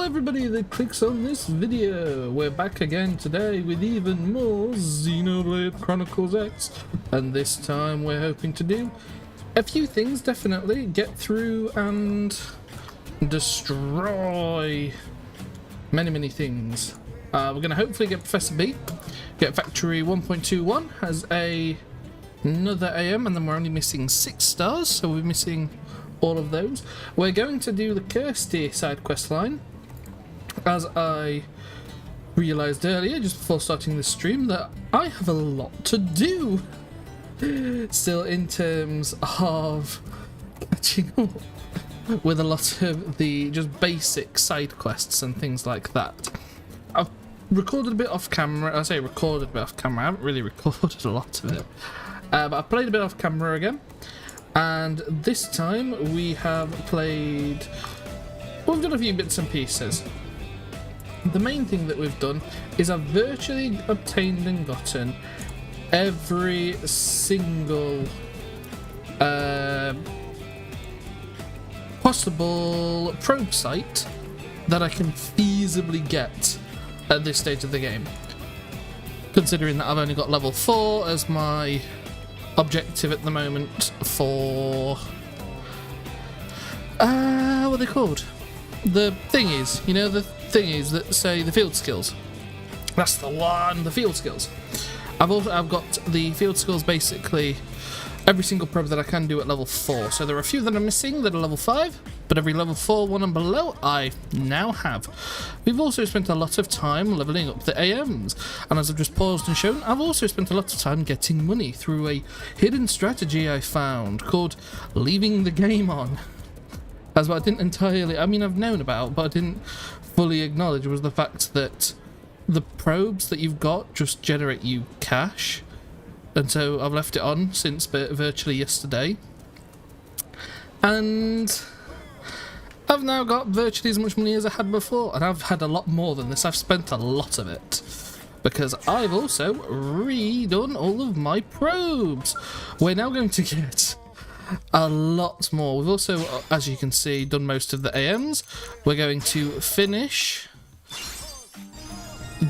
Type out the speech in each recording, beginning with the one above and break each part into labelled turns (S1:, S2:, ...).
S1: everybody that clicks on this video. We're back again today with even more Xenoblade Chronicles X, and this time we're hoping to do a few things. Definitely get through and destroy many things. We're going to hopefully get Professor B, get Factory 1.21 as another AM, and then we're only missing 6 stars, so we're missing all of those. We're going to do the Kirsty side quest line, as I realised earlier just before starting the stream that I have a lot to do still in terms of catching up with a lot of the just basic side quests and things like that. I've recorded a bit off camera. I say recorded a bit off camera, I haven't really recorded a lot of it, but I've played a bit off camera again. And this time we have played, well, we've done a few bits and pieces. The main thing that we've done is I've virtually obtained and gotten every single possible probe site that I can feasibly get at this stage of the game. Considering that I've only got level 4 as my objective at the moment for what are they called? The thingies, you know, the thingies that say the field skills. That's the one, the field skills. I've got the field skills basically every single probe that I can do at level 4. So there are a few that are missing that are level 5, but every level 4 one and below I now have. We've also spent a lot of time leveling up the AMs, and as I've just paused and shown, I've also spent a lot of time getting money through a hidden strategy I found called leaving the game on. As what I didn't entirely, I mean I've known about, but I didn't fully acknowledge was the fact that the probes that you've got just generate you cash. And so I've left it on since virtually yesterday. And I've now got virtually as much money as I had before. And I've had a lot more than this. I've spent a lot of it. Because I've also redone all of my probes. We're now going to get a lot more. We've also, as you can see, done most of the AMs. We're going to finish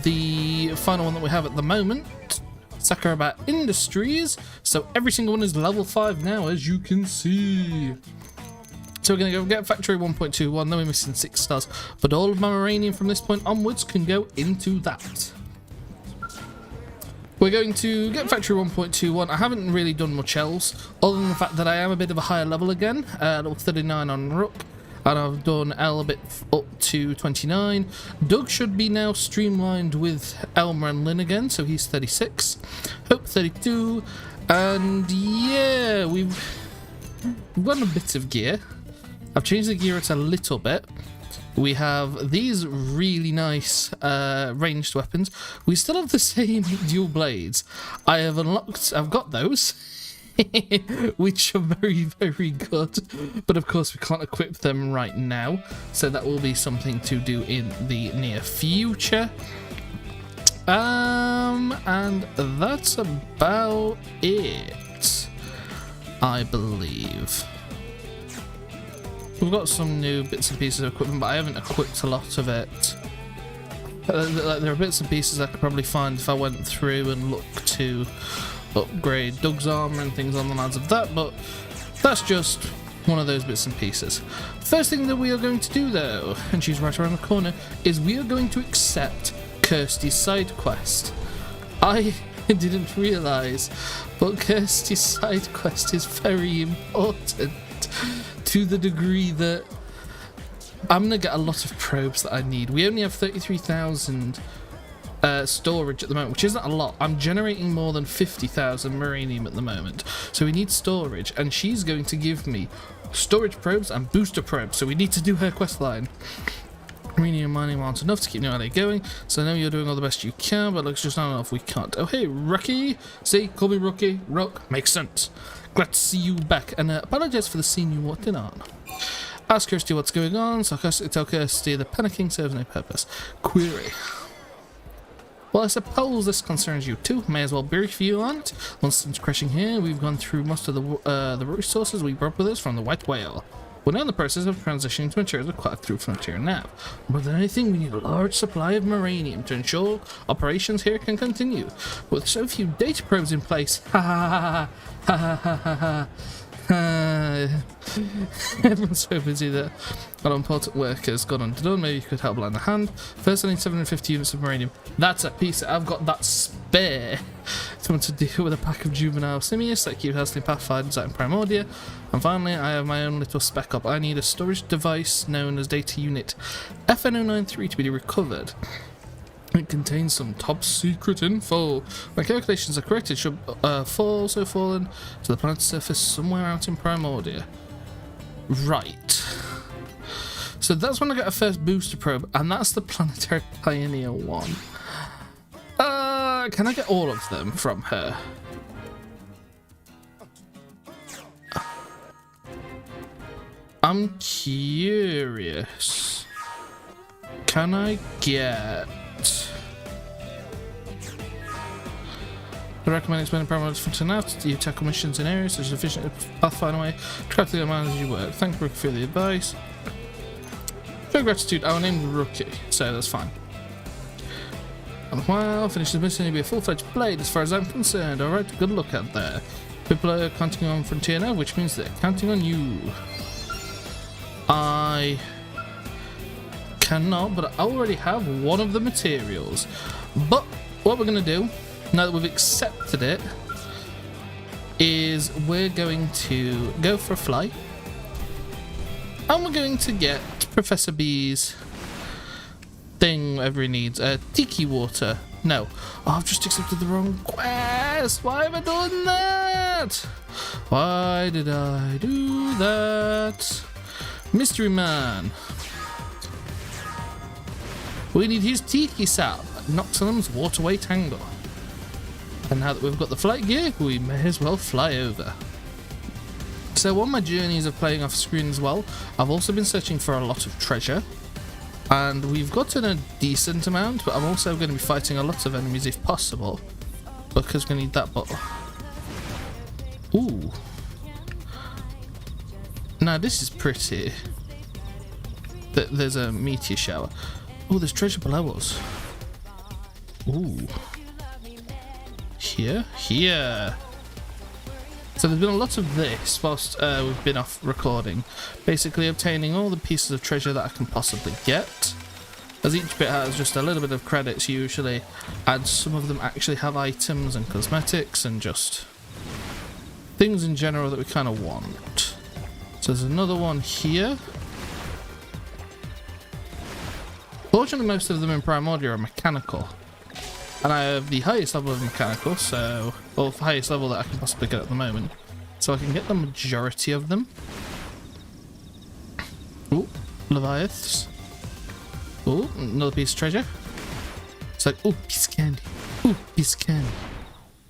S1: the final one that we have at the moment. Sakurabat Industries, so every single one is level 5 now, as you can see. So we're going to go get Factory 1.21, then we're missing 6 stars, but all of my uranium from this point onwards can go into that. We're going to get Factory 1.21. I haven't really done much else, other than the fact that I am a bit of a higher level again, level 39 on Rook. And I've done Elle a bit up to 29. Doug should be now streamlined with Elmer and Lynn again, so he's 36. Hope 32. And yeah, we've got a bit of gear. I've changed the gear a little bit. We have these really nice ranged weapons. We still have the same dual blades. I've got those. Which are very good, but of course we can't equip them right now, so that will be something to do in the near future. And that's about it, I believe. We've got some new bits and pieces of equipment, but I haven't equipped a lot of it. There are bits and pieces I could probably find if I went through and looked to upgrade Doug's armor and things on the lines of that, but that's just one of those bits and pieces. First thing that we are going to do though, and she's right around the corner, is we are going to accept Kirsty's side quest. I didn't realise, but Kirsty's side quest is very important to the degree that I'm going to get a lot of probes that I need. We only have 33,000 storage at the moment, which isn't a lot. I'm generating more than 50,000 uranium at the moment, so we need storage, and she's going to give me storage probes and booster probes, so we need to do her quest line. Uranium mining aren't enough to keep New LA going, so I know you're doing all the best you can, but looks just not enough. We can't. Oh hey, Rookie, see, call me Rookie. Rook makes sense. Glad to see you back, and apologize for the scene you walked in on. Ask Kirsty what's going on, so tell Kirsty the panicking serves no purpose. Query. Well, I suppose this concerns you too. May as well brief you on it. Once since crashing here, we've gone through most of the resources we brought with us from the White Whale. We're now in the process of transitioning to materials acquired through Frontier Nav. More than anything, we need a large supply of uranium to ensure operations here can continue. With so few data probes in place, everyone's so busy that our important work has gone undone. Maybe you could help lend a hand. First, I need 750 units of uranium. That's a piece. I've got that spare. Someone to deal with a pack of juvenile simius that keep hustling pathfinders out in Primordia. And finally, I have my own little spec up. I need a storage device known as Data Unit FN093 to be recovered. It contains some top secret info. My calculations are correct. It should also fallen to the planet's surface somewhere out in Primordia. Right. So that's when I get a first booster probe, and that's the Planetary Pioneer one. Can I get all of them from her? I'm curious. Can I get... I recommend expanding parameters for tonight. You tackle missions in areas such as efficient pathfinder way. Try to manage your work. Thank you for the advice. Show gratitude. Our name's Rookie, so that's fine. And while finish the mission, you'll be a full-fledged blade as far as I'm concerned. Alright, good luck out there. People are counting on Frontier now, which means they're counting on you. I cannot, but I already have one of the materials. But what we're going to do, now that we've accepted it, is we're going to go for a flight. And we're going to get Professor B's thing, whatever he needs. Tiki water. No. Oh, I've just accepted the wrong quest. Why have I done that? Why did I do that? Mystery Man. We need his Tiki sap. Noxonum's waterway tangle. And now that we've got the flight gear, we may as well fly over. So on my journeys of playing off screen as well, I've also been searching for a lot of treasure. And we've gotten a decent amount, but I'm also going to be fighting a lot of enemies if possible. Because we're going to need that bottle. Ooh. Now this is pretty. There's a meteor shower. Oh, there's treasure below us. Ooh. Here? Here! So there's been a lot of this whilst we've been off recording. Basically obtaining all the pieces of treasure that I can possibly get. As each bit has just a little bit of credits usually, and some of them actually have items and cosmetics and just things in general that we kind of want. So there's another one here. Fortunately, most of them in Primordia are mechanical. And I have the highest level of mechanical, so... Well, the highest level that I can possibly get at the moment. So I can get the majority of them. Ooh, Leviaths. Ooh, another piece of treasure. It's like, ooh, piece of candy. Ooh, piece of candy.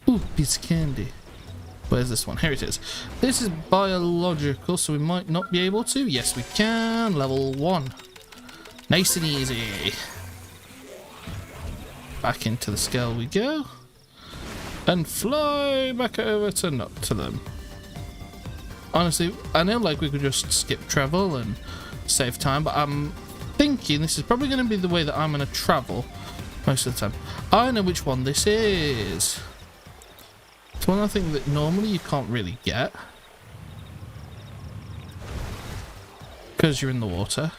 S1: Ooh, piece of candy. Where's this one? Here it is. This is biological, so we might not be able to. Yes, we can. Level 1. Nice and easy. Back into the scale we go. And fly back over to Noctilum. Honestly, I know like we could just skip travel and save time, but I'm thinking this is probably going to be the way that I'm going to travel most of the time. I know which one this is. It's one I think that normally you can't really get. Because you're in the water.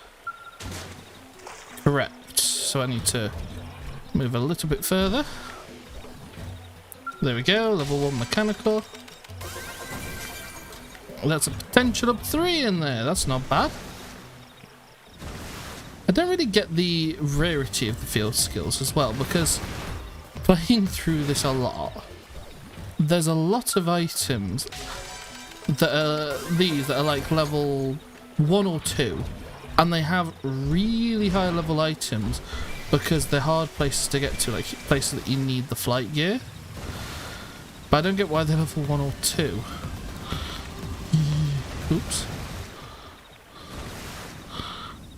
S1: Correct. So I need to move a little bit further. There we go, level 1 mechanical. That's a potential up 3 in there, that's not bad. I don't really get the rarity of the field skills as well, because playing through this a lot, there's a lot of items that are these that are like level 1 or 2, and they have really high level items because they're hard places to get to, like places that you need the flight gear. But I don't get why they're level 1 or 2. Oops.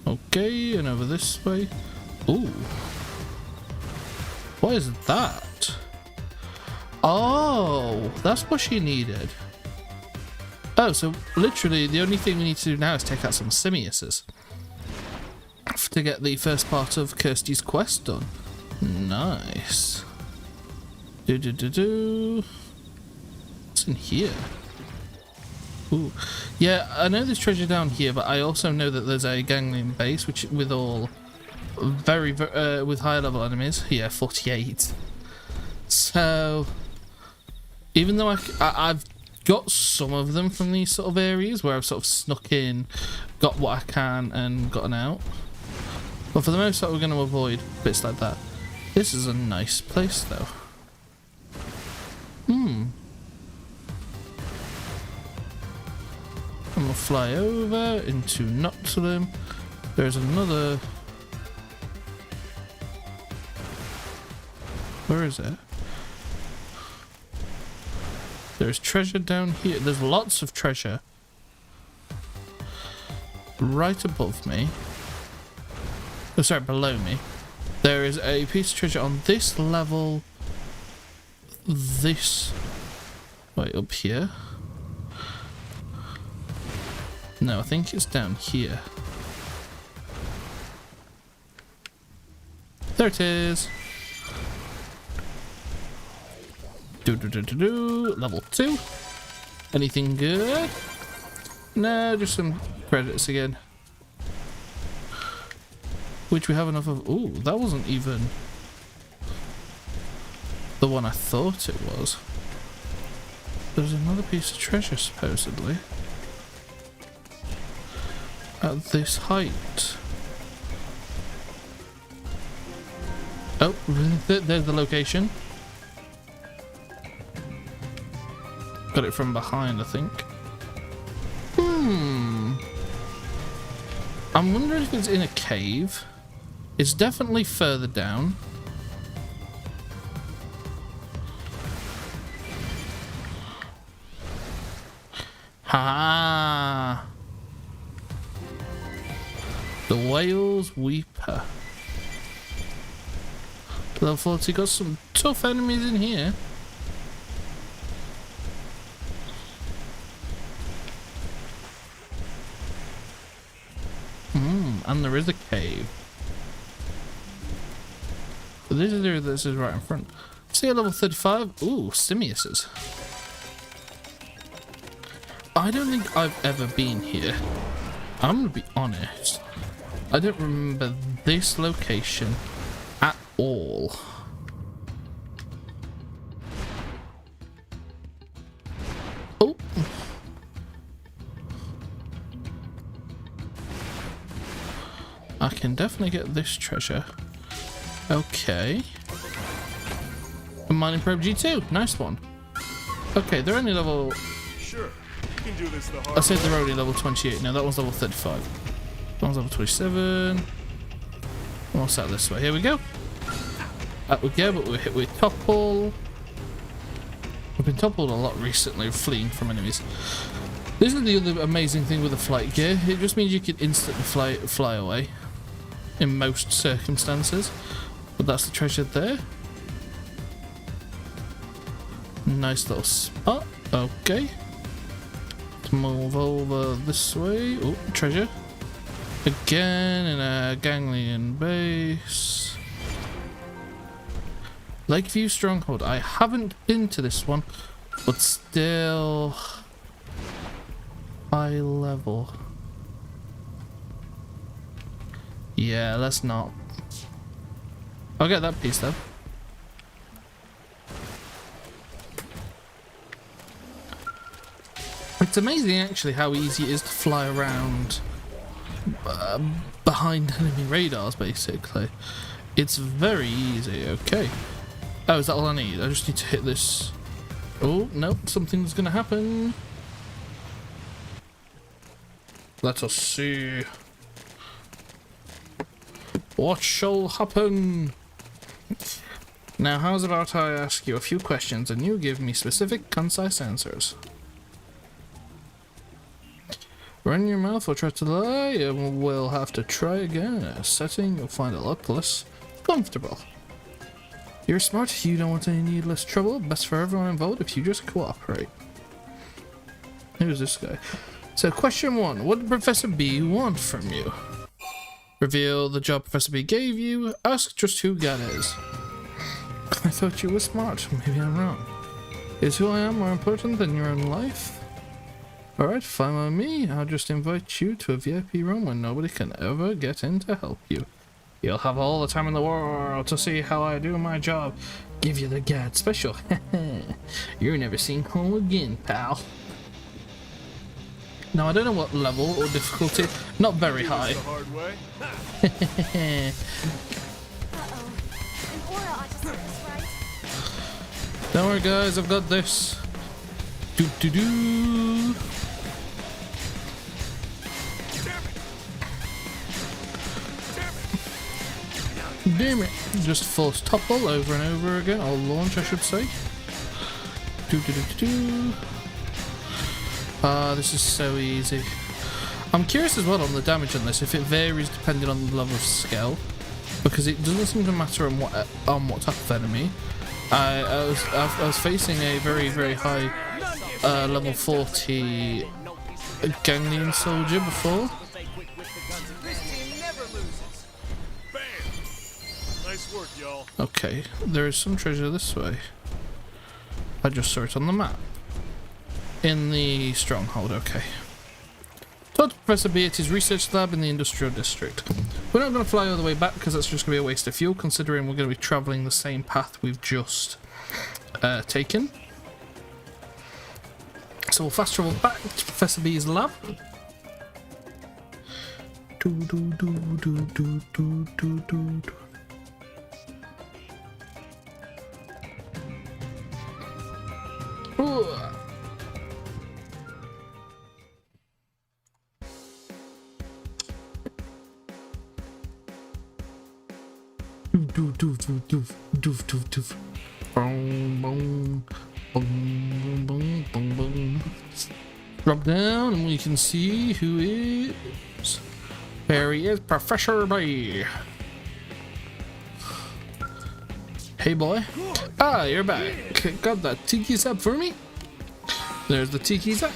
S1: Okay, and over this way. Ooh. What is that? Oh, that's what she needed. Oh, so literally the only thing we need to do now is take out some simiuses to get the first part of Kirsty's quest done. Nice. What's in here? Ooh. Yeah, I know there's treasure down here, but I also know that there's a ganglion base, which with all very with higher level enemies. Yeah, 48. So even though I've got some of them from these sort of areas where I've sort of snuck in, got what I can, and gotten out. But for the most part, we're going to avoid bits like that. This is a nice place, though. I'm going to fly over into Noxulum. There's another... Where is it? There's treasure down here. There's lots of treasure. Right above me. Oh, sorry, below me. There is a piece of treasure on this level. This... Wait, up here? No, I think it's down here. There it is. Level 2. Anything good? No, just some credits again. Which we have enough of. Ooh, that wasn't even the one I thought it was. There's another piece of treasure, supposedly. At this height. Oh, there's the location. Got it from behind, I think. I'm wondering if it's in a cave. It's definitely further down. Ha! The Whale's Weeper. Level 40, got some tough enemies in here. And there is a cave. But this is right in front. See a level 35? Ooh, simiuses. I don't think I've ever been here. I'm gonna be honest. I don't remember this location at all. Oh. I can definitely get this treasure. Okay. A mining probe G2. Nice one. Okay, they're only level...
S2: Sure. You can do this the hard
S1: I said they're only level 28. Now that one's level 35. That one's level 27. What's that this way? Here we go. Up we go, but we're hit with topple. We've been toppled a lot recently, fleeing from enemies. This is the other amazing thing with the flight gear. It just means you can instantly fly away. In most circumstances. But that's the treasure there. Nice little spot. Okay. Let's move over this way. Oh, treasure. Again in a ganglion base. Lakeview Stronghold. I haven't been to this one, but still high level. Yeah, let's not. I'll get that piece though. It's amazing actually how easy it is to fly around behind enemy radars basically. It's very easy. Okay. Oh, is that all I need? I just need to hit this. Oh, no, something's gonna happen. Let us see. What shall happen? Now, how's about I ask you a few questions and you give me specific, concise answers? Run your mouth or try to lie, and we'll have to try again. In a setting you'll find a lot less comfortable. You're smart, you don't want any needless trouble. Best for everyone involved if you just cooperate. Who's this guy? So question 1. What did Professor B want from you? Reveal the job Professor B gave you. Ask just who God is. I thought you were smart. Maybe I'm wrong. Is who I am more important than your own life? Alright, fine by me. I'll just invite you to a VIP room where nobody can ever get in to help you. You'll have all the time in the world to see how I do my job. Give you the God special. You're never seeing home again, pal. Now, I don't know what level or difficulty. Not very high.
S2: The hard way.
S1: Don't worry, guys. I've got this. Do do do. Damn it. Just force topple over and over again. Or launch, I should say. Do do do do do. This is so easy. I'm curious as well on the damage on this, if it varies depending on the level of skill, because it doesn't seem to matter on what type of enemy. I was facing a very high level 40 ganglion soldier before.
S2: Nice work, y'all.
S1: Okay, there is some treasure this way. I just saw it on the map. In the stronghold, okay. Told Professor B at his research lab in the industrial district. We're not going to fly all the way back because that's just going to be a waste of fuel, considering we're going to be travelling the same path we've just taken. So we'll fast travel back to Professor B's lab. Ooh. Drop down and we can see who is. There he is, Professor B. Hey boy. Ah, you're back. Got that tiki sap for me? There's the tiki sap.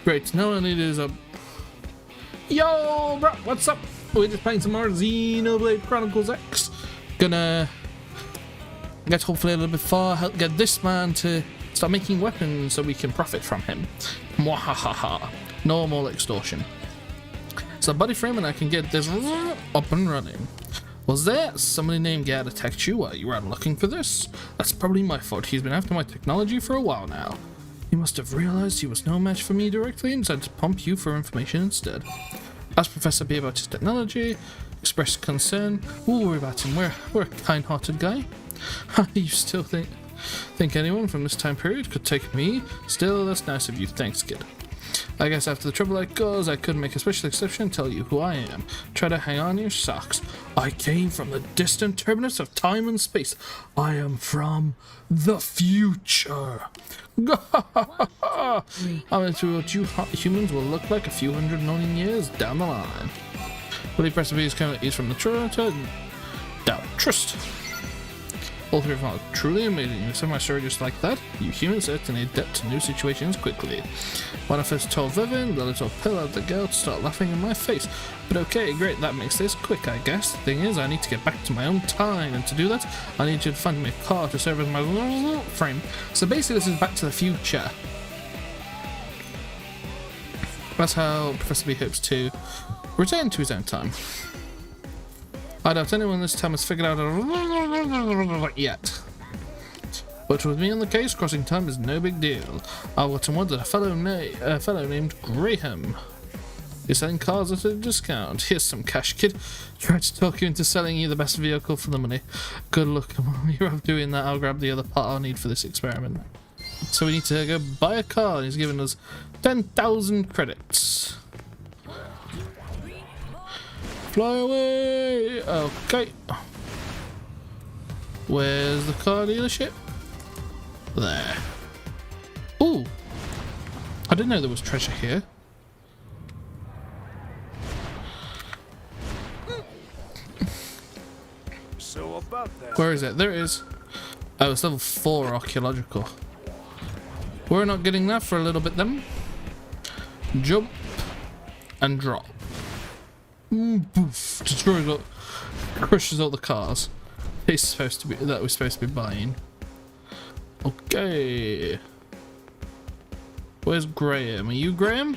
S1: Great, now all I need is a... Yo, bro, what's up? We're just playing some more Xenoblade Chronicles X. Gonna get hopefully a little bit far, help get this man to start making weapons so we can profit from him. Mwahaha. Normal extortion. So body frame and I can get this up and running. Was there somebody named Gad attacked you while you were out looking for this? That's probably my fault. He's been after my technology for a while now. He must have realized he was no match for me directly and decided to pump you for information instead. Ask Professor B about his technology, express concern. We'll worry about him. We're a kind-hearted guy. You still think anyone from this time period could take me? Still, that's nice of you. Thanks, kid. I guess after the trouble I caused, I could make a special exception and tell you who I am. Try to hang on to your socks. I came from the distant terminus of time and space. I am from the future. I'm into what you humans will look like a few hundred million years down the line. Will he press the is from the Toronto? Doubt. Trust. All three of them are truly amazing. You said my story just like that. You humans certainly adapt to new situations quickly. When I first told Vivian, the little pill had the girl to start laughing in my face. But okay, great, that makes this quick, I guess. The thing is, I need to get back to my own time, and to do that, I need you to find me a car to serve as my frame. So basically, this is Back to the Future. That's how Professor B hopes to return to his own time. I doubt anyone this time has figured out yet. But with me on the case, crossing time is no big deal. I got some word that a fellow named Graham is selling cars at a discount. Here's some cash, kid. Tried to talk you into selling you the best vehicle for the money. Good luck. While you're off doing that, I'll grab the other part I'll need for this experiment. So we need to go buy a car, and he's giving us 10,000 credits. Fly away! Okay. Where's the car dealership? There. Ooh! I didn't know there was treasure here.
S2: So about that.
S1: Where is it? There it is. Oh, it's level 4 archaeological. We're not getting that for a little bit then. Jump and drop. Poof. Destroys all, crushes all the cars. It's supposed to be that we're supposed to be buying. Okay. Where's Graham? Are you Graham?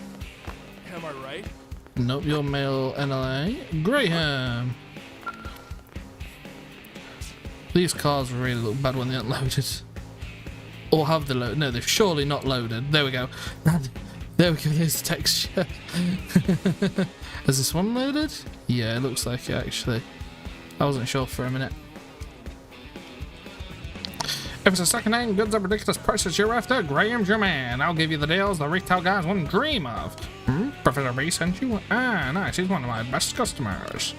S2: Am I right?
S1: Nope, you're male NLA. Graham! These cars really look bad when they aren't loaded. Or have they loaded? No, they're surely not loaded. There we go. There we go, there's the texture. Is this one loaded? Yeah, it looks like it actually. I wasn't sure for a minute. If it's a second-hand goods at ridiculous prices you're after, Graham's your man. I'll give you the deals the retail guys wouldn't dream of. Professor B sent you? Ah, nice. He's one of my best customers.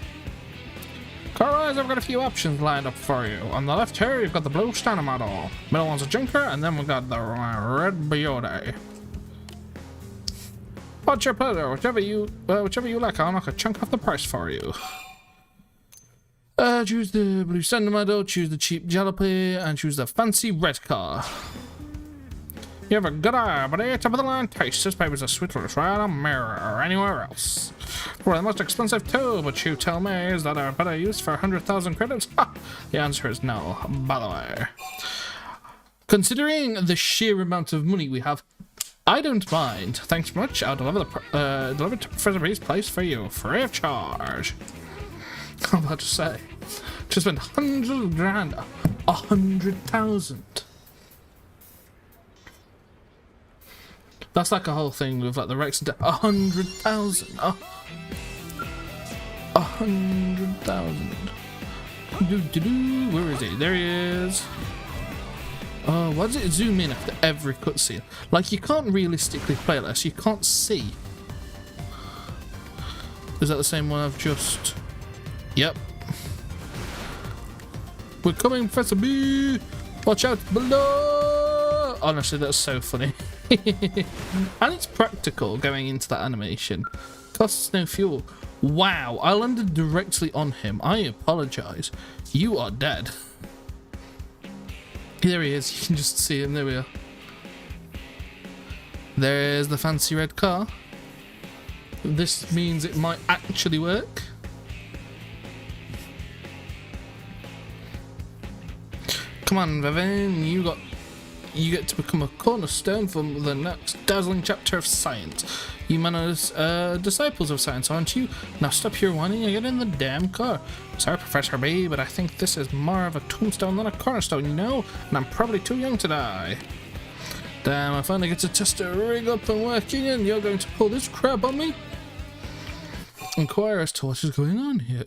S1: Car-wise, I've got a few options lined up for you. On the left here, you've got the blue Stunner model. Middle one's a junker, and then we've got the red Beauty. What's your pleasure? Whichever you like, I'll knock a chunk off the price for you. Choose the blue Stunner model, choose the cheap jalopy, and choose the fancy red car. You have a good eye, but it's top of the line taste. This baby's a sweetless right on mirror or anywhere else. For the most expensive too, but you tell me, is that a better use for 100,000 credits? Ha! The answer is no, by the way. Considering the sheer amount of money we have, I don't mind. Thanks much. I'll deliver it to Professor B's place for you, free of charge. I'm about to say, to spend hundreds of grand, 100,000. That's like a whole thing with like the Rex and 100,000. 100,000. Where is he? There he is. Oh, why does it zoom in after every cutscene? Like you can't realistically play this. You can't see. Is that the same one I've just? Yep. We're coming, Professor B. Watch out below. Honestly, that's so funny. And it's practical going into that animation. Costs no fuel. Wow, I landed directly on him. I apologize. You are dead. There he is. You can just see him. There we are. There's the fancy red car. This means it might actually work. Come on, Vivian. You get to become a cornerstone for the next dazzling chapter of science. You men are disciples of science, aren't you? Now stop your whining and get in the damn car. Sorry, Professor B, but I think this is more of a tombstone than a cornerstone, you know? And I'm probably too young to die. Damn, I finally get to test the rig up and working, and you're going to pull this crap on me? Inquire as to what is going on here.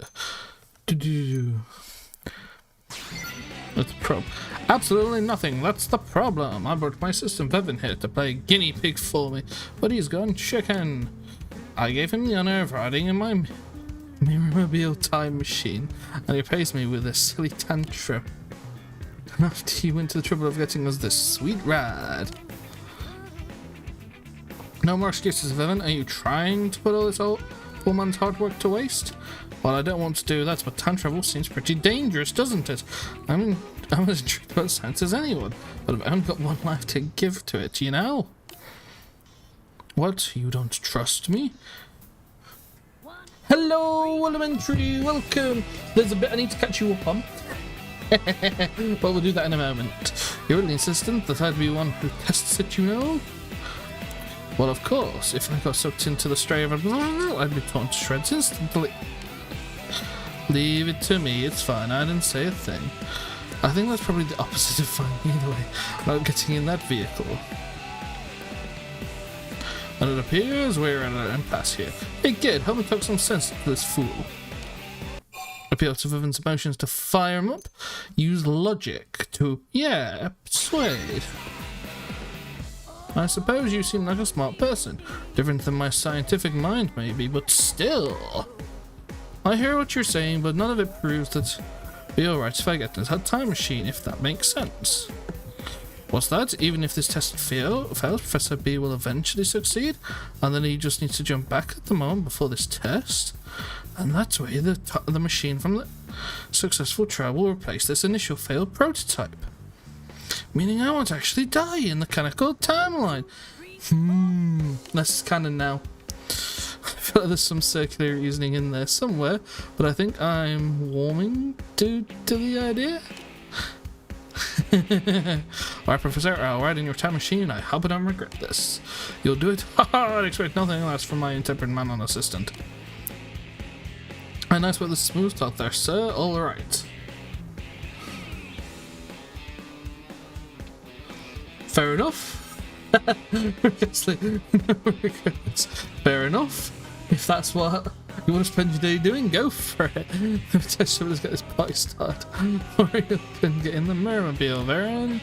S1: That's the problem. Absolutely nothing. That's the problem. I brought my assistant Bevan here to play guinea pig for me, but he's gone chicken. I gave him the honor of riding in my Mirrormobile time machine, and he pays me with a silly tantrum. And after he went to the trouble of getting us this sweet ride. No more excuses, Bevan. Are you trying to put all this old man's hard work to waste? Well, I don't want to do that, but time travel seems pretty dangerous, doesn't it? I'm as intrigued about science as anyone, but I've only got one life to give to it, you know? What? You don't trust me? Hello, elementary, welcome! There's a bit I need to catch you up on. But we'll do that in a moment. You're really insistent that I'd be one who tests it, you know? Well, of course. If I got sucked into the stray of a I'd be torn to shreds instantly. Leave it to me, it's fine, I didn't say a thing. I think that's probably the opposite of fine either way, not getting in that vehicle. And it appears we're at an impasse here. Hey kid, help me talk some sense to this fool. Appeal to Vivian's emotions to fire him up. Use logic to, yeah, persuade. I suppose you seem like a smart person. Different than my scientific mind maybe, but still. I hear what you're saying, but none of it proves that it'd be alright if I get into that time machine, if that makes sense. What's that? Even if this test fails, Professor B will eventually succeed, and then he just needs to jump back at the moment before this test. And that way the machine from the successful trial will replace this initial failed prototype. Meaning I won't actually die in the canonical timeline. That's canon now. I feel like there's some circular reasoning in there somewhere, but I think I'm warming to the idea. Alright, Professor, I'll ride in your time machine. I hope I don't regret this. You'll do it? Haha, I'd expect nothing less from my intemperate man and assistant. A nice with the smooth talk there, sir. Alright. Fair enough. Fair enough. If that's what you want to spend your day doing, go for it. Potentially let's get this party started. Hurry up and get in the Mirrormobile, Varen.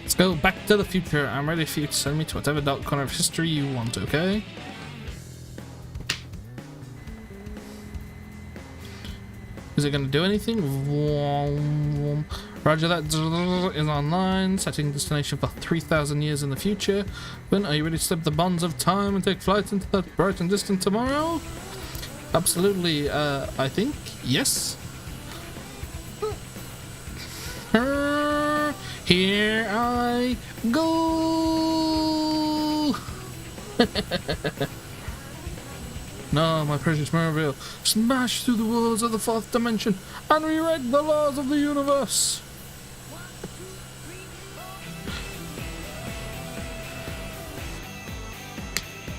S1: Let's go back to the future. I'm ready for you to send me to whatever dark corner of history you want, okay? Is it going to do anything? Roger that. Is online. Setting destination for 3,000 years in the future. When are you ready to slip the bonds of time and take flight into that bright and distant tomorrow? Absolutely. I think yes. Here I go. No, my precious Mirrorville, smash through the walls of the fourth dimension and rewrite the laws of the universe.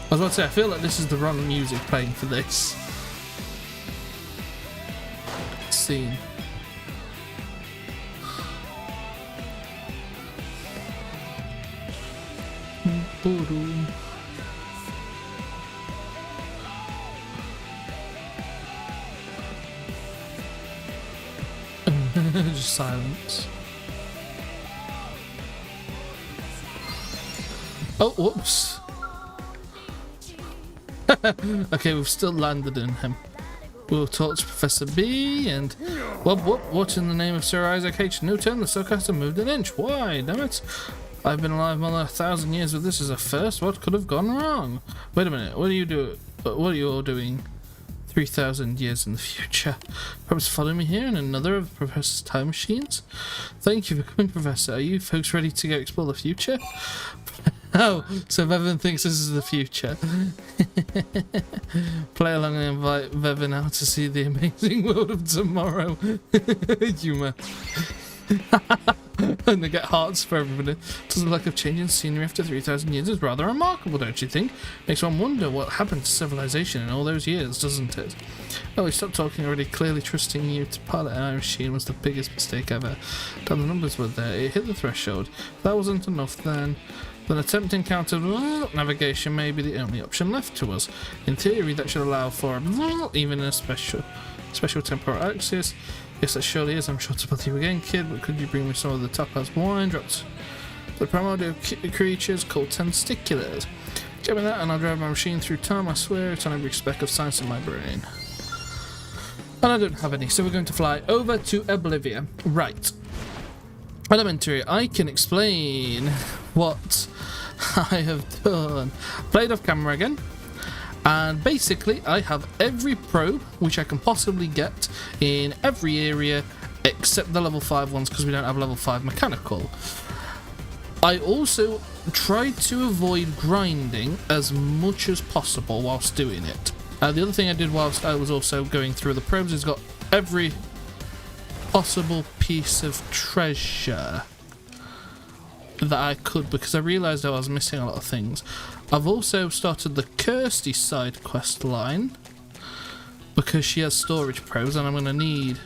S1: I was about to say, I feel like this is the wrong music playing for this scene. Boom. Just silence. Oh, whoops. Okay, we've still landed in him. We'll talk to Professor B and... What in the name of Sir Isaac H. Newton? The sarcasm moved an inch. Why, damn it? I've been alive more than 1,000 years, but this is a first. What could have gone wrong? Wait a minute. What are you all doing 3,000 years in the future? Perhaps follow me here in another of the Professor's time machines? Thank you for coming, Professor. Are you folks ready to go explore the future? Oh, so Vevin thinks this is the future. Play along and invite Vevin out to see the amazing world of tomorrow. Humour. And they get hearts for everybody. Doesn't look like a change in scenery after 3,000 years is rather remarkable, don't you think? Makes one wonder what happened to civilization in all those years, doesn't it? Oh, we stopped talking already. Clearly trusting you to pilot an machine was the biggest mistake ever. Damn, the numbers were there. It hit the threshold. If that wasn't enough, then attempting counter navigation may be the only option left to us. In theory, that should allow for even a special temporal axis. Yes, that surely is. I'm sure to bother you again, kid, but could you bring me some of the top-class wine dropped? The primordial creatures called testiculars. Give me that and I'll drive my machine through time. I swear it's on every speck of science in my brain. And I don't have any, so we're going to fly over to Oblivia. Right. Elementary, I can explain what I have done. Played off camera again. And basically, I have every probe which I can possibly get in every area except the level 5 ones because we don't have level 5 mechanical. I also tried to avoid grinding as much as possible whilst doing it. The other thing I did whilst I was also going through the probes is got every possible piece of treasure that I could because I realised I was missing a lot of things. I've also started the Kirsty side quest line because she has storage probes and I'm going to need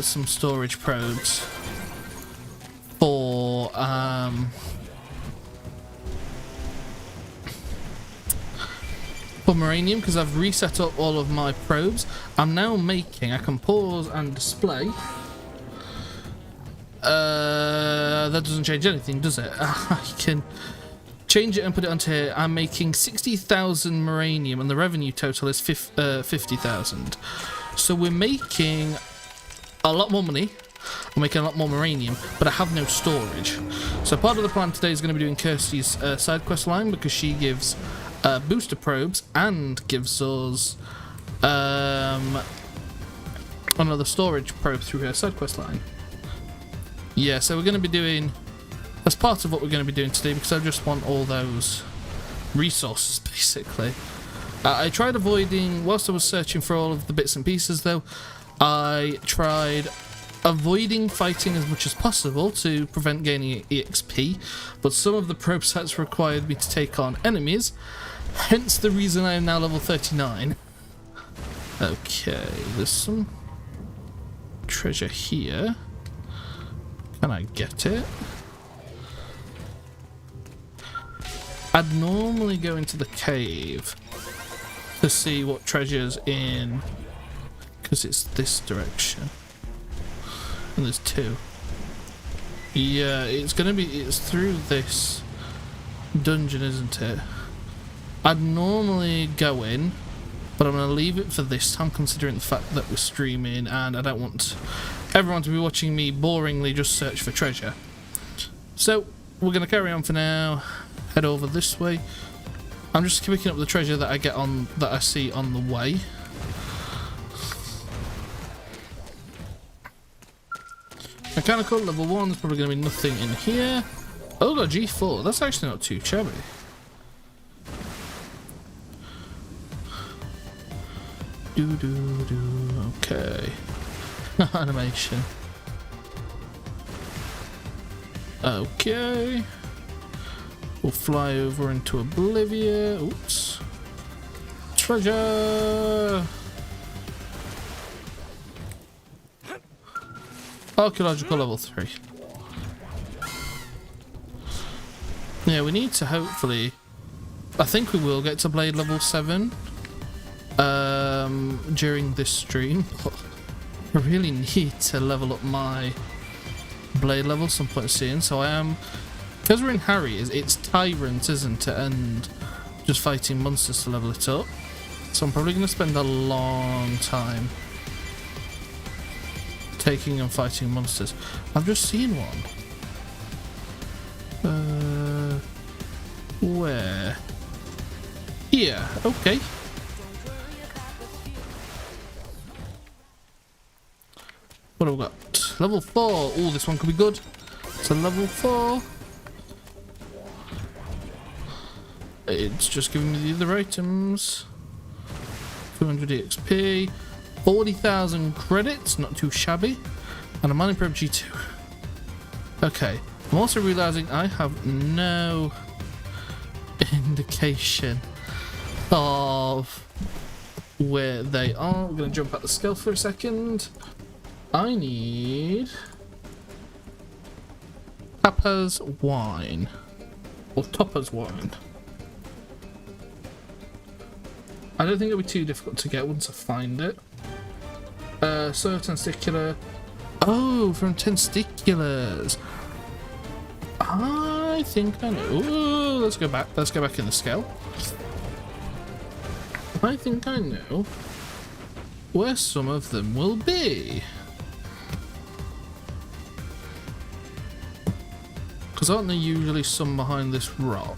S1: some storage probes for Moranium because I've reset up all of my probes. I'm now making, I can pause and display. That doesn't change anything, does it? I can change it and put it onto here. I'm making 60,000 Moranium and the revenue total is 50,000. So we're making a lot more money. I'm making a lot more Moranium, but I have no storage. So part of the plan today is going to be doing Kirsty's side quest line because she gives booster probes and gives us another storage probe through her side quest line. Yeah, so we're going to be doing That's part of what we're going to be doing today, because I just want all those resources, basically. I tried avoiding, whilst I was searching for all of the bits and pieces though, I tried avoiding fighting as much as possible to prevent gaining EXP, but some of the probe sites required me to take on enemies, hence the reason I am now level 39. Okay, there's some treasure here. Can I get it? I'd normally go into the cave to see what treasure's in, because it's this direction. And there's two. Yeah, it's through this dungeon, isn't it? I'd normally go in, but I'm going to leave it for this time, considering the fact that we're streaming and I don't want everyone to be watching me boringly just search for treasure. So we're going to carry on for now, head over this way. I'm just picking up the treasure that I see on the way. Mechanical level 1, there's probably going to be nothing in here. Oh, got G4, that's actually not too shabby. Okay. Animation. Okay. We'll fly over into Oblivion. Oops. Treasure! Archaeological level 3. Yeah, we need to hopefully... I think we will get to Blade level 7 during this stream, but I really need to level up my Blade level some point soon, so I am... Because we're in Harry, it's Tyrant, isn't it? And just fighting monsters to level it up. So I'm probably going to spend a long time taking and fighting monsters. I've just seen one. Where? Here. Okay. What have we got? Level 4. Oh, this one could be good. So level 4. It's just giving me the other items. 200 EXP. 40,000 credits, not too shabby. And a mining probe G2. Okay. I'm also realizing I have no indication of where they are. We're going to jump out the scale for a second. I need Papa's wine. Or Topper's wine. I don't think it'll be too difficult to get once I find it. So testicular. Oh, from testiculars. I think I know. Ooh, let's go back. Let's go back in the scale. I think I know where some of them will be. Because aren't there usually some behind this rock?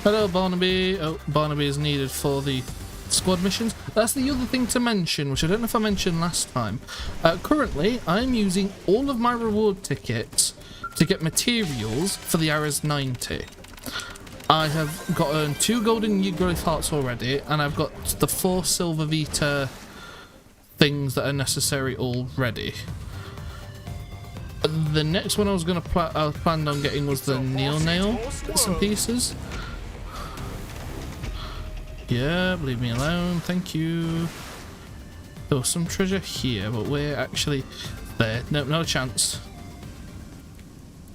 S1: Hello, Barnaby. Oh, Barnaby is needed for the squad missions. That's the other thing to mention, which I don't know if I mentioned last time. Currently, I'm using all of my reward tickets to get materials for the Ares 90. I have gotten 2 golden Yggdrasil hearts already, and I've got the 4 silver Vita things that are necessary already. The next one I was planned on getting was the Neil Nail bits and pieces. Yeah, leave me alone, thank you. There was some treasure here, but we're actually there. Nope, no chance.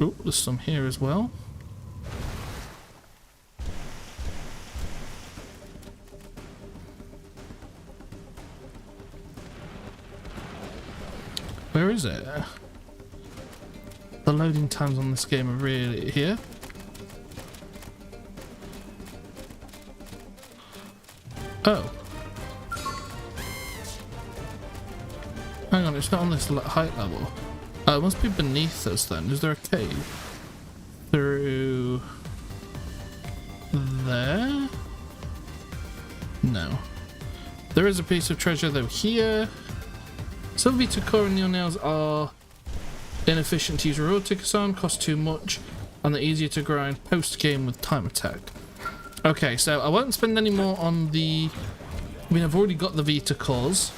S1: Oh, there's some here as well. Where is it? The loading times on this game are really here. Oh. Hang on, it's not on this height level. Oh, it must be beneath us then. Is there a cave? Through there? No. There is a piece of treasure though here. Some Vita core and Neo nails are inefficient to use reward tickets on, cost too much, and they're easier to grind post game with time attack. Okay, so I won't spend any more on the. I mean, I've already got the Vita cores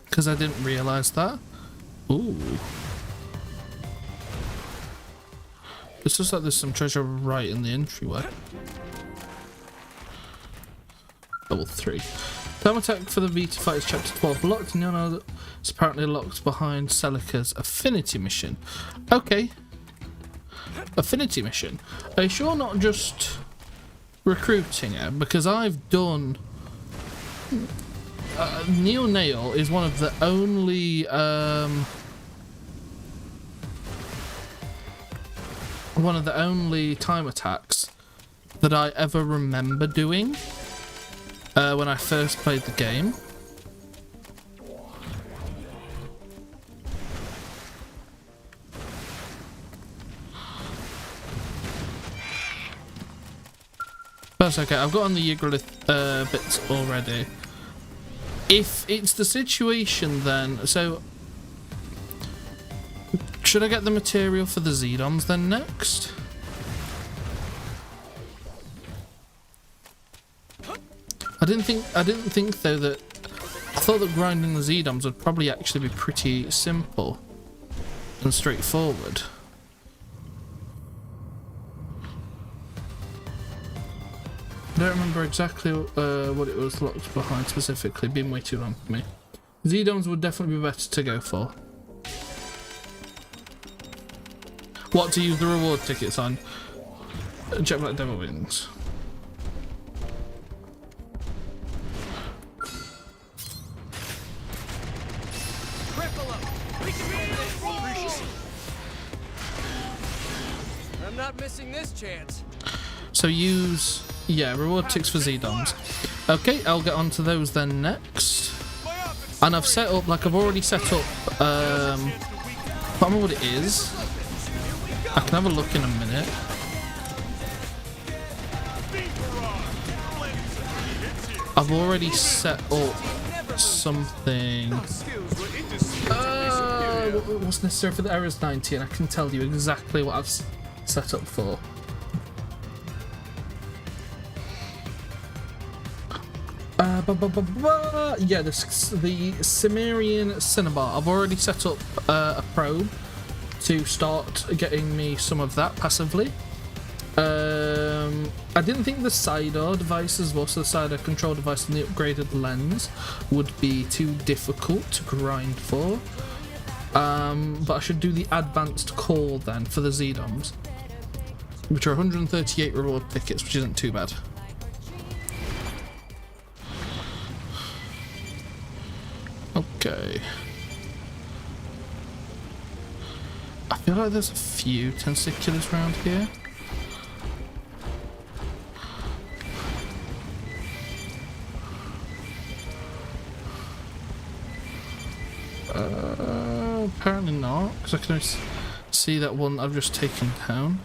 S1: because I didn't realise that. Ooh. It looks like there's some treasure right in the entryway. Level 3. Time attack for the Vita Fighters Chapter 12 locked. No, it's apparently locked behind Celica's Affinity mission. Okay. Affinity mission. Are you sure not just recruiting her? Because I've done... Neo Nail is one of the only... one of the only time attacks that I ever remember doing when I first played the game. That's okay, I've got on the Yggdrasil bits already. If it's the situation then, so should I get the material for the Xenoblades then next? I didn't think though that I thought that grinding the Xenoblades would probably actually be pretty simple and straightforward. I don't remember exactly what it was locked behind specifically, been way too long for me. Xenoblades would definitely be better to go for. What to use the reward tickets on? Jet Black Devil Wings.
S3: I'm not missing this chance.
S1: So use, yeah, reward ticks for Xenoblades. Okay, I'll get onto those then next. And I've set up, like I've already set up, I can't remember what it is. I can have a look in a minute. I've already set up something. What's necessary for the errors 90, and I can tell you exactly what I've set up for. Yeah, the Cimmerian Cinnabar. I've already set up a probe to start getting me some of that passively. I didn't think the SIDAR devices, also the SIDAR control device and the upgraded lens would be too difficult to grind for. But I should do the advanced core then for the Xenoblades, which are 138 reward tickets, which isn't too bad. Okay. I feel like there's a few tentaculars around here. Apparently not, because I can see that one I've just taken down.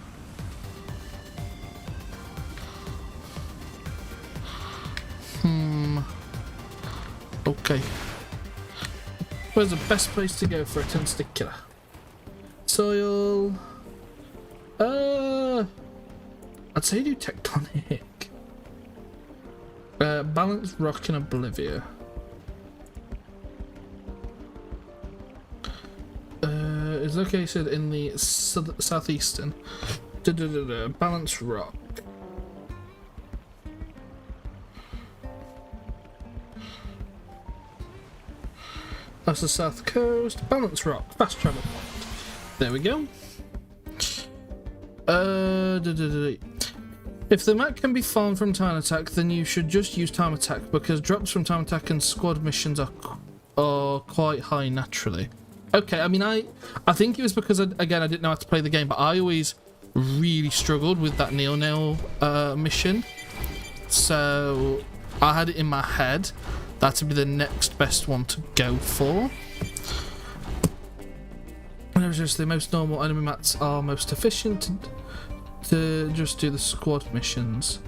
S1: Okay. Where's the best place to go for a tentacular? Soil. I'd say do tectonic. Balanced rock and oblivia. Is located in the southeastern. Balanced rock. That's the south coast. Balance rock. Fast travel. There we go. If the map can be farmed from time attack, then you should just use time attack, because drops from time attack and squad missions are quite high naturally. Okay, I mean, I think it was because, again, I didn't know how to play the game, but I always really struggled with that Neo mission. So I had it in my head that would be the next best one to go for. And it was just the most normal enemy mats are most efficient to just do the squad missions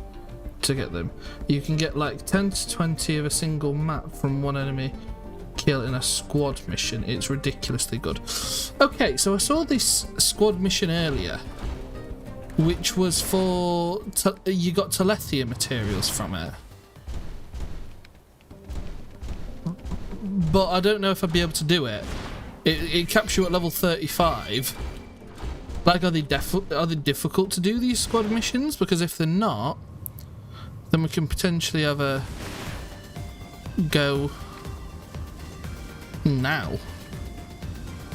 S1: to get them. You can get like 10 to 20 of a single map from one enemy kill in a squad mission. It's ridiculously good. Okay, so I saw this squad mission earlier, which was for you got telethia materials from it, but I don't know if I'd be able to do it. It caps you at level 35. Like, are they difficult to do, these squad missions? Because if they're not, then we can potentially have a go now.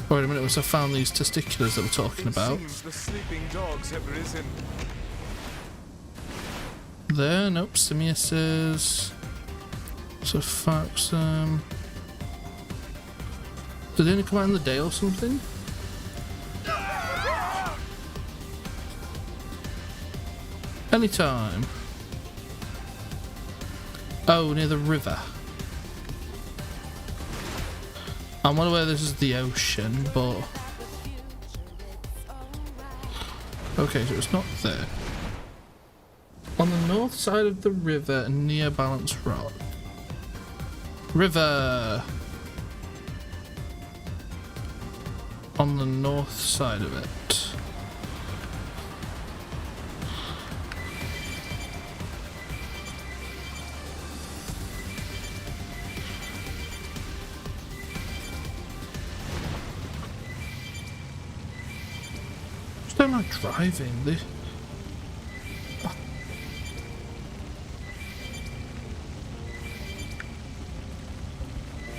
S1: Wait a minute, once I found these testiculars that we're talking about.
S2: Seems the sleeping dogs have risen.
S1: There, nope, Simiuses. So Fox, did they only come out in the day or something? Anytime. Oh, near the river. I'm well aware this is the ocean, but... Okay, so it's not there. On the north side of the river, near Balance Rock. River! On the north side of it. Don't like driving.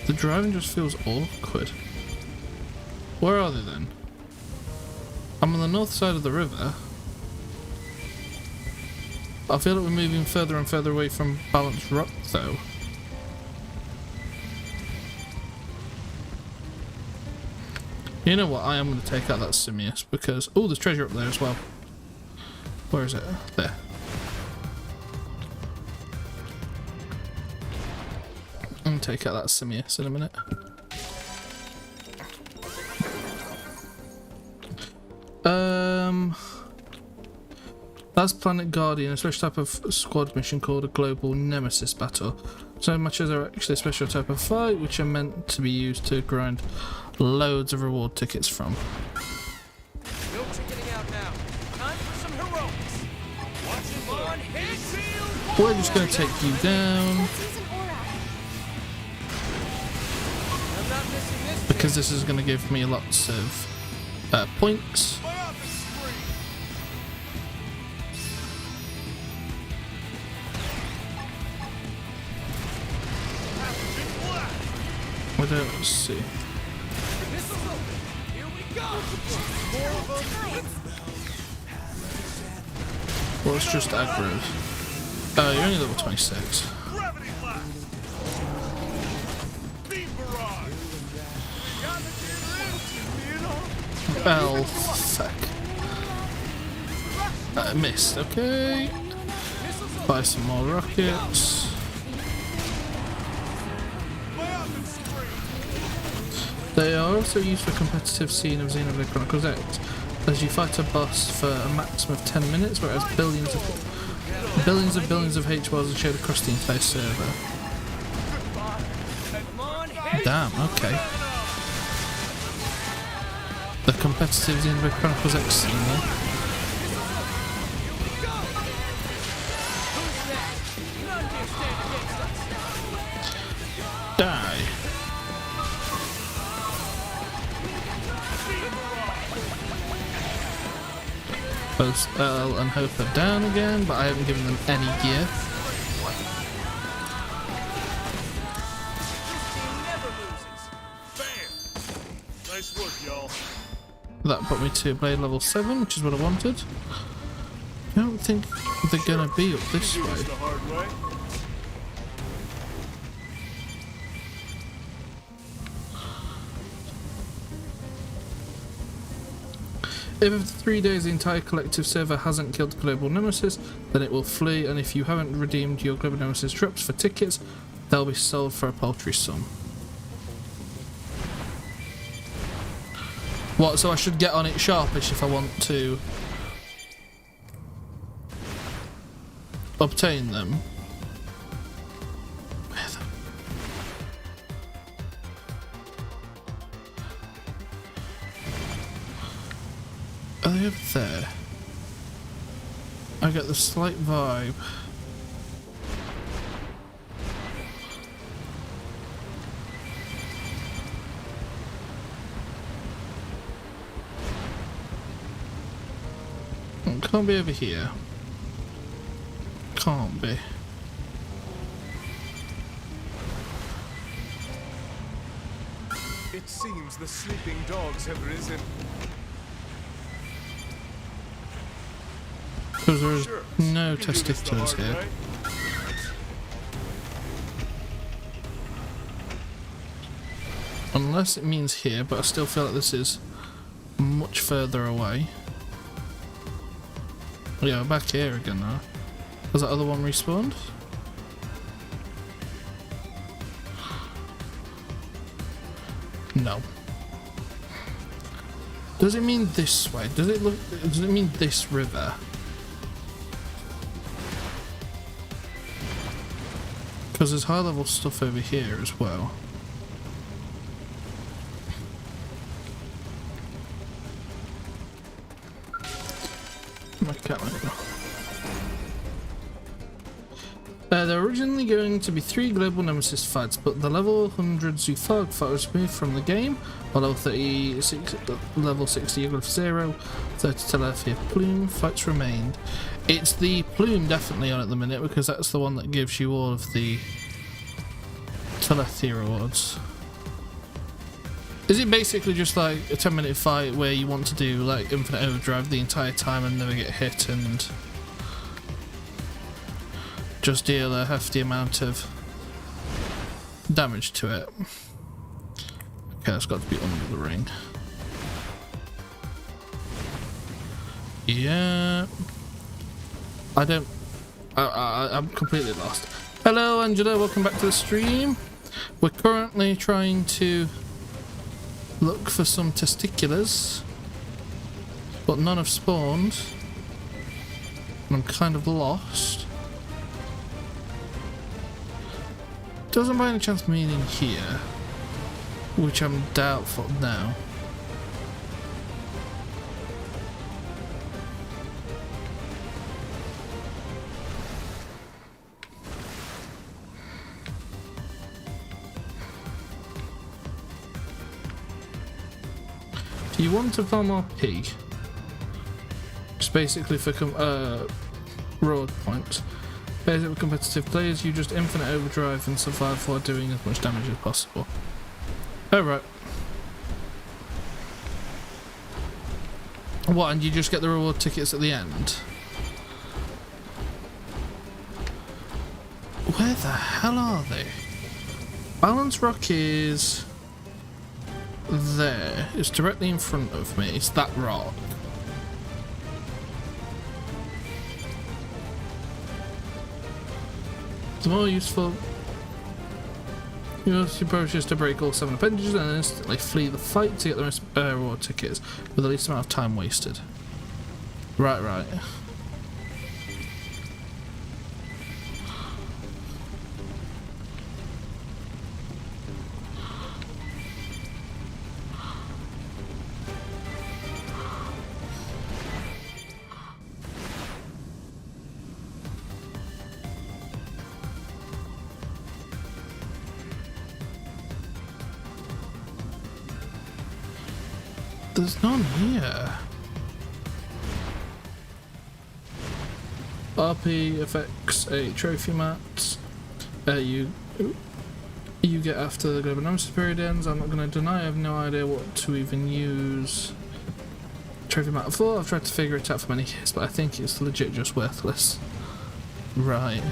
S1: The driving just feels awkward. Where are they then? I'm on the north side of the river. I feel like we're moving further and further away from Balanced Rock though. You know what, I am going to take out that Simius because... Oh, there's treasure up there as well. Where is it? There. I'm going to take out that Simius in a minute. That's Planet Guardian, a special type of squad mission called a Global Nemesis Battle. So matches are actually a special type of fight which are meant to be used to grind loads of reward tickets from.
S3: No chickening out now. Time for some heroics. Watch it on hit.
S1: We're just going to take you down.
S3: I'm not missing this
S1: Because this is going to give me lots of points. I don't see.
S3: Missiles open. Here we go. More of them.
S1: Well, it's just aggro. Oh, you're only level 26.
S2: Gravity blast. Beam barrage.
S1: Oh, fuck. I missed, okay. Buy some more rockets. They are also used for competitive scene of Xenoblade Chronicles X, as you fight a boss for a maximum of 10 minutes, whereas billions of H-bars are shared across the entire server. Damn, okay. The competitive Xenoblade Chronicles X scene there. Die. Both Earl and Hope are down again, but I haven't given them any gear.
S2: Bam! Nice work, y'all.
S1: That put me to blade level 7, which is what I wanted. I don't think they're gonna be up this
S2: Do this
S1: way.
S2: the hard way.
S1: If after 3 days the entire collective server hasn't killed the Global Nemesis, then it will flee, and if you haven't redeemed your Global Nemesis drops for tickets, they'll be sold for a paltry sum. What, so I should get on it sharpish if I want to obtain them? they over there? I get the slight vibe. It can't be over here. Can't be.
S2: It seems the sleeping dogs have risen.
S1: Because there's
S2: Sure,
S1: no
S2: you do this the
S1: testiculars
S2: hard
S1: here.
S2: way.
S1: Unless it means here, but I still feel like this is much further away. Yeah, we're back here again now. Has that other one respawned? No. Does it mean this way? Does it look? Does it mean this river? Because there's high level stuff over here as well. My cat went. There are originally going to be 3 global nemesis fights, but the level 100 Zufag fight was removed from the game. While level 36, level 60 Eagle of Zero, 30 Telethia Plume fights remained. It's the Plume definitely on at the minute because that's the one that gives you all of the Telethia rewards. Is it basically just like a 10-minute fight where you want to do like infinite overdrive the entire time and never get hit and just deal a hefty amount of damage to it? Okay, that's got to be under the ring. Yeah. I'm completely lost. Hello Angela, welcome back to the stream. We're currently trying to look for some testiculars, but none have spawned. And I'm kind of lost. Doesn't by any chance mean in here, which I'm doubtful now. Do you want to farm RP? Just basically for reward points. Basically, with competitive players, you just infinite overdrive and survive while doing as much damage as possible. Oh, right. What, and you just get the reward tickets at the end? Where the hell are they? Balance Rock is there. It's directly in front of me. It's that rock. The more useful your approach is to break all 7 appendages and instantly flee the fight to get the most reward tickets with the least amount of time wasted. Right. There's none here. RP affects a trophy mat. You get after the global nemesis period ends. I'm not going to deny I have no idea what to even use trophy mat for. I've tried to figure it out for many years, but I think it's legit just worthless. Right.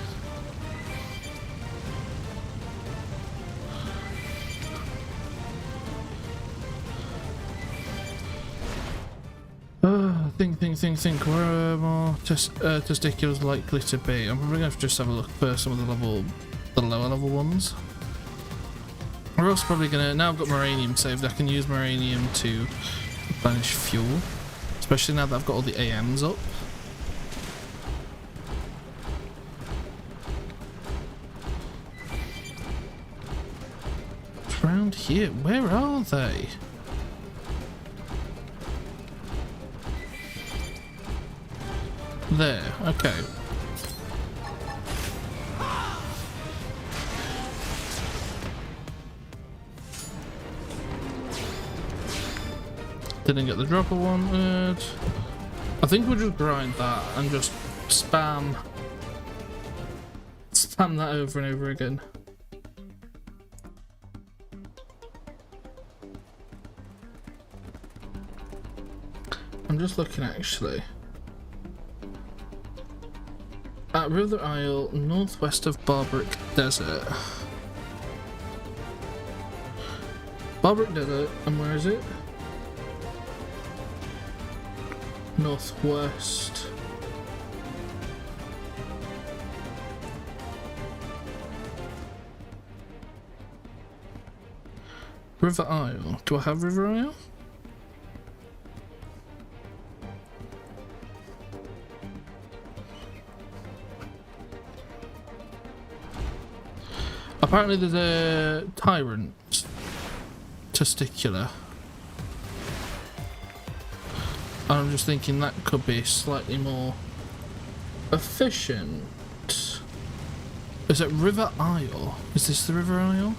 S1: Think. Where are more testiculars likely to be? I'm probably going to just have a look for some of the lower level ones. We're also probably going to, now I've got Moranium saved, I can use Moranium to replenish fuel. Especially now that I've got all the AMs up. It's around here. Where are they? There, okay. Didn't get the drop I wanted. I think we'll just grind that and just spam that over and over again. I'm just looking actually at River Isle, northwest of Barbaric Desert. Barbaric Desert, and where is it? Northwest. River Isle. Do I have River Isle? Apparently there's a tyrant testicular. And I'm just thinking that could be slightly more efficient. Is it River Isle? Is this the River Isle?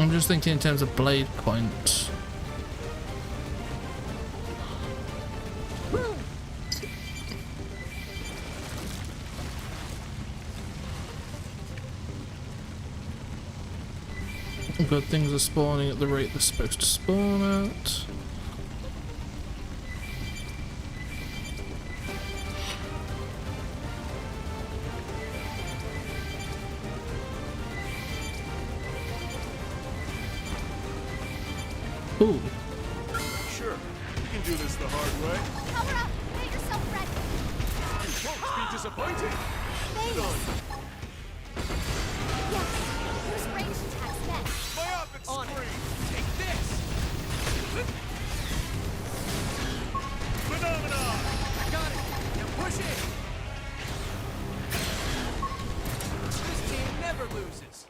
S1: I'm just thinking in terms of blade points. Good things are spawning at the rate they're supposed to spawn at. Ooh.
S2: Sure, you can do this the hard way.
S4: Cover up! Get yourself ready!
S2: You won't be disappointed.
S4: Famous! Yes! Whose range attacks next?
S2: Myopic
S3: On it.
S2: screen.
S3: Take this!
S2: Phenomenon.
S3: I got it! Now push it! This team never loses.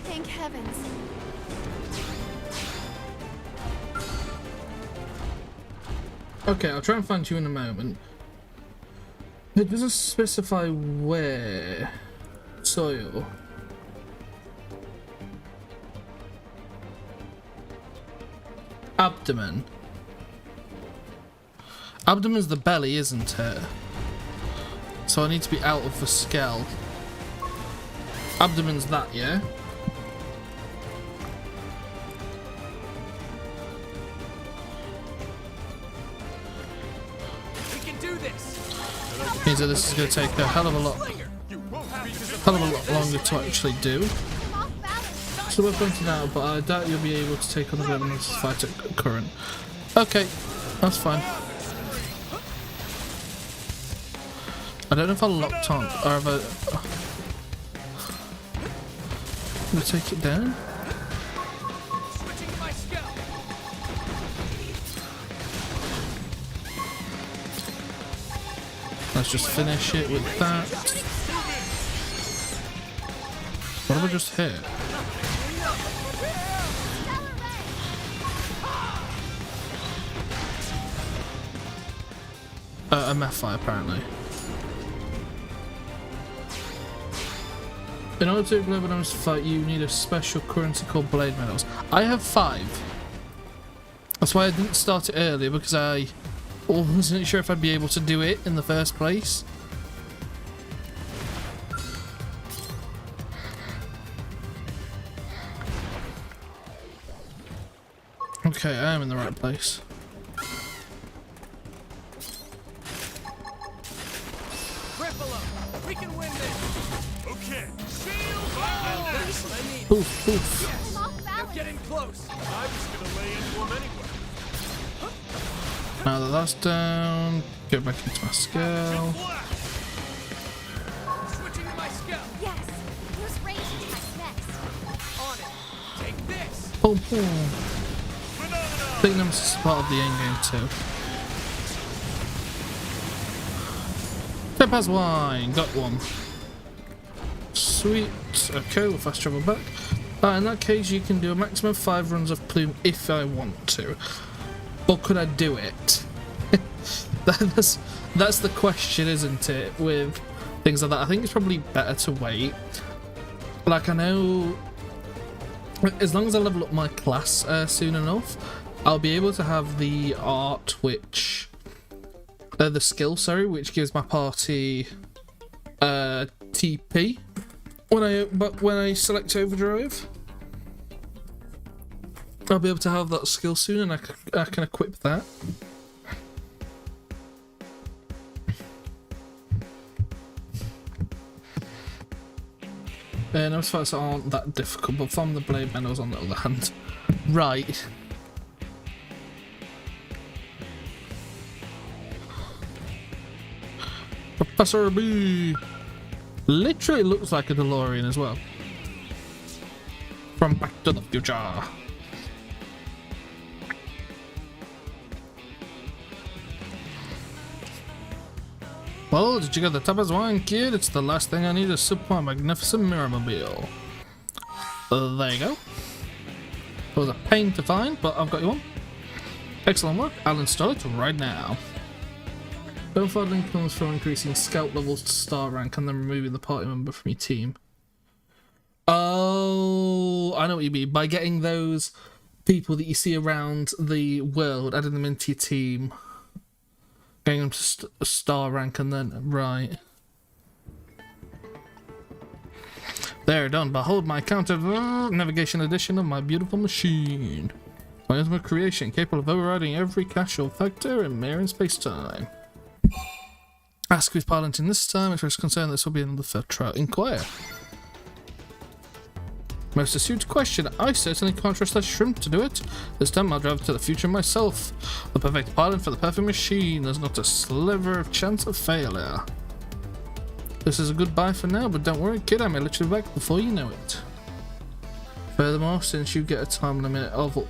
S4: Thank heavens.
S1: Okay, I'll try and find you in a moment. It doesn't specify where. Soil. Abdomen. Abdomen's the belly, isn't it? So I need to be out of the skull. Abdomen's that, yeah?
S3: We can do this!
S1: Means that this is going to take a hell of a lot longer to actually do.
S4: I'm off balance.
S1: So we're pointing out, but I doubt you'll be able to take on the Venomous fight at current. Okay, that's fine. I don't know if I locked on or if I. I'm gonna take it down.
S3: Switching to my skill!
S1: Let's just finish it with that. What have I just hit? A Mephi, apparently. In order to global Venomous fight, you need a special currency called Blade Medals. I have 5. That's why I didn't start it earlier, because I wasn't sure if I'd be able to do it in the first place. Okay, I am in the right place.
S3: Griffalo! We can win this!
S2: Okay.
S3: That's what I need!
S1: Poof, poof.
S4: I'm off
S3: Now
S4: balance.
S3: getting close!
S2: I was gonna lay into him anyway.
S1: Now that that's down, go back into my scale.
S3: Switching to my skill!
S4: Yes! Whose range attacks next?
S3: On it! Take this!
S1: Boom, boom.
S2: Phenomenon.
S1: think Nemesis is part of the end game too. 10 past wine, got one. Sweet. Okay, we'll fast travel back. In that case, you can do a maximum of 5 runs of Plume if I want to. But could I do it? That's the question, isn't it? With things like that, I think it's probably better to wait. Like, I know, as long as I level up my class soon enough, I'll be able to have the art, which the skill, sorry, which gives my party TP when I select Overdrive. I'll be able to have that skill soon, and I can equip that. Those fights aren't that difficult, but from the blade medals on the other hand. Right. Professor B literally looks like a DeLorean as well. From Back to the Future. Well, did you get the Tapas wine, kid? It's the last thing I need to sip my magnificent Mirrormobile. There you go. It was a pain to find, but I've got you one. Excellent work. I'll install it right now. Bonfire comes from increasing scout levels to star rank and then removing the party member from your team. Oh, I know what you mean. By getting those people that you see around the world, adding them into your team. Getting them to star rank and then, right. There, done. Behold my counter navigation edition of my beautiful machine. My ultimate creation, capable of overriding every casual factor in mirror and space-time. Ask who's piloting this time. If there's concern, this will be another fair trial. Inquire. Most astute question. I certainly can't trust that shrimp to do it. This time I'll drive to the future myself. The perfect pilot for the perfect machine. There's not a sliver of chance of failure. This is a goodbye for now, but don't worry, kid. I may let you back before you know it. Furthermore, since you get a time limit of up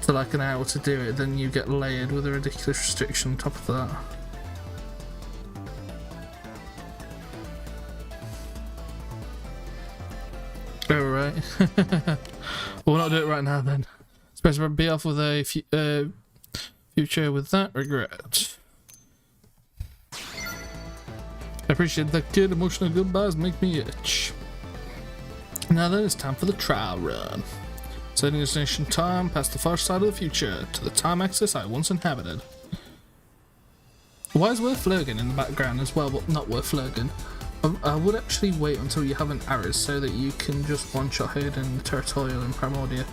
S1: to like an hour to do it, then you get layered with a ridiculous restriction on top of that. Alright. We'll not do it right now then. Suppose we'll be off with a future with that regret. I appreciate that, kid. Emotional goodbyes make me itch. Now then, it's time for the trial run. Setting destination time past the far side of the future to the time axis I once inhabited. Why is Werflurgen in the background as well, but not Werflurgen? I would actually wait until you have an Ares so that you can just one-shot Hayden, Territorial and Primordia.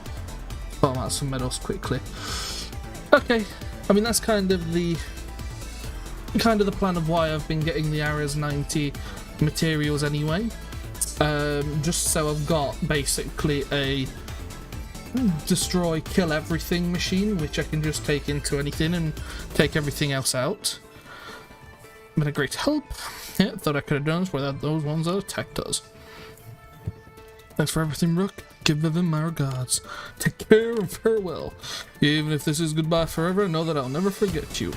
S1: Farm out some medals quickly. Okay, I mean that's kind of the plan of why I've been getting the Ares 90 materials anyway. Just so I've got basically a destroy, kill everything machine, which I can just take into anything and take everything else out. Been a great help. Yeah, thought I could have done this without those ones that attacked us. Thanks for everything, Rook. Give Vivian my regards. Take care and farewell. Even if this is goodbye forever, know that I'll never forget you.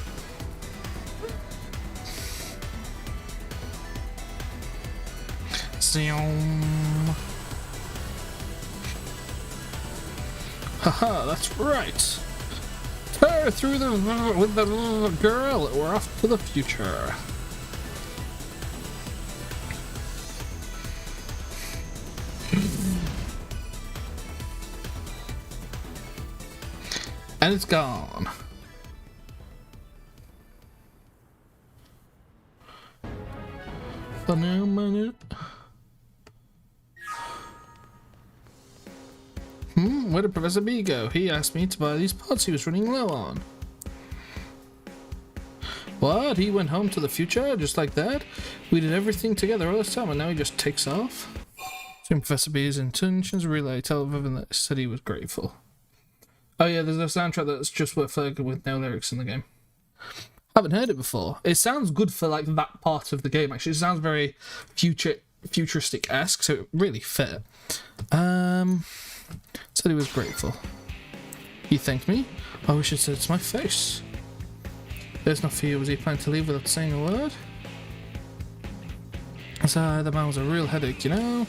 S1: Haha, that's right. Tear through with the little girl. We're off to the future. And it's gone. Where did Professor B go? He asked me to buy these parts he was running low on. What? He went home to the future just like that? We did everything together all this time and now he just takes off? Soon Professor B's intentions relay. Tell Vivian that he said he was grateful. Oh yeah, there's a soundtrack that's just Werflurgen with no lyrics in the game. Haven't heard it before. It sounds good for like that part of the game actually. It sounds very futuristic-esque, so it really fit. Said he was grateful. He thanked me. I wish it said it's my face. It's not for you. Was he planning to leave without saying a word? So the man was a real headache, you know?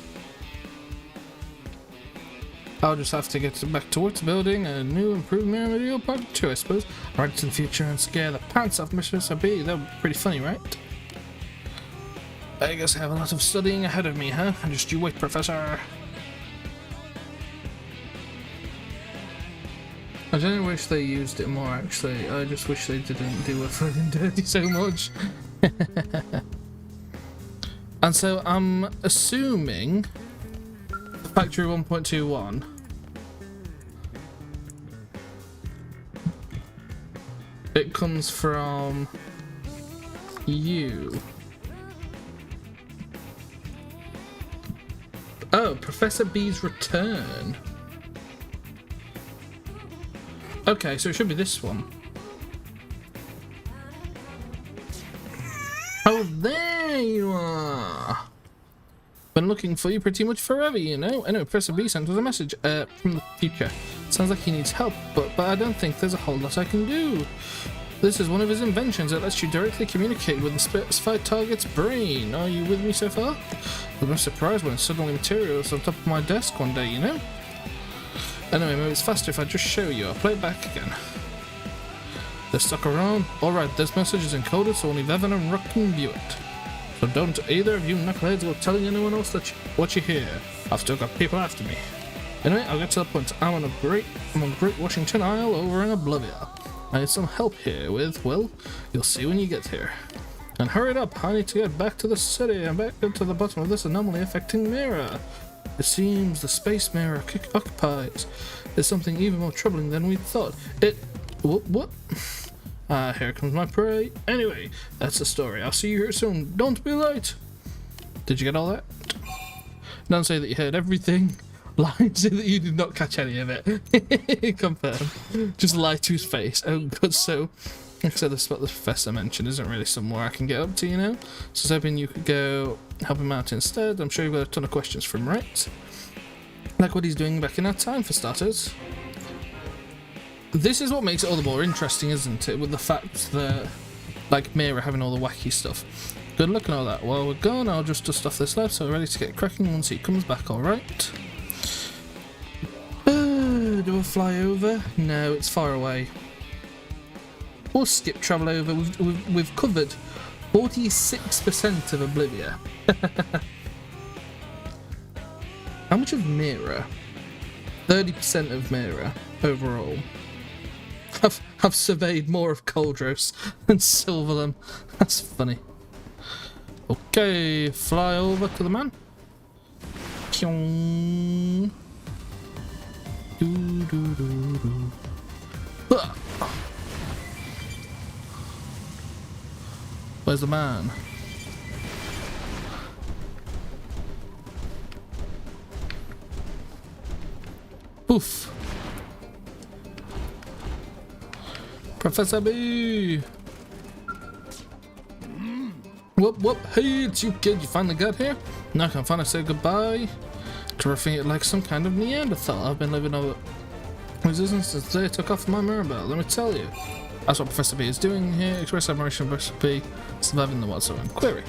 S1: I'll just have to get back towards building a new improved mirror video part 2, I suppose. Right into the future and scare the pants off Mr. B. That would be pretty funny, right? I guess I have a lot of studying ahead of me, huh? Just you wait, Professor. I don't wish they used it more, actually. I just wish they didn't do it fucking dirty so much. And so I'm assuming Factory 1.21 it comes from you. Oh, Professor B's return. Okay, so it should be this one. Oh, there you are. Been looking for you pretty much forever, you know. Anyway, Professor B sent us a message from the future. Sounds like he needs help, but I don't think there's a whole lot I can do. This is one of his inventions that lets you directly communicate with the specified target's brain. Are you with me so far? I was surprised when suddenly materials on top of my desk one day, you know. Anyway, maybe it's faster if I just show you. I'll play it back again. They're stuck around. Alright, this message is encoded so only Vevin and Rook can view it. So don't either of you knuckleheads go telling anyone else that what you hear. I've still got people after me. Anyway, I'll get to the point. I'm on Great Washington Isle over in Oblivia. I need some help here with, well, you'll see when you get here. And hurry it up, I need to get back to the city and back to the bottom of this anomaly affecting Mira. It seems the space Mira occupies is something even more troubling than we thought. What? Here comes my prey. Anyway, that's the story. I'll see you here soon. Don't be late. Did you get all that? Don't say that you heard everything. Lie, say that you did not catch any of it. Confirm. Just lie to his face. Oh, good. So, like I said, the spot the professor mentioned isn't really somewhere I can get up to, you know? So I was hoping you could go help him out instead. I'm sure you've got a ton of questions for him, right? Like what he's doing back in that time, for starters. This is what makes it all the more interesting, isn't it? With the fact that, like, Mira having all the wacky stuff. Good luck and all that. While we're gone, I'll just dust off this lab so we're ready to get cracking once he comes back, alright? Do a fly over? No, it's far away. Or skip travel over. We've covered 46% of Oblivia. How much of Mira? 30% of Mira overall. I've surveyed more of Coldros than Silverlam. That's funny. Okay, fly over to the man. Pyong. Do, do, do, do. Where's the man? Poof. Professor B. Whoop. Hey, it's you, kid. You finally got here? Now I can finally say goodbye to everything like some kind of Neanderthal. I've been living over resistance since they took off my Mirabelle. Let me tell you. That's what Professor B is doing here. Express admiration for Professor B surviving the wild zone. Query.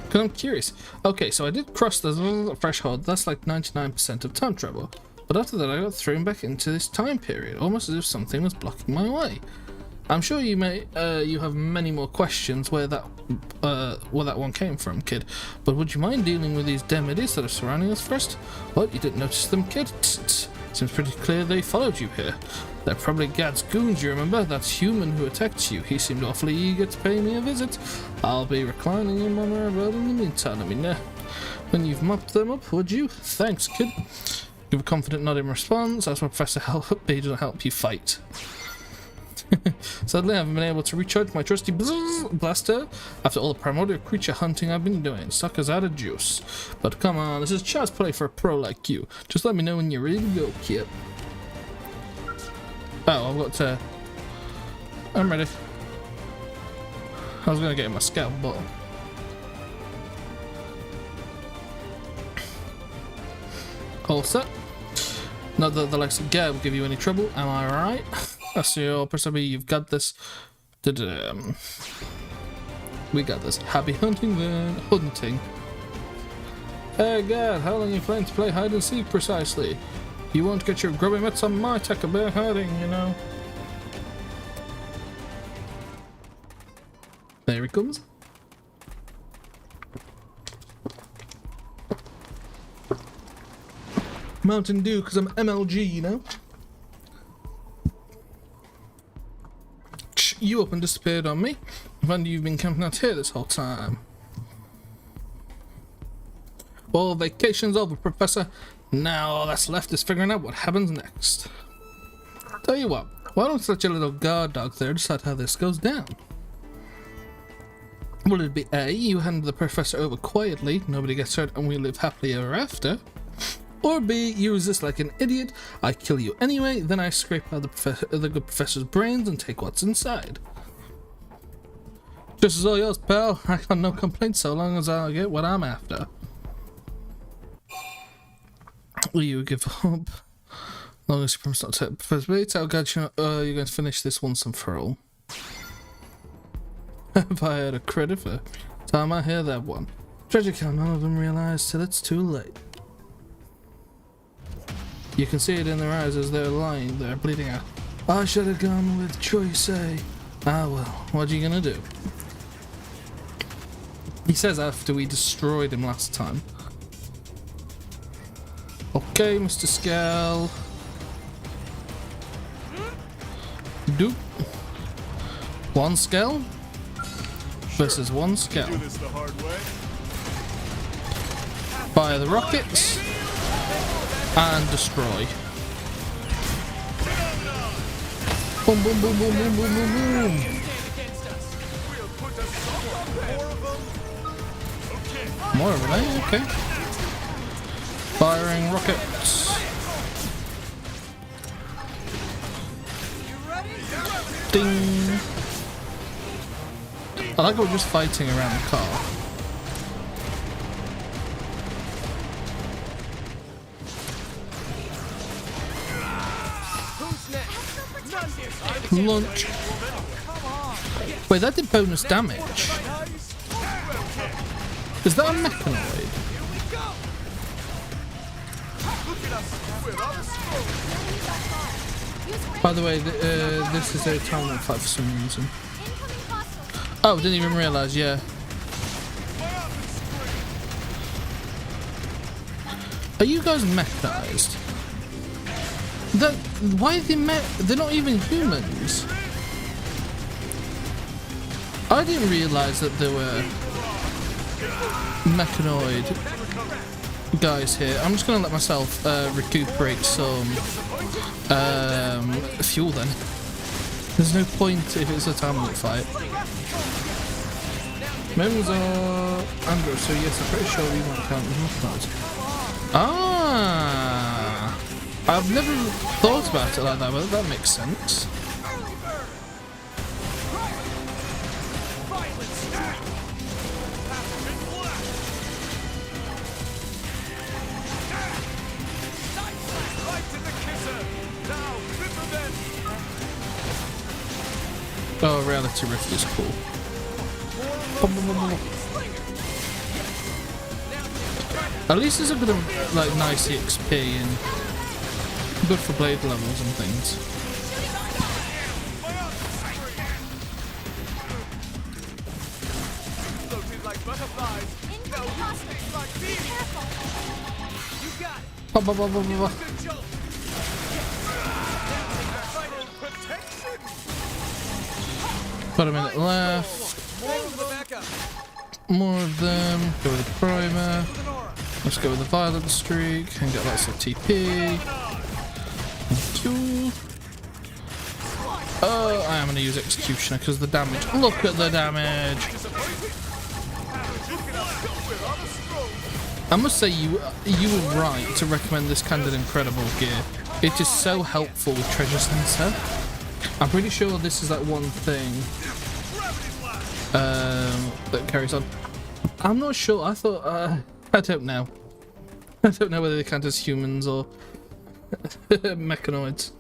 S1: Because I'm curious. Okay, so I did cross the threshold. That's like 99% of time travel. But after that, I got thrown back into this time period, almost as if something was blocking my way. I'm sure you have many more questions where that one came from, kid. But would you mind dealing with these demonies that are surrounding us first? What, you didn't notice them, kid? Seems pretty clear they followed you here. They're probably Gad's goons, you remember? That human who attacked you. He seemed awfully eager to pay me a visit. I'll be reclining in my Mirabelle in the meantime. Let me know when you've mopped them up, would you? Thanks, kid. Give a confident nod in response. That's why Professor B doesn't help you fight. Sadly, I haven't been able to recharge my trusty blaster after all the primordial creature hunting I've been doing. Suckers out of juice. But come on, this is child's play for a pro like you. Just let me know when you're ready to go, kid. Oh, I've got to... I'm ready. I was gonna get my scout, but... All set. Not that the likes of Gad will give you any trouble, am I right? That's your person. You've got this. We got this. Happy hunting then. Hunting. Hey God, how long are you planning to play hide and seek precisely? You won't get your grubby mitts on my tech about hiding, you know. There he comes. Mountain Dew, because I'm MLG, you know. You up and disappeared on me. When you've been camping out here this whole time. Well, vacation's over, Professor. Now all that's left is figuring out what happens next. Tell you what, why don't you let your little guard dog there decide how this goes down? Will it be A, you hand the Professor over quietly, nobody gets hurt, and we live happily ever after? Or B, you resist like an idiot, I kill you anyway, then I scrape out the good Professor's brains and take what's inside. Just as all yours, pal. I got no complaints so long as I get what I'm after. Will you give up? As long as you promise not to take Professor Bates, I'll get you. You're going to finish this once and for all. Have I had a credit for time I hear that one? Tragic how none of them realize till it's too late. You can see it in their eyes as they're lying there, bleeding out. I should have gone with choice A. Ah well, what are you gonna do? He says after we destroyed him last time. Okay, Mr. Scale. Doop. One Scale versus one Scale.
S2: Do this the hard way.
S1: Fire the rockets and destroy. Boom, boom, boom, boom, boom, boom, boom, boom. More of them, eh? Okay. Firing rockets. Ding. I like how we're just fighting around the car. Launch. Wait, that did bonus damage. Is that a mechanoid? By the way, this is a tournament fight for some reason. Oh, didn't even realise, yeah. Are you guys mechanized? Why are they they're not even humans. I didn't realise that there were mechanoid guys here. I'm just gonna let myself recuperate some fuel then. There's no point if it's a tournament fight. Moons are Andrew, so yes, I'm pretty sure we won't count as mechanoids. Ah, I've never thought about it like that, but that makes sense. Oh, Reality Rift is cool. At least there's a bit of like nice EXP and good for blade levels and things. About a minute left. More of them. Go with the primer. Let's go with the violent streak and get lots of TP. Oh, I am going to use Executioner because the damage. Look at the damage. I must say you were right to recommend this kind of incredible gear. It is so helpful with Treasure Sensor. I'm pretty sure this is that one thing that carries on. I'm not sure. I thought I don't know. I don't know whether they count as humans or mechanoids.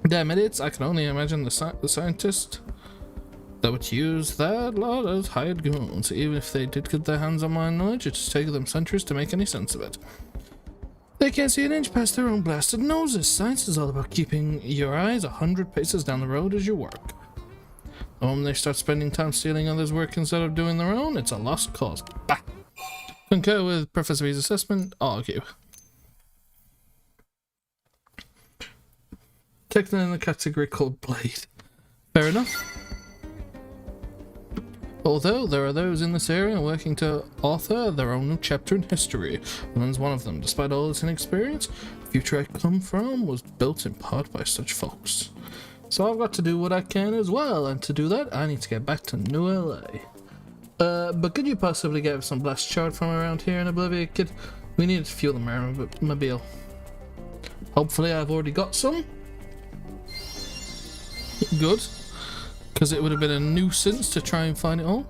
S1: Damn idiots, I can only imagine the scientist that would use that lot as hired goons. Even if they did get their hands on my knowledge, it'd take them centuries to make any sense of it. They can't see an inch past their own blasted noses. Science is all about keeping your eyes 100 paces down the road as you work. The moment they start spending time stealing others' work instead of doing their own, it's a lost cause. Bah! Concur with Professor V's assessment, argue. Taken in the category called Blade. Fair enough. Although there are those in this area working to author their own new chapter in history, Lynn's one of them. Despite all its inexperience, the future I come from was built in part by such folks. So I've got to do what I can as well, and to do that, I need to get back to New LA. But could you possibly get some blast shard from around here in Oblivion, kid? We need to fuel the Marmobile. Hopefully I've already got some. Good. Because it would have been a nuisance to try and find it all.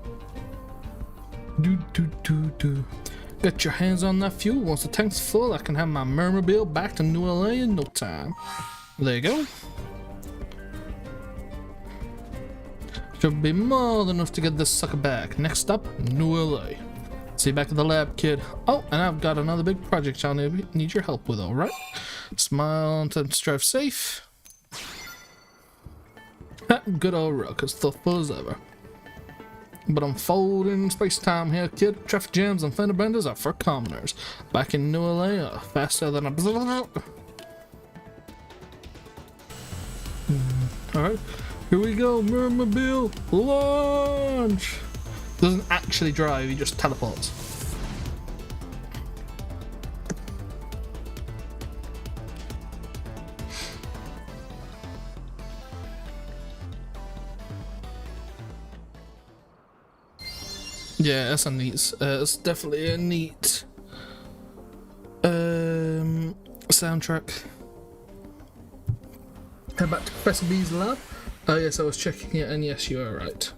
S1: Get your hands on that fuel. Once the tank's full, I can have my Marmobile back to New LA in no time. There you go. Should be more than enough to get this sucker back. Next up, New LA. See you back at the lab, kid. Oh, and I've got another big project I'll need your help with, alright? Smile and strive safe. Good old Rock, as thoughtful as ever. But unfolding space-time here, kid. Traffic jams and fender benders are for commoners. Back in New LA are faster than a... Alright, here we go, Marmobile, launch! Doesn't actually drive, he just teleports. Yeah, that's a neat. It's definitely a neat soundtrack. Head back to Professor B's lab. Oh yes, I was checking it, and yes, you are right.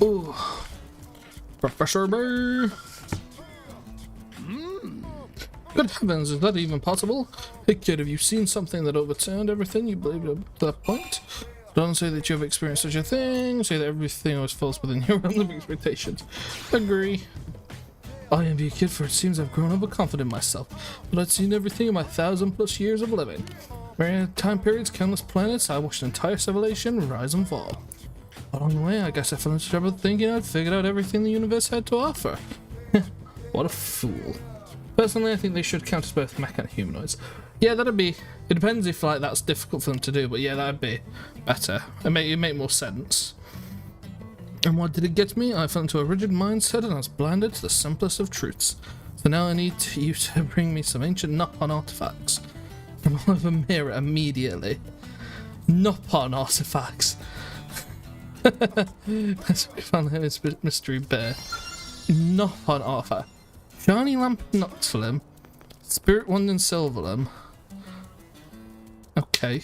S1: Ooh. Professor B. Good heavens, is that even possible? Hey kid, have you seen something that overturned everything you believed up to that point? Don't say that you have experienced such a thing. Say that everything was false within your realm of expectations. Agree. I envy you, kid, for it seems I've grown overconfident in myself, but I'd seen everything in my 1,000+ years of living. During time periods, countless planets, I watched an entire civilization rise and fall. Along the way, I guess I fell into trouble thinking I'd figured out everything the universe had to offer. What a fool. Personally, I think they should count as both mech and humanoids. Yeah, that'd be... It depends if like that's difficult for them to do, but yeah, that'd be better. It'd make more sense. And what did it get me? I fell into a rigid mindset and I was blinded to the simplest of truths. So now I need you to bring me some ancient Nopon artifacts. I'm all over a mirror immediately. Nopon artifacts. That's what we found here is Mystery Bear. Nopon artifact. Shiny Lamp Noxlim. Spirit Wand and Silverlim. Okay.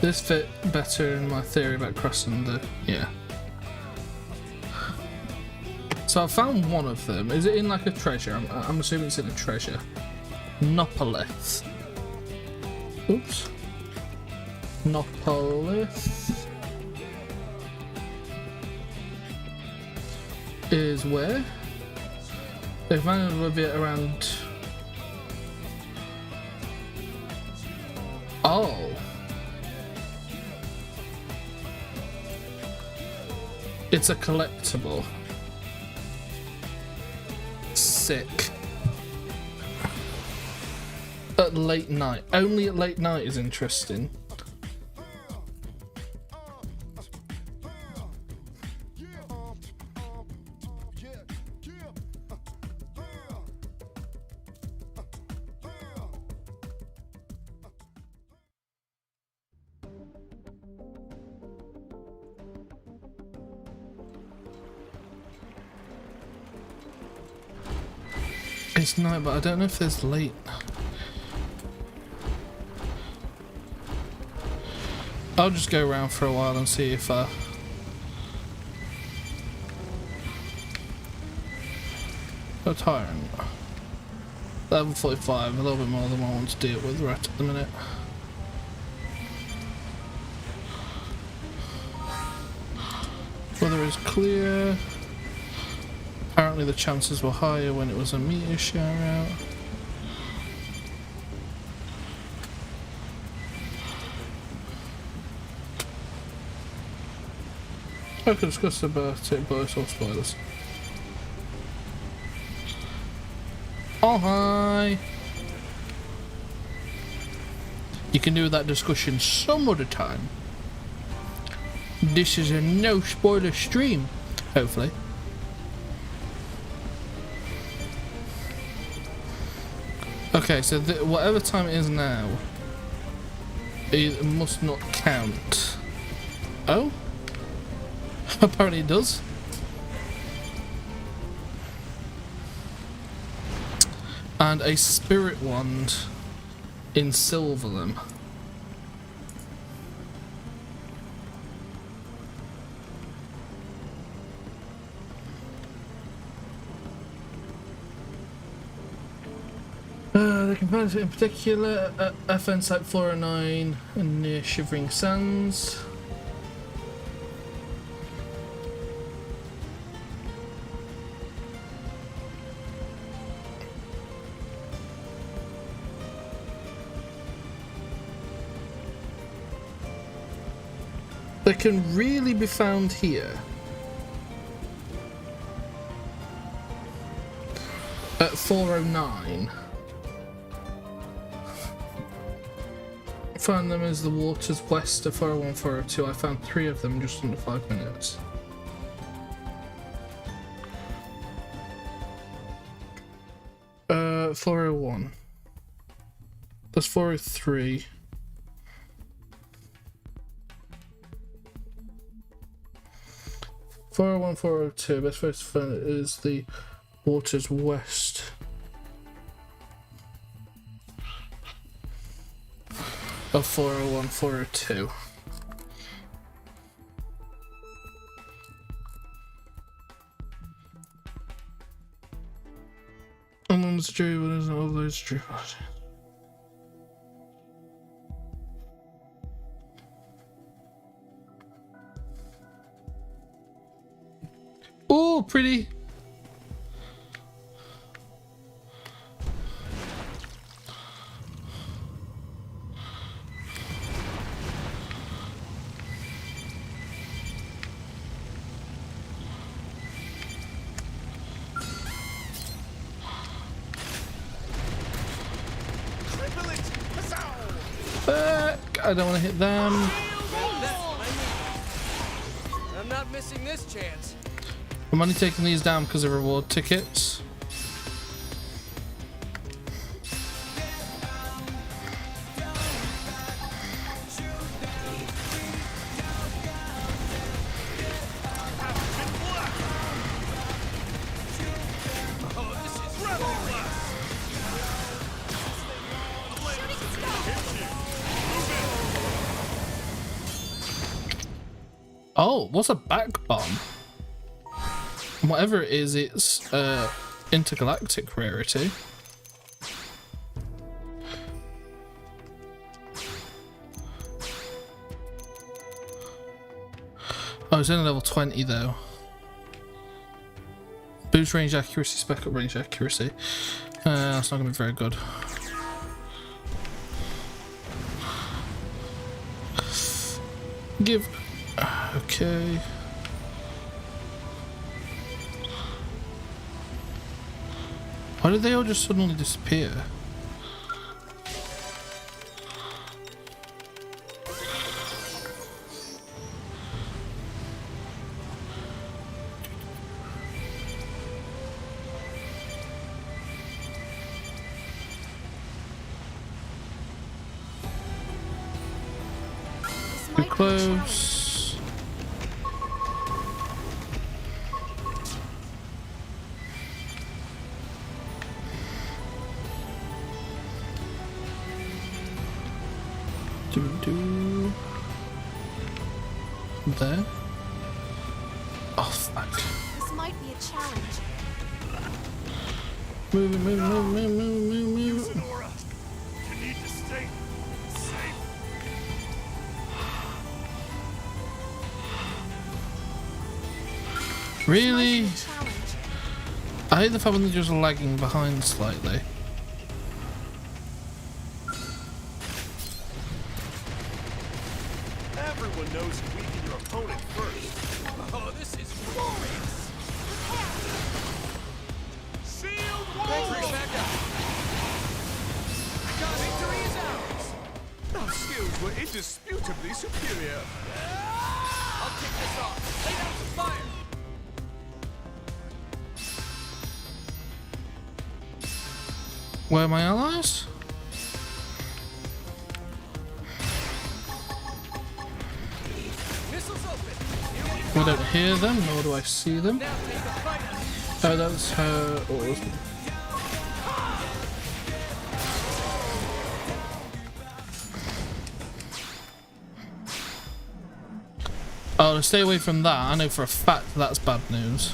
S1: This fit better in my theory about crossing the... yeah. So I found one of them. Is it in like a treasure? I'm assuming it's in a treasure. Nopolith. Oops. Nopolith. Is where? They found a bit around... oh. It's a collectible. Sick. At late night. Only at late night is interesting. It's night, but I don't know if there's late. I'll just go around for a while and see if a tyrant. Level 45, a little bit more than what I want to deal with right at the minute. Weather is clear. Apparently the chances were higher when it was a meteor shower out. I could discuss about it, but it's all spoilers. Oh hi! You can do that discussion some other time. This is a no spoiler stream, hopefully. Okay, so whatever time it is now, it must not count. Oh? Apparently it does. And a spirit wand in Silverlim. The components in particular, FN Site 409 and near Shivering Sands. They can really be found here. At 409. Found them as the waters west of 401, 402. I found 3 of them just under 5 minutes. Uh, 401. That's 403. (401, 402). Best place to find it is the waters west of 401, 402. And then it's true, but isn't all those true. Oh, pretty. I don't want to hit them.
S3: I'm not missing this chance.
S1: I'm only taking these down because of reward tickets. Oh, what's a back bomb? Whatever it is, it's intergalactic rarity. Oh, it's only level 20 though. Boost range accuracy, spec up range accuracy. That's not gonna be very good. Give. Okay. Why did they all just suddenly disappear? Too close. there. Oh fuck.
S4: This might be a challenge.
S1: Move.
S2: Sonora, you need to stay safe.
S1: Really?
S4: Might be a challenge.
S1: I hate the fact when they're just lagging behind slightly.
S2: Everyone knows you weaken your opponent first.
S3: Oh, this is glorious!
S2: Shield
S3: Thanks for
S2: wall!
S3: your backup. Victory is ours!
S2: Our skills were indisputably superior.
S3: I'll kick this off. Lay down some fire!
S1: Where are my allies?
S3: Missiles open!
S1: I don't hear them, nor do I see them.
S3: Now take the fight!
S1: Oh, that's her. Oh, to stay away from that, I know for a fact that's bad news.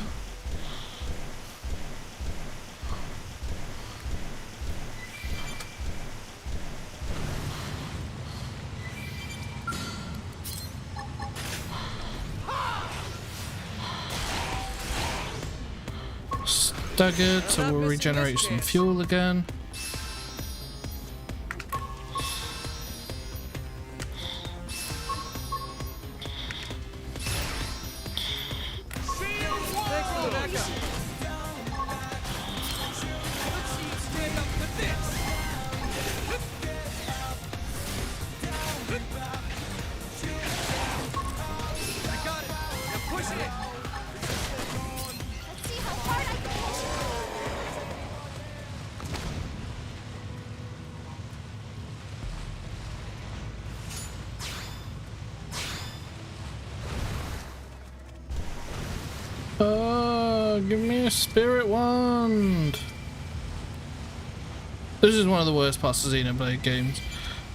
S1: Staggered, so we'll regenerate some fuel again.
S3: Thanks for the backup. Let's see you stand up for this. I got it. Now push it.
S4: Let's see how hard I can push.
S1: Oh, give me a spirit wand. This is one of the worst parts of Xenoblade games.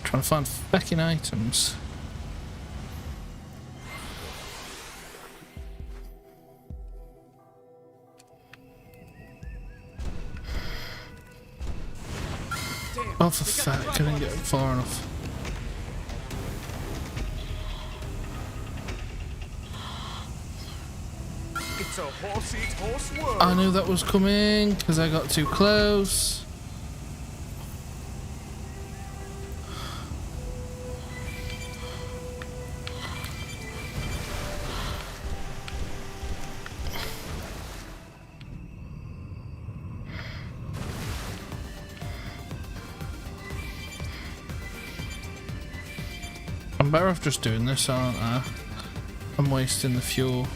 S1: Trying to find fucking items. Oh, for fuck, I couldn't get far enough.
S2: It's a horse-eat horse world.
S1: I knew that was coming because I got too close. I'm better off just doing this, aren't I? I'm wasting the fuel.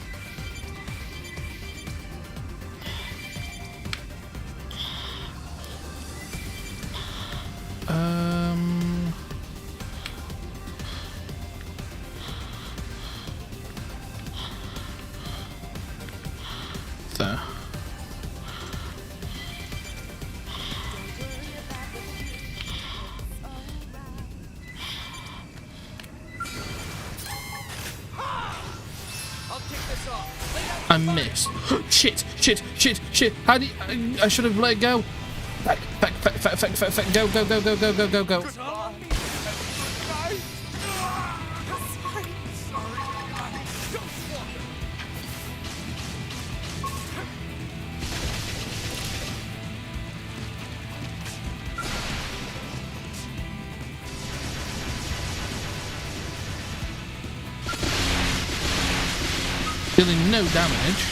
S1: There.
S3: I'll kick this off. Lay down
S1: I missed. Shit. How do you, I should have let it go. Back. Go. Dealing no damage.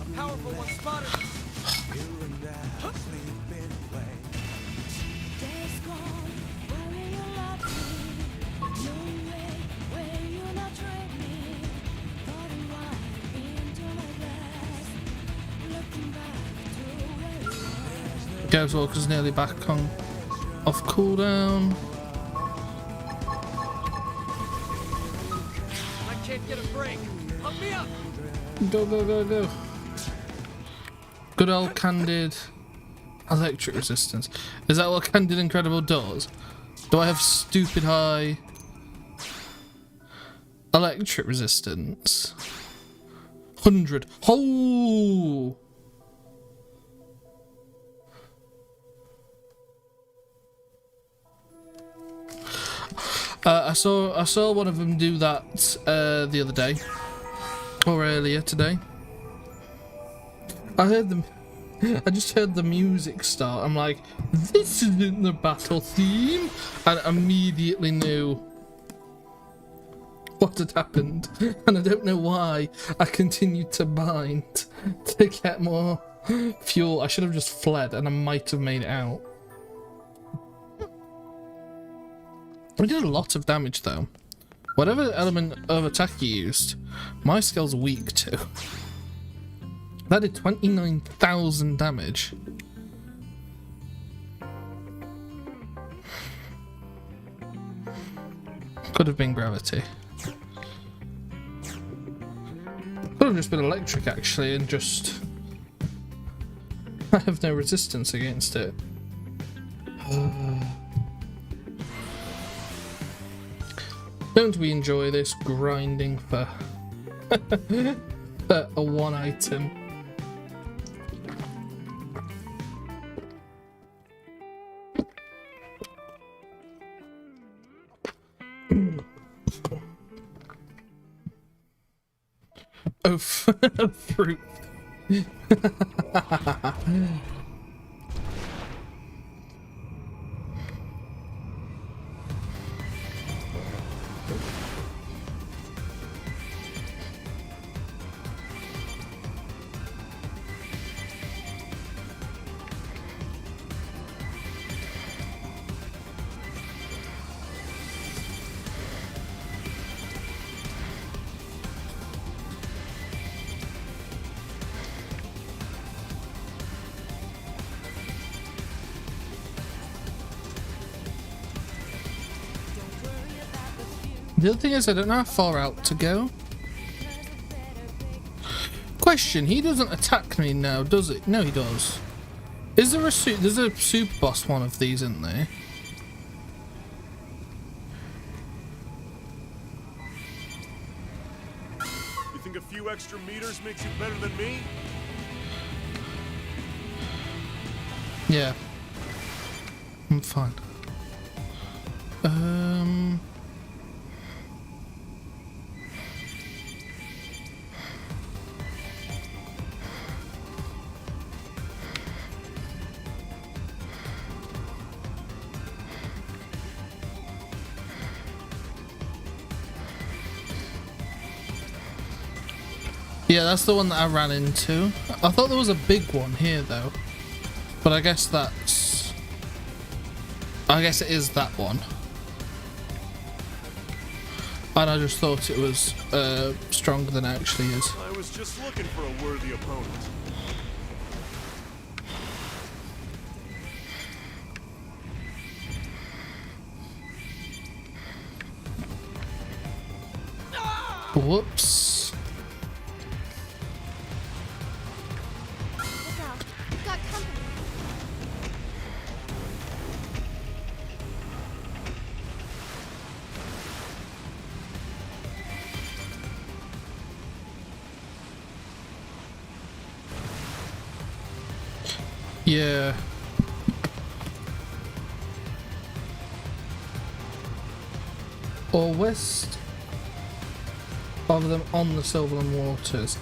S3: a powerful one spotted.
S1: Goes Walker's nearly back on off cooldown.
S3: I can't get a break. Help me up.
S1: Go. Good old candid Electric resistance. Is that what Candid Incredible does? Do I have stupid high electric resistance? 100. Oh! I saw one of them do that the other day, or earlier today. I just heard the music start. I'm like, this isn't the battle theme, and immediately knew what had happened. And I don't know why I continued to bind to get more fuel. I should have just fled, and I might have made it out. We did a lot of damage though. Whatever element of attack you used, my skill's weak to. That did 29,000 damage. Could have been gravity. Could have just been electric actually, and just I have no resistance against it. Don't we enjoy this grinding for a one item? Oh, fruit. The other thing is, I don't know how far out to go. Question, he doesn't attack me now, does it? No, he does. Is there there's a super boss one of these, isn't there?
S2: You think a few extra meters makes you better than me?
S1: Yeah. I'm fine. Yeah, that's the one that I ran into. I thought there was a big one here though, but I guess it is that one. And I just thought it was stronger than it actually is.
S2: I was just looking for a worthy opponent.
S1: Whoops.
S4: Look out. We've got company.
S1: Yeah. Or west of them on the Sylvan Waters.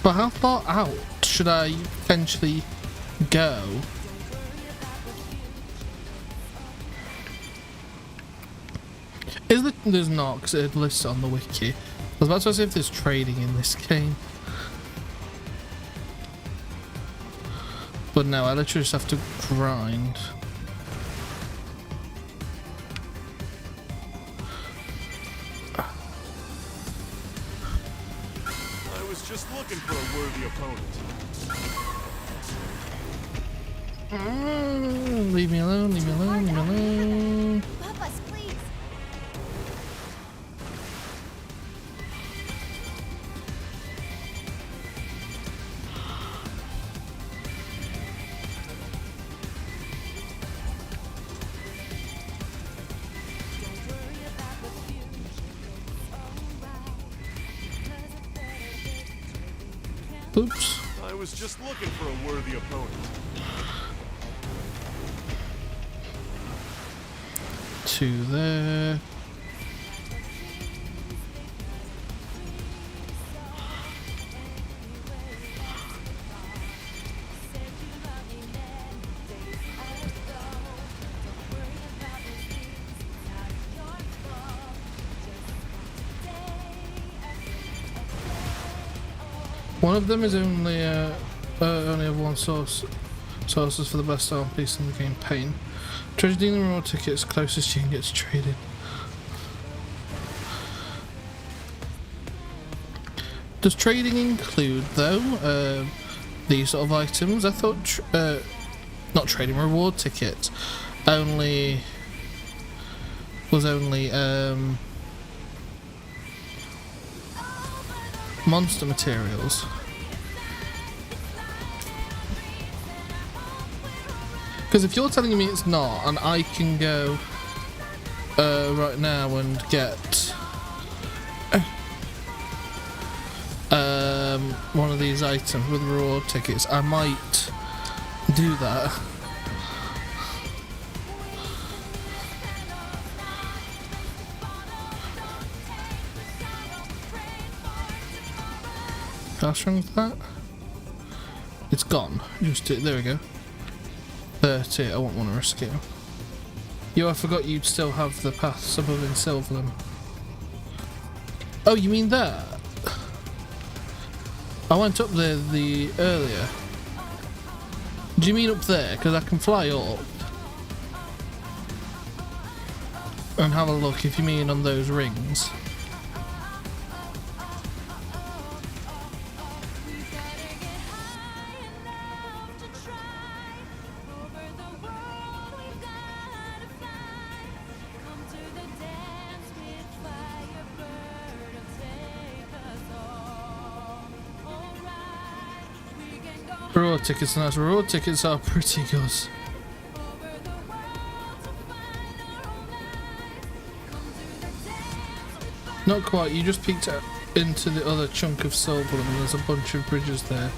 S1: But how far out should I potentially go? There's not, because it lists on the wiki. I was about to say if there's trading in this game. But no, I literally just have to grind.
S2: I was just looking for a worthy opponent.
S1: Leave me alone, leave me alone, leave me alone.
S4: Help us, please.
S1: Oops.
S2: I was just looking for a worthy opponent.
S1: Two there. One of them is only have one sources for the best arm piece in the game. Pain. Treasure dealing reward tickets closest you can get to trading. Does trading include though these sort of items? I thought not trading, reward tickets only monster materials. Because if you're telling me it's not, and I can go right now and get one of these items with reward tickets, I might do that. How strong is that? It's gone. Just there we go. 30. I won't want to risk it. Yo, I forgot you'd still have the paths above in Silverland. Oh, you mean that? I went up there earlier. Do you mean up there? Because I can fly up and have a look if you mean on those rings. Reward tickets are nice. Reward tickets are pretty good. Not quite, you just peeked out into the other chunk of silver and there's a bunch of bridges there.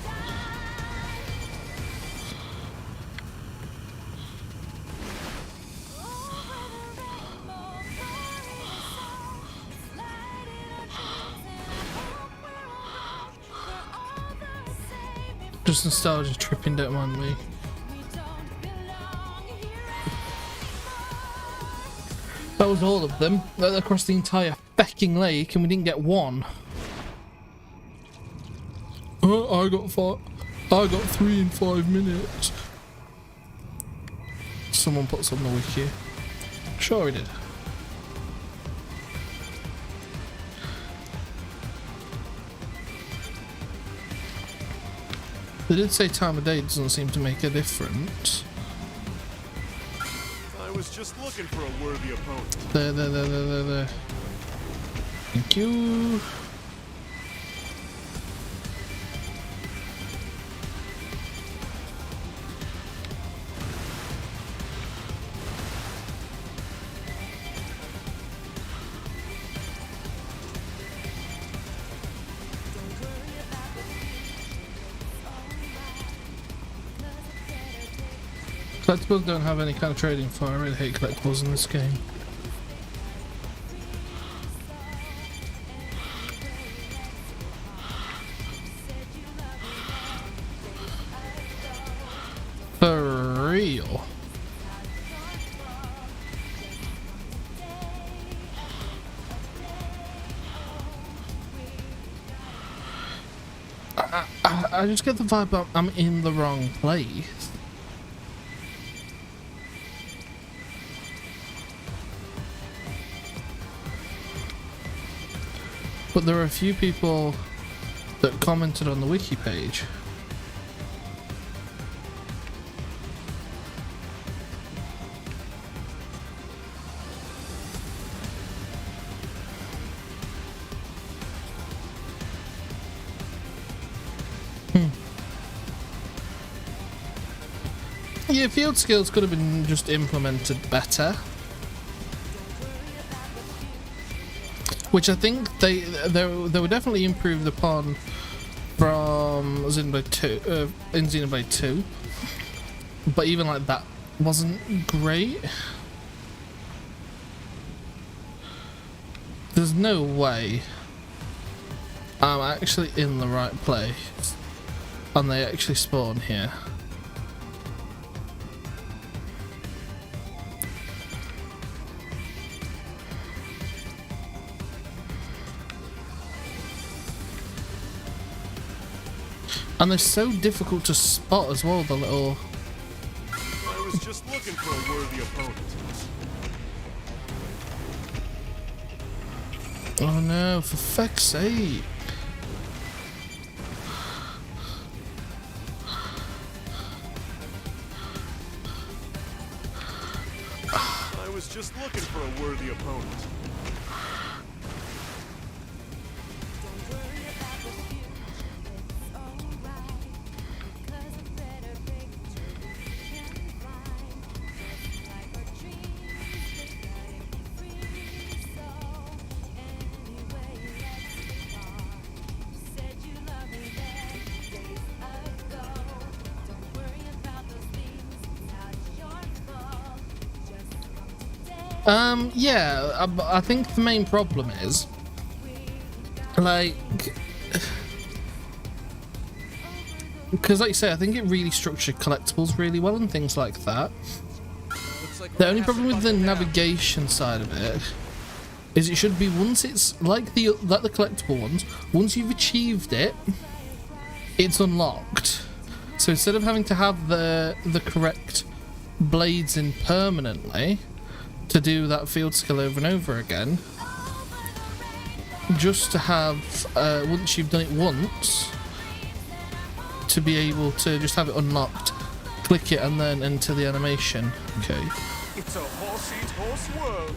S1: Just nostalgia tripping, don't mind me. That was all of them. Across the entire fecking lake, and we didn't get one. I got 3 in 5 minutes. Someone puts on the wiki. Sure he did. They did say time of day doesn't seem to make a difference.
S2: I was just looking for a worthy opponent.
S1: There. Thank you. Collectibles don't have any kind of trading for. I really hate collectibles in this game. For real. I just get the vibe I'm in the wrong place. But there are a few people that commented on the wiki page. Yeah, field skills could have been just implemented better. Which I think they were definitely improved upon from Xenoblade 2, in Xenoblade 2. But even like that wasn't great. There's no way I'm actually in the right place and they actually spawn here. And they're so difficult to spot as well, the little...
S2: I was just looking for a worthy opponent.
S1: Oh no, for fuck's sake.
S2: I was just looking for a worthy opponent.
S1: Yeah, I think the main problem is, like, because like you say, I think it really structured collectibles really well and things like that.
S3: Like
S1: The only problem with the navigation side of it is it should be once it's like the collectible ones, once you've achieved it, it's unlocked. So instead of having to have the correct blades in permanently to do that field skill over and over again, just to have once you've done it once, to be able to just have it unlocked, click it and then enter the animation. Okay.
S2: It's a horse-eat-horse world.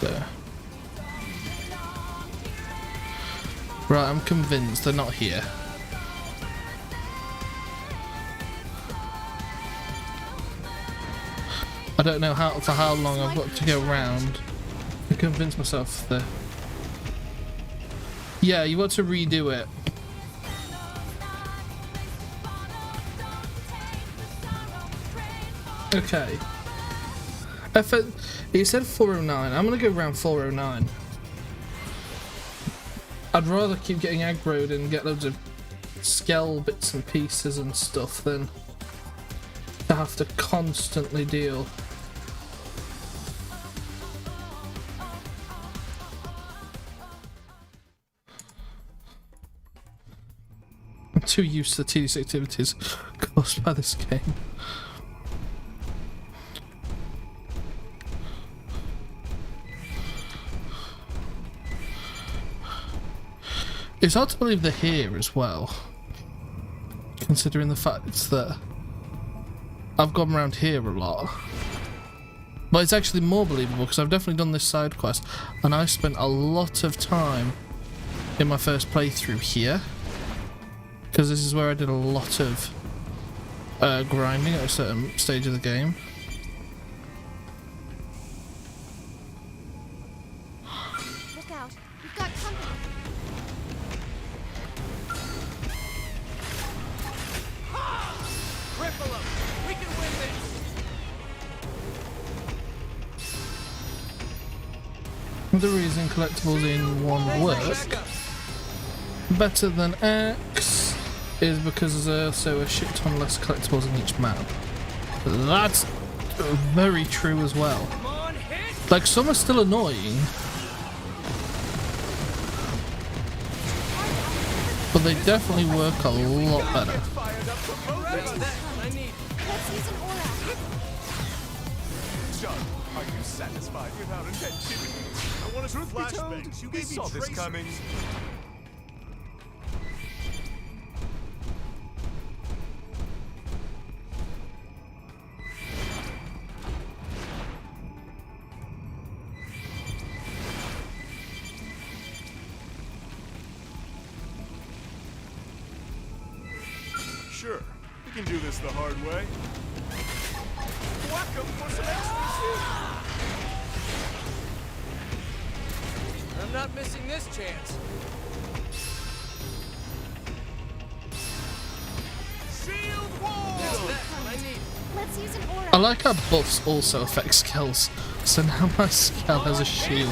S1: There. Right, I'm convinced they're not here. I don't know for how long I've got to go round to convince myself that... Yeah, you want to redo it. Okay. It said 409. I'm gonna go around 409. I'd rather keep getting aggroed and get loads of skell bits and pieces and stuff than to have to constantly deal. I'm too used to the tedious activities caused by this game. It's hard to believe they're here as well, considering the fact that I've gone around here a lot. But it's actually more believable because I've definitely done this side quest and I spent a lot of time in my first playthrough here, because this is where I did a lot of grinding at a certain stage of the game.
S4: Look out. We've got company.
S3: Ripple 'em. We can win this.
S1: The reason collectibles in one work better than X is because there's also a shit ton less collectibles in each map. That's very true as well.
S3: Come on, hit.
S1: Like, some are still annoying, but they definitely work a lot better.
S3: That's that I need.
S4: Let's use an aura.
S2: John, are you satisfied with our attention? I want to flashbangs. You saw this coming. Sure, we can do this the hard way. Whack 'em for some ecstasy.
S3: I'm not missing this chance.
S2: Shield wall!
S3: That's what I need.
S4: Let's use an aura.
S1: I like how buffs also affect skills. So now my skill has a shield.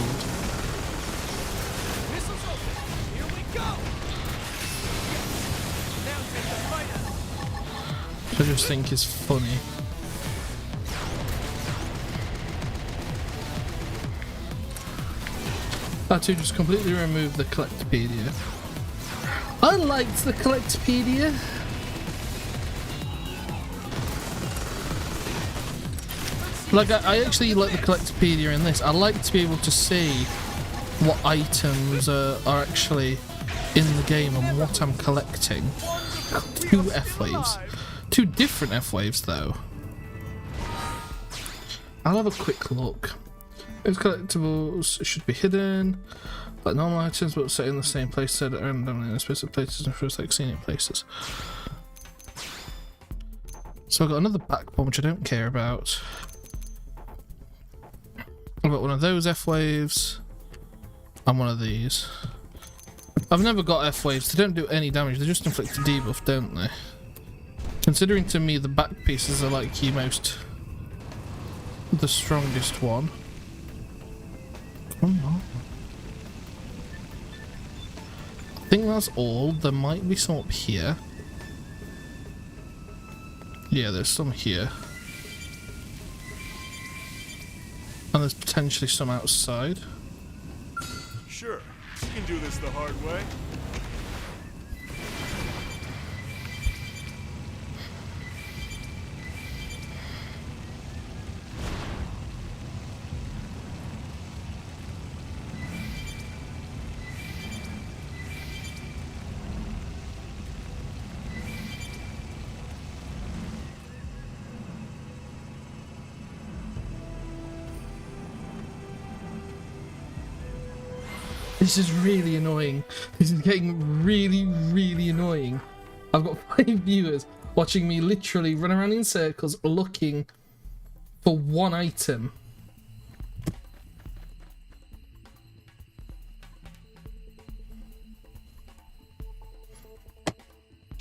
S3: Missiles open. Here we go. Now take the fight out.
S1: Which I just think is funny. I had to just completely remove the Collectopedia. I liked the Collectopedia. Like, I actually like the Collectopedia in this. I like to be able to see what items are actually in the game and what I'm collecting. Two F-Waves. Two different F-Waves, though. I'll have a quick look. Those collectibles should be hidden, like normal items, but set in the same place, set randomly in specific places and first like scenic places. So I've got another back bomb, which I don't care about. I've got one of those F-Waves and one of these. I've never got F-Waves. They don't do any damage. They just inflict a debuff, don't they? Considering to me the back pieces are like the strongest one. Come on. I think that's all. There might be some up here. Yeah, there's some here. And there's potentially some outside.
S2: Sure, we can do this the hard way.
S1: This is really annoying. This is getting really, really annoying. I've got 5 viewers watching me literally run around in circles looking for one item.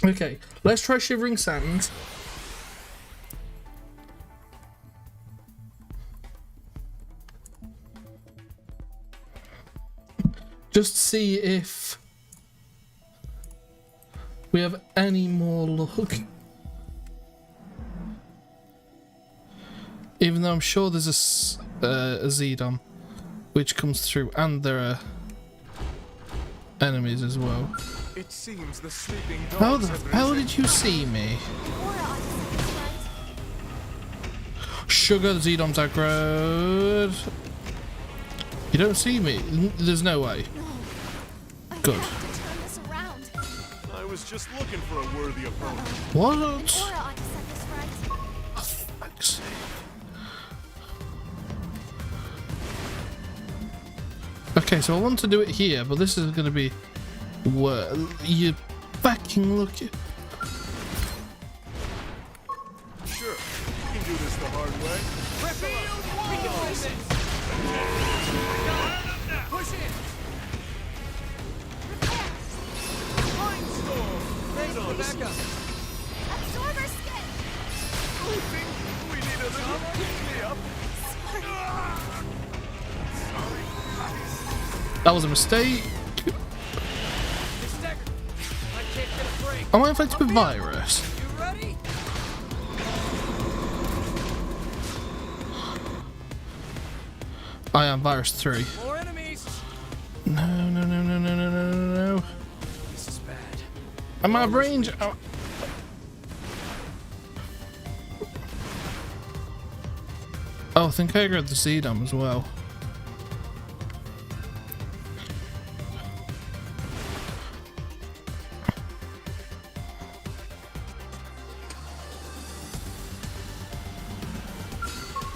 S1: Okay, let's try Shivering Sands. Just see if we have any more luck. Even though I'm sure there's a Zedom which comes through, and there are enemies as well.
S2: It seems the sleeping
S1: How
S2: dogs
S1: the
S2: have
S1: hell
S2: risen.
S1: did you see me?
S4: Aura ought to set this right.
S1: Sugar, the Zedoms aggroed. You don't see me? There's no way. Good.
S4: I have to turn this around.
S2: I was just looking for a worthy opponent.
S1: What?
S4: Aura ought to set this right.
S1: Oh, fuck's sake. Okay, so I want to do it here, but this is going to be where you fucking look at.
S2: Sure, we can do this the hard way.
S3: We can do this. Push in. Thanks for the backup.
S4: Absorber skin.
S2: We think we need a little pick-me-up.
S1: That was a mistake.
S3: You're staggered. I can't get a break.
S1: Am I infected with virus?
S3: You ready?
S1: I am virus 3.
S3: More enemies.
S1: No, no, no, no, no, no, no, no, no.
S3: This is bad.
S1: I'm out of range. Oh. Oh, I think I grabbed the Zedom as well.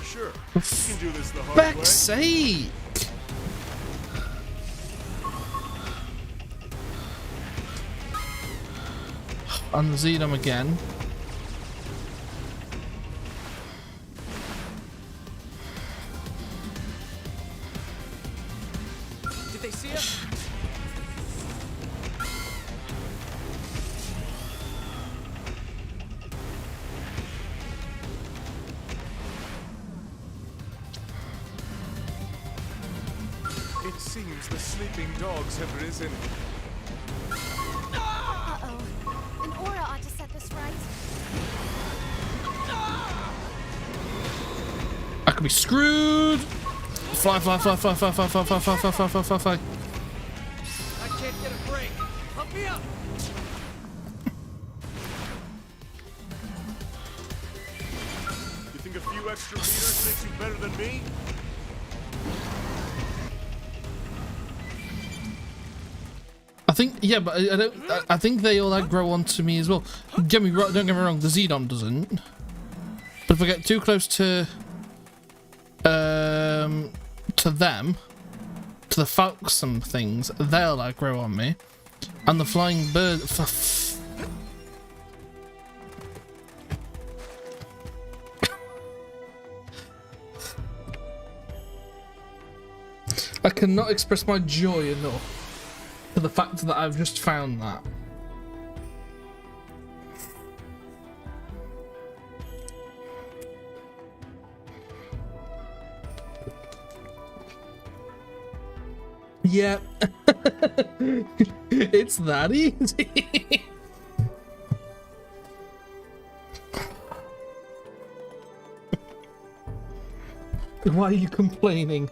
S2: Sure, we can do this the hard way.
S1: Fuck's sake! on the Xenom again.
S3: Did they see us?
S2: It seems the sleeping dogs have risen.
S4: Uh-oh. An aura ought to set this right.
S1: I could be screwed. Fly, fly, fly, fly, fly, fly, fly, fly, fly, fly, fly, fly, fly, fly.
S3: I can't get a break. Pump me up.
S2: You think a few extra meters makes you better than me?
S1: I think, yeah, but I don't. I think they all like grow onto me as well. Don't get me wrong. The Xenon doesn't. But if I get too close to them, to the falcon things, they'll like grow on me, and the flying bird. I cannot express my joy enough for the fact that I've just found that. Yeah. It's that easy. Why are you complaining?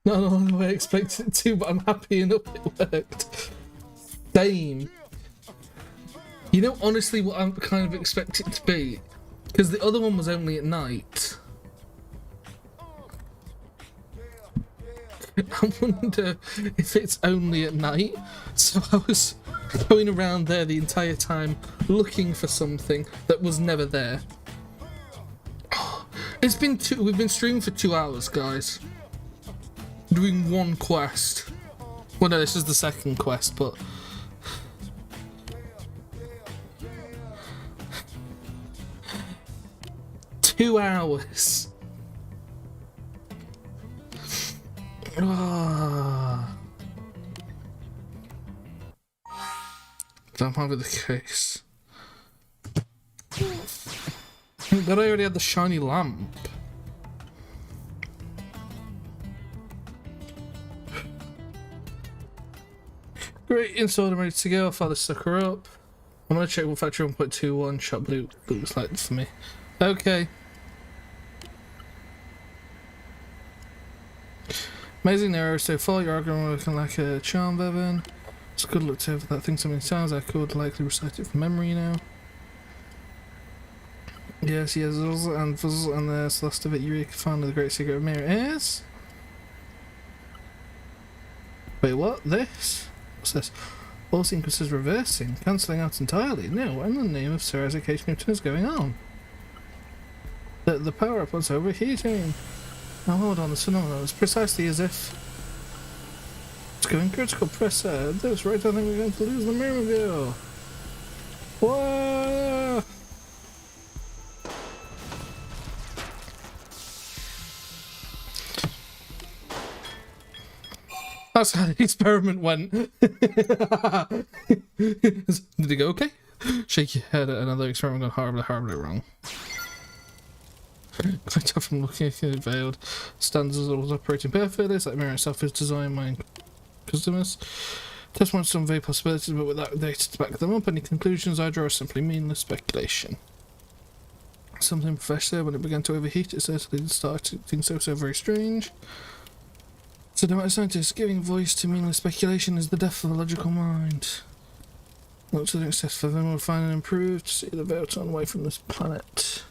S1: Not the way I expected it to, but I'm happy enough it worked. Same. You know, honestly, what I'm kind of expecting it to be, because the other one was only at night. I wonder if it's only at night. So I was going around there the entire time looking for something that was never there. It's been we've been streaming for 2 hours, guys. Doing one quest. Well, no, this is the second quest, but... Two hours. Ah. That might be the case. But I already had the shiny lamp. Great, installed and ready to go. I'll fire the sucker up. I'm gonna check what factory 1.21 shot blue looks like for me. Okay. Amazing arrow so far. Your argument looking like a charm, Bevan. It's good look to have that thing so many times. I could likely recite it from memory now. Yes, yes, and Fuzzle, and there's the last of it. Eureka found the great secret of mirror is. Wait, what? This? What's this? All sequences reversing, cancelling out entirely. No, what in the name of Sir Isaac H. Newton is going on? The power up was overheating. Now hold on, the phenomenon is precisely as if it's going critical. Press this right. I think we're going to lose the mirror wheel. Whoa! That's how the experiment went. Did it go okay? Shake your head at another experiment gone horribly, horribly wrong. Quite tough from looking at it veiled. Standards as always operating perfectly. It's like mirror itself is designed by customers. Test one some vague possibilities, but without data to back them up. Any conclusions I draw are simply meaningless speculation. Something professional when it began to overheat, it certainly started things so very strange. So the scientists giving voice to meaningless speculation is the death of the logical mind. Look to the next test for them will find and improve to see the Velton away from this planet.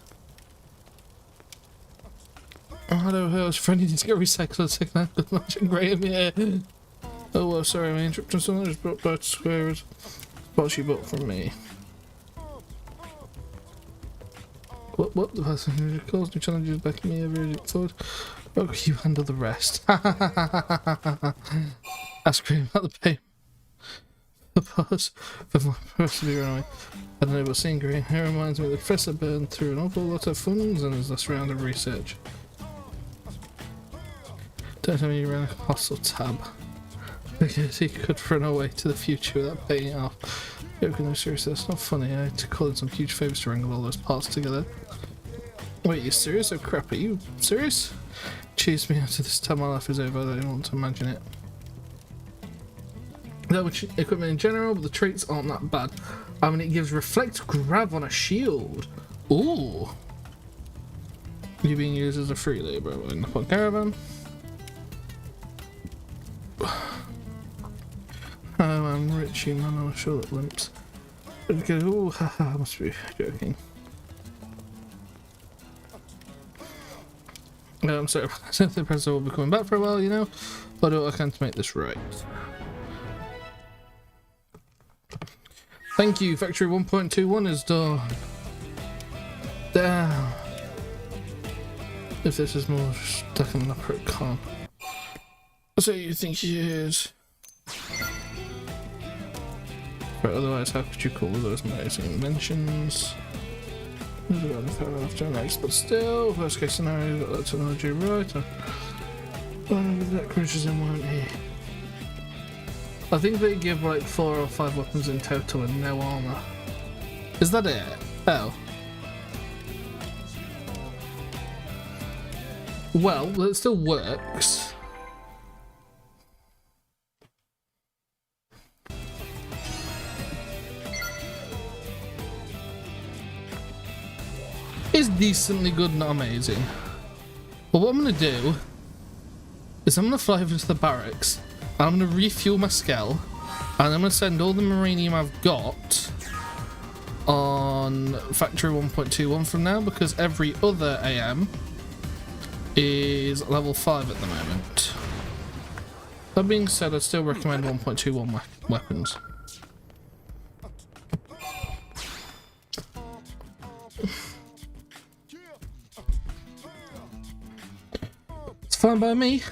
S1: Oh, hello, I was friendly to get recycled second hand with magic Graham here. Oh, well, sorry, I interrupted someone just brought back to square what she bought from me. What? The person who calls new challenges back at me every forward. Oh, you handle the rest. I scream at the pain. The pause for my persevere anyway. I don't know, but seeing green here reminds me that the Professor burned through an awful lot of funds and his last round of research. Don't tell me you ran a hostile tab. Because he could run away to the future without paying it off. No, seriously, that's not funny. I had to call in some huge favours to wrangle all those parts together. Wait, you serious? Oh crap, are you serious? Cheers me after this time my life is over, I don't even want to imagine it. That much equipment in general, but the traits aren't that bad. I mean, it gives reflect grab on a shield. Ooh. You're being used as a free labourer in the pod caravan. I'm rich, you man, I'm sure it limps. Ooh, haha, I must be joking. I'm sorry, the Professor will be coming back for a while, you know, but I can't make this right. Thank you, Factory 1.21 is done. Damn. If this is more stuck in the upper con. So you think he is? But otherwise, how could you call those amazing inventions? But still, worst case scenario, got that technology right. That crunches in, won't he? I think they give like 4 or 5 weapons in total and no armor. Is that it? Oh. Well, it still works. It's decently good, not amazing. But what I'm gonna do is I'm gonna fly over to the barracks and I'm gonna refuel my Skell and I'm gonna send all the Marinium I've got on Factory 1.21 from now, because every other AM is level 5 at the moment. That being said, I'd still recommend 1.21 weapons. It's fine by me.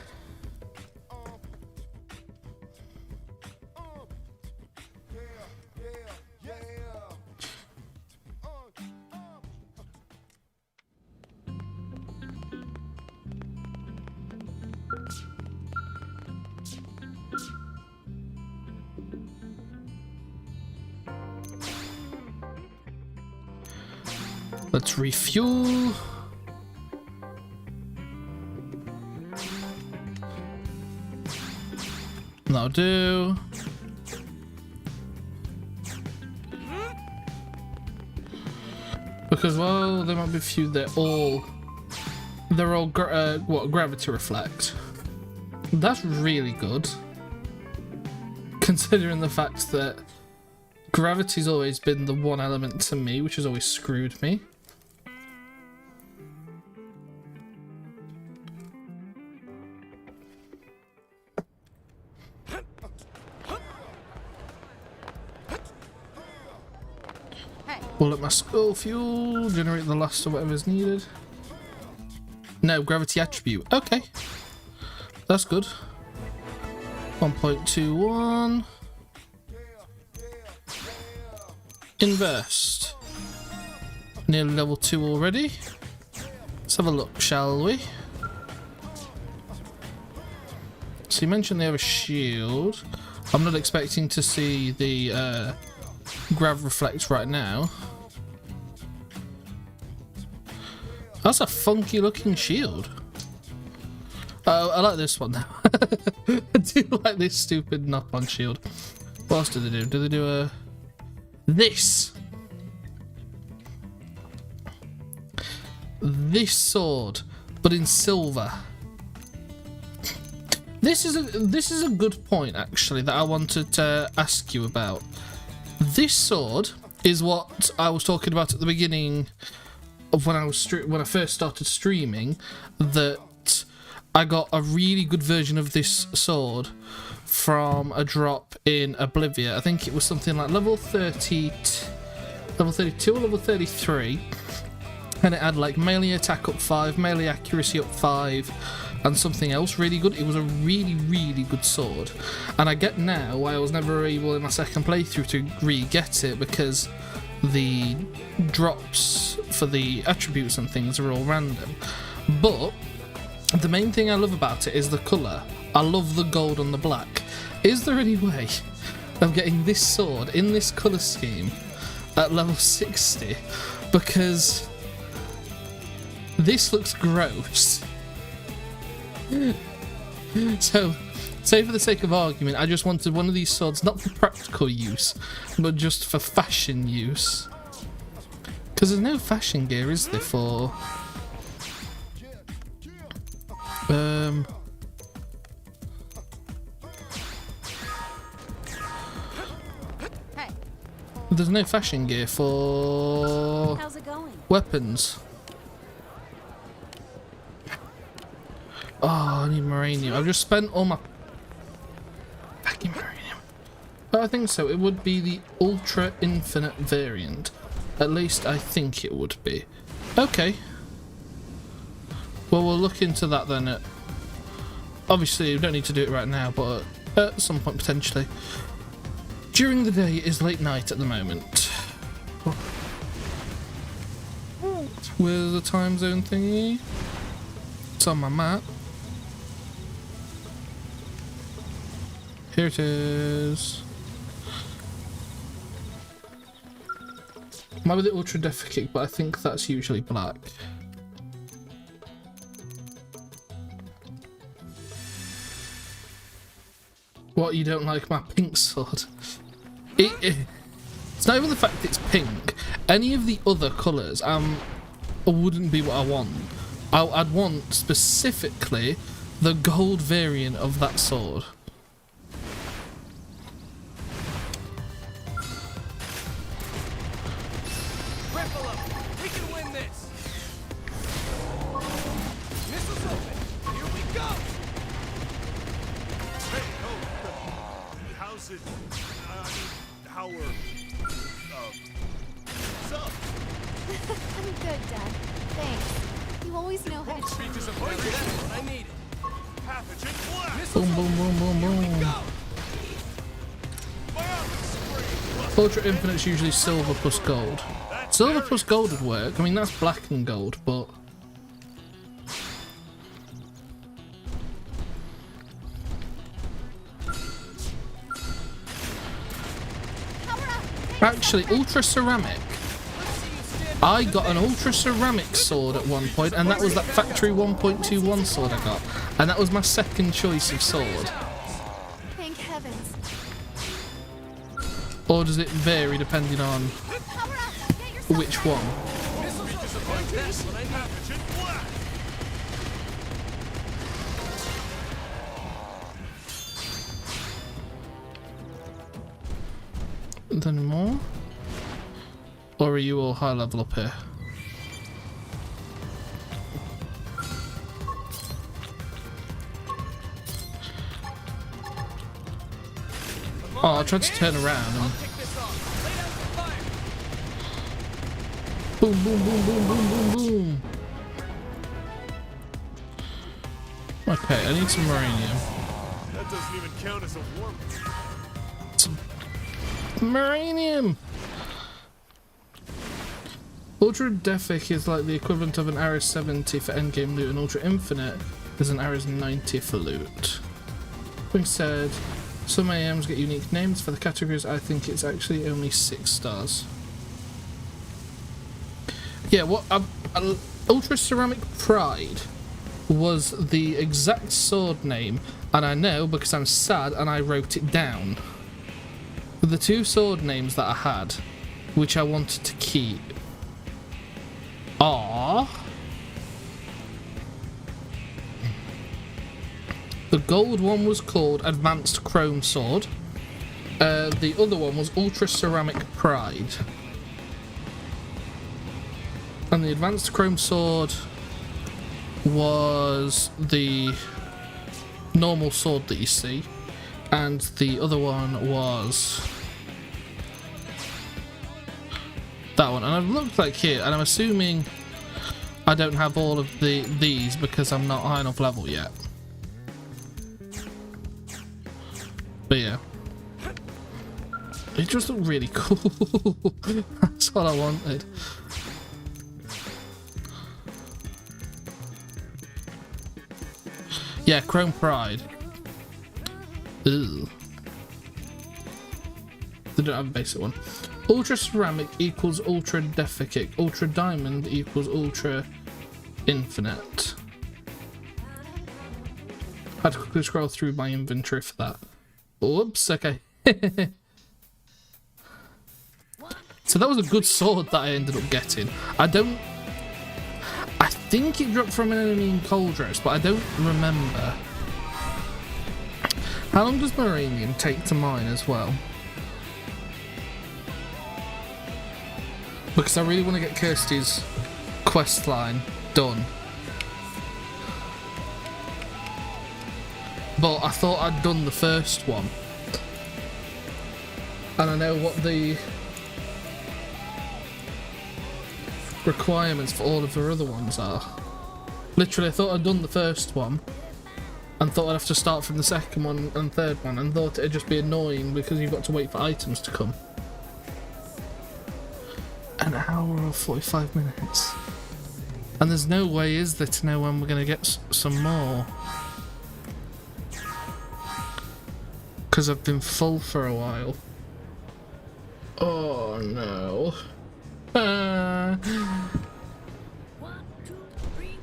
S1: Let's refuel. That'll do. Because, well, there might be a few that they're all gravity reflect. That's really good, considering the fact that gravity's always been the one element to me which has always screwed me. We'll let my skull fuel generate the last of whatever's needed. No, gravity attribute. Okay. That's good. 1.21. Invest. Nearly level 2 already. Let's have a look, shall we? So you mentioned they have a shield. I'm not expecting to see the grav reflect right now. That's a funky looking shield. Oh, I like this one now. I do like this stupid knock-on shield. What else do they do? Do they do this sword, but in silver? This is a good point actually that I wanted to ask you about. This sword is what I was talking about at the beginning of when I first started streaming, that I got a really good version of this sword from a drop in Oblivia. I think it was something like level 30, level 32 or level 33, and it had like melee attack up 5, melee accuracy up 5, and something else really good. It was a really, really good sword. And I get now why I was never able in my second playthrough to re-get it, because the drops for the attributes and things are all random. But the main thing I love about it is the colour. I love the gold on the black. Is there any way of getting this sword in this colour scheme at level 60? Because this looks gross. So, say for the sake of argument, I just wanted one of these swords not for practical use, but just for fashion use. Because there's no fashion gear, is there, for... There's no fashion gear for...
S4: How's it going?
S1: Weapons. Oh, I need Moranium. I've just spent all my... fucking Moranium. But I think so. It would be the Ultra Infinite variant. At least I think it would be. Okay. Well, we'll look into that then. Obviously, we don't need to do it right now, but at some point potentially. During the day is late night at the moment. Where's the time zone thingy? It's on my map. Here it is. Might be the Ultra Defecate, but I think that's usually black. What, you don't like my pink sword? It's not even the fact it's pink. Any of the other colours wouldn't be what I want. I'd want specifically the gold variant of that sword.
S3: Ripple up. We can win this. Missiles open. Here we go.
S2: Hey, oh, how's it? I mean, how are? What's up?
S4: I'm good, Dad. Thanks. You always know how to
S2: Speech is a
S3: That's
S2: pleasure.
S3: what I needed.
S2: Pathogen blast.
S3: Missiles
S1: Boom, boom, boom, boom, boom.
S3: go.
S2: Fire spree.
S1: Ultra Infinite's usually silver plus gold. Silver plus gold would work. I mean, that's black and gold, but... Actually, Ultra Ceramic. I got an Ultra Ceramic sword at one point, and that was that Factory 1.21 sword I got. And that was my second choice of sword.
S4: Thank heavens.
S1: Or does it vary depending on
S4: Power up! Get yourself
S1: which one?
S3: Missiles open. That's what I needed.
S2: Pathogen blast.
S1: Any more? Or are you all high level up here? Oh, I tried to turn around and...
S3: Pick this off. Lay down some fire.
S1: Boom, boom, boom, boom, boom, boom, boom. Okay, I need some Moranium.
S2: That doesn't even count as a warm.
S1: Moranium! Ultra Defic is like the equivalent of an Aris 70 for endgame loot, and Ultra Infinite is an Aris 90 for loot. Being said, some AMs get unique names for the categories. I think it's actually only 6 stars. Yeah, what Ultra Ceramic Pride was the exact sword name, and I know because I'm sad and I wrote it down. The 2 sword names that I had, which I wanted to keep, are the gold one was called Advanced Chrome Sword. The other one was Ultra Ceramic Pride. And the Advanced Chrome Sword was the normal sword that you see. And the other one was that one. And I've looked like here, and I'm assuming I don't have all of these because I'm not high enough level yet. But yeah. It just looked really cool. That's what I wanted. Yeah, Chrome Pride. Ew. They don't have a basic one. Ultra Ceramic equals Ultra Deficit. Ultra Diamond equals Ultra Infinite. I had to quickly scroll through my inventory for that. Whoops, okay. So that was a good sword that I ended up getting. I think it dropped from an enemy in Coldress, but I don't remember. How long does Maranium take to mine as well? Because I really want to get Kirsty's quest line done. But I thought I'd done the first one. And I know what the requirements for all of the other ones are. Literally, I thought I'd done the first one and thought I'd have to start from the second one and third one, and thought it'd just be annoying because you've got to wait for items to come. An hour or 45 minutes. And there's no way, is there, to know when we're going to get some more. Because I've been full for a while. Oh no.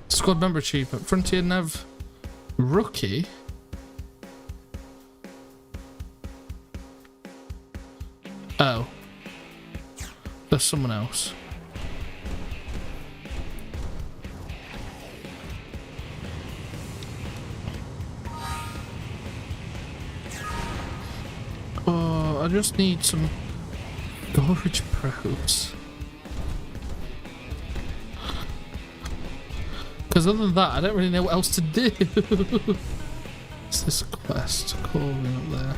S1: Squad member achievement. Frontier Nav Rookie. Oh. There's someone else. Oh, I just need some storage probes. Because other than that, I don't really know what else to do. What's this quest calling up there?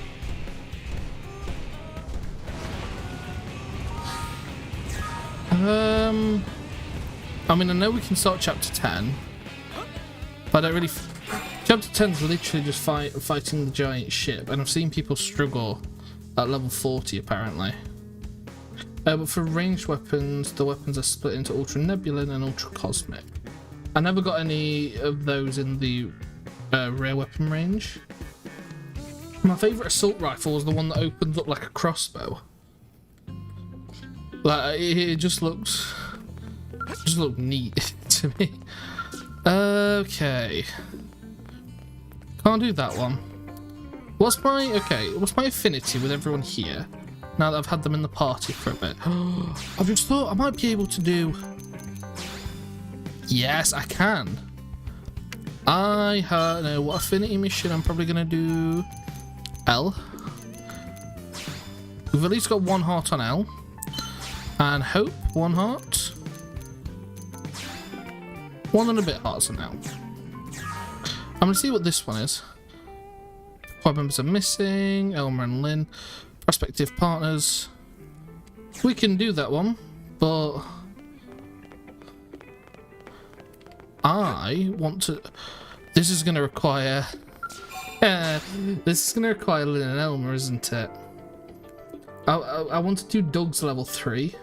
S1: I mean, I know we can start chapter 10, but I don't really. Chapter 10 is literally just fighting the giant ship, and I've seen people struggle at level 40 apparently. But for ranged weapons, the weapons are split into Ultra Nebulan and Ultra Cosmic. I never got any of those in the rare weapon range. My favourite assault rifle was the one that opens up like a crossbow. Like, it just looked neat to me. Okay. Can't do that one. What's my affinity with everyone here? Now that I've had them in the party for a bit. I've just thought I might be able to do... Yes, I can. I know what affinity mission I'm probably going to do. L. We've at least got one heart on L. And Hope, one heart. One and a bit hearts on L. I'm going to see what this one is. Squad members are missing. Elmer and Lynn. Prospective partners. We can do that one, but I want to... This is going to require... this is going to require Lynn and Elmer, isn't it? I want to do Doug's level 3.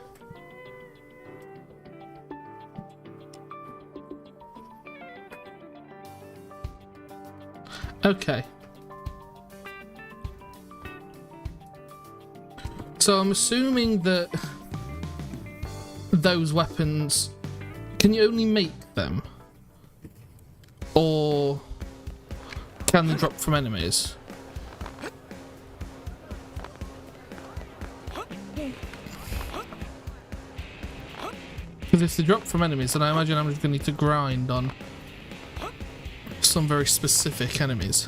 S1: Okay. So I'm assuming that those weapons, can you only make them? Or can they drop from enemies? Because if they drop from enemies, then I imagine I'm just going to need to grind on some very specific enemies.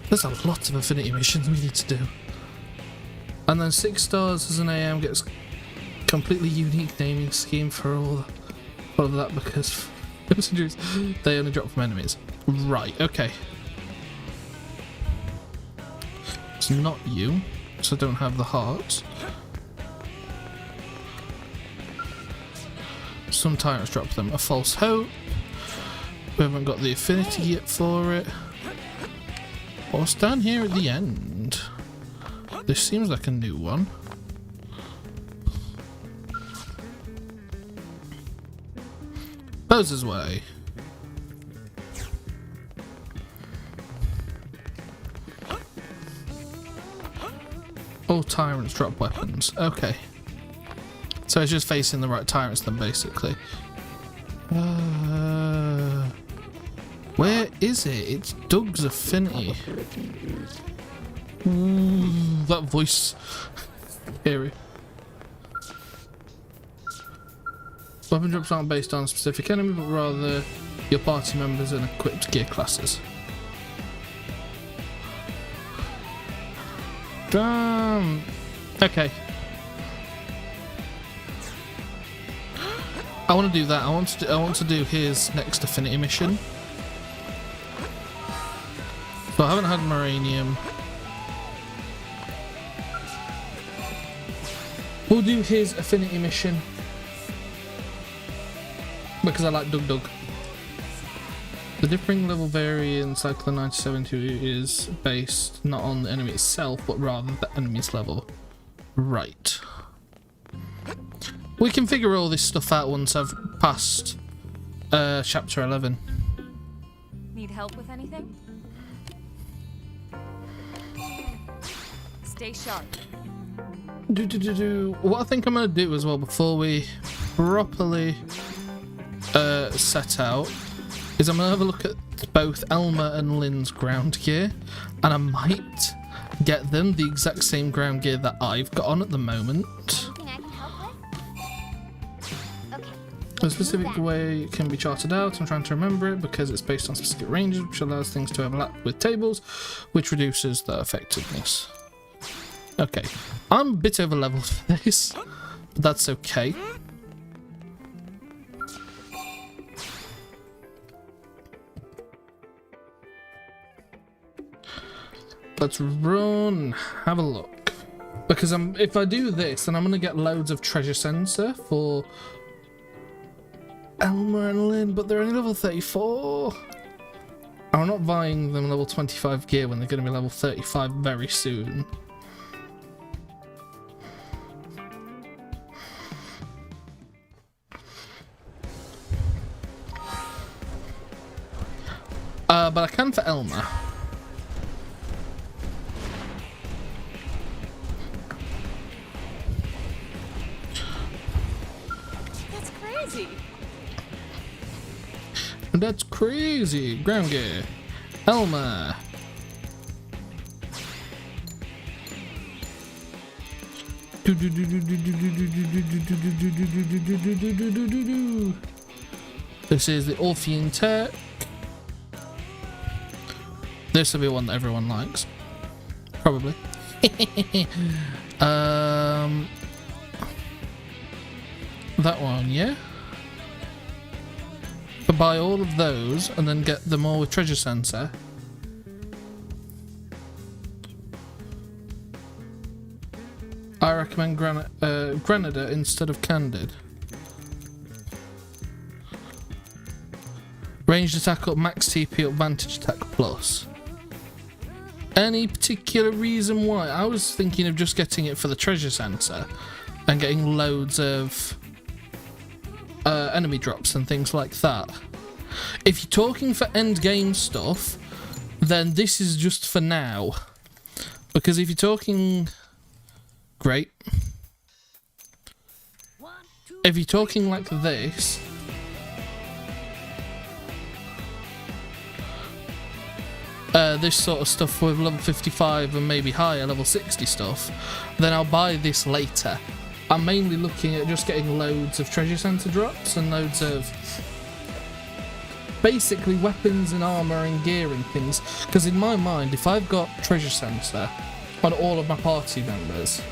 S1: There's a lot of affinity missions we need to do. And then 6 stars as an AM gets completely unique naming scheme for all of that, because they only drop from enemies. Right, okay. It's not you, so I don't have the heart. Some tyrants drop them. A false hope. We haven't got the affinity yet for it. What's down here at the end? This seems like a new one. Bowser's Way. All tyrants drop weapons. Okay. So it's just facing the right tyrants then, basically. Where is it? It's Doug's affinity. That voice. Eerie. Weapon drops aren't based on a specific enemy, but rather your party members and equipped gear classes. Damn. Okay. I want to do that. I want to do his next affinity mission. So I haven't had Moranium. We'll do his affinity mission because I like Doug. The differing level variant Cyclone 97 is based not on the enemy itself, but rather the enemy's level. Right. We can figure all this stuff out once I've passed chapter 11.
S5: Need help with anything? Stay sharp.
S1: What I think I'm going to do as well before we properly set out is I'm going to have a look at both Elma and Lynn's ground gear, and I might get them the exact same ground gear that I've got on at the moment.
S4: Anything I can help with? Okay.
S1: A specific way it can be charted out. I'm trying to remember it because it's based on specific ranges, which allows things to overlap with tables, which reduces their effectiveness. Okay, I'm a bit over leveled for this, but that's okay. Let's run, have a look. Because if I do this, then I'm going to get loads of treasure sensor for Elmer and Lynn, but they're only level 34. I'm not buying them level 25 gear when they're going to be level 35 very soon. But I can for Elmer.
S5: That's crazy.
S1: That's crazy. Ground gear. Elmer. This is the Orphean Tech. This will be one that everyone likes. Probably. That one, yeah? But buy all of those and then get them all with treasure sensor. I recommend Grenada instead of Candid. Ranged attack up, max TP up, vantage attack plus. Any particular reason why? I was thinking of just getting it for the treasure sensor and getting loads of enemy drops and things like that. If you're talking for end game stuff, then this is just for now. Because if you're talking... Great. If you're talking like this... this sort of stuff with level 55 and maybe higher level 60 stuff, then I'll buy this later. I'm mainly looking at just getting loads of treasure center drops and loads of basically weapons and armor and gear and things, because in my mind, if I've got treasure center on all of my party members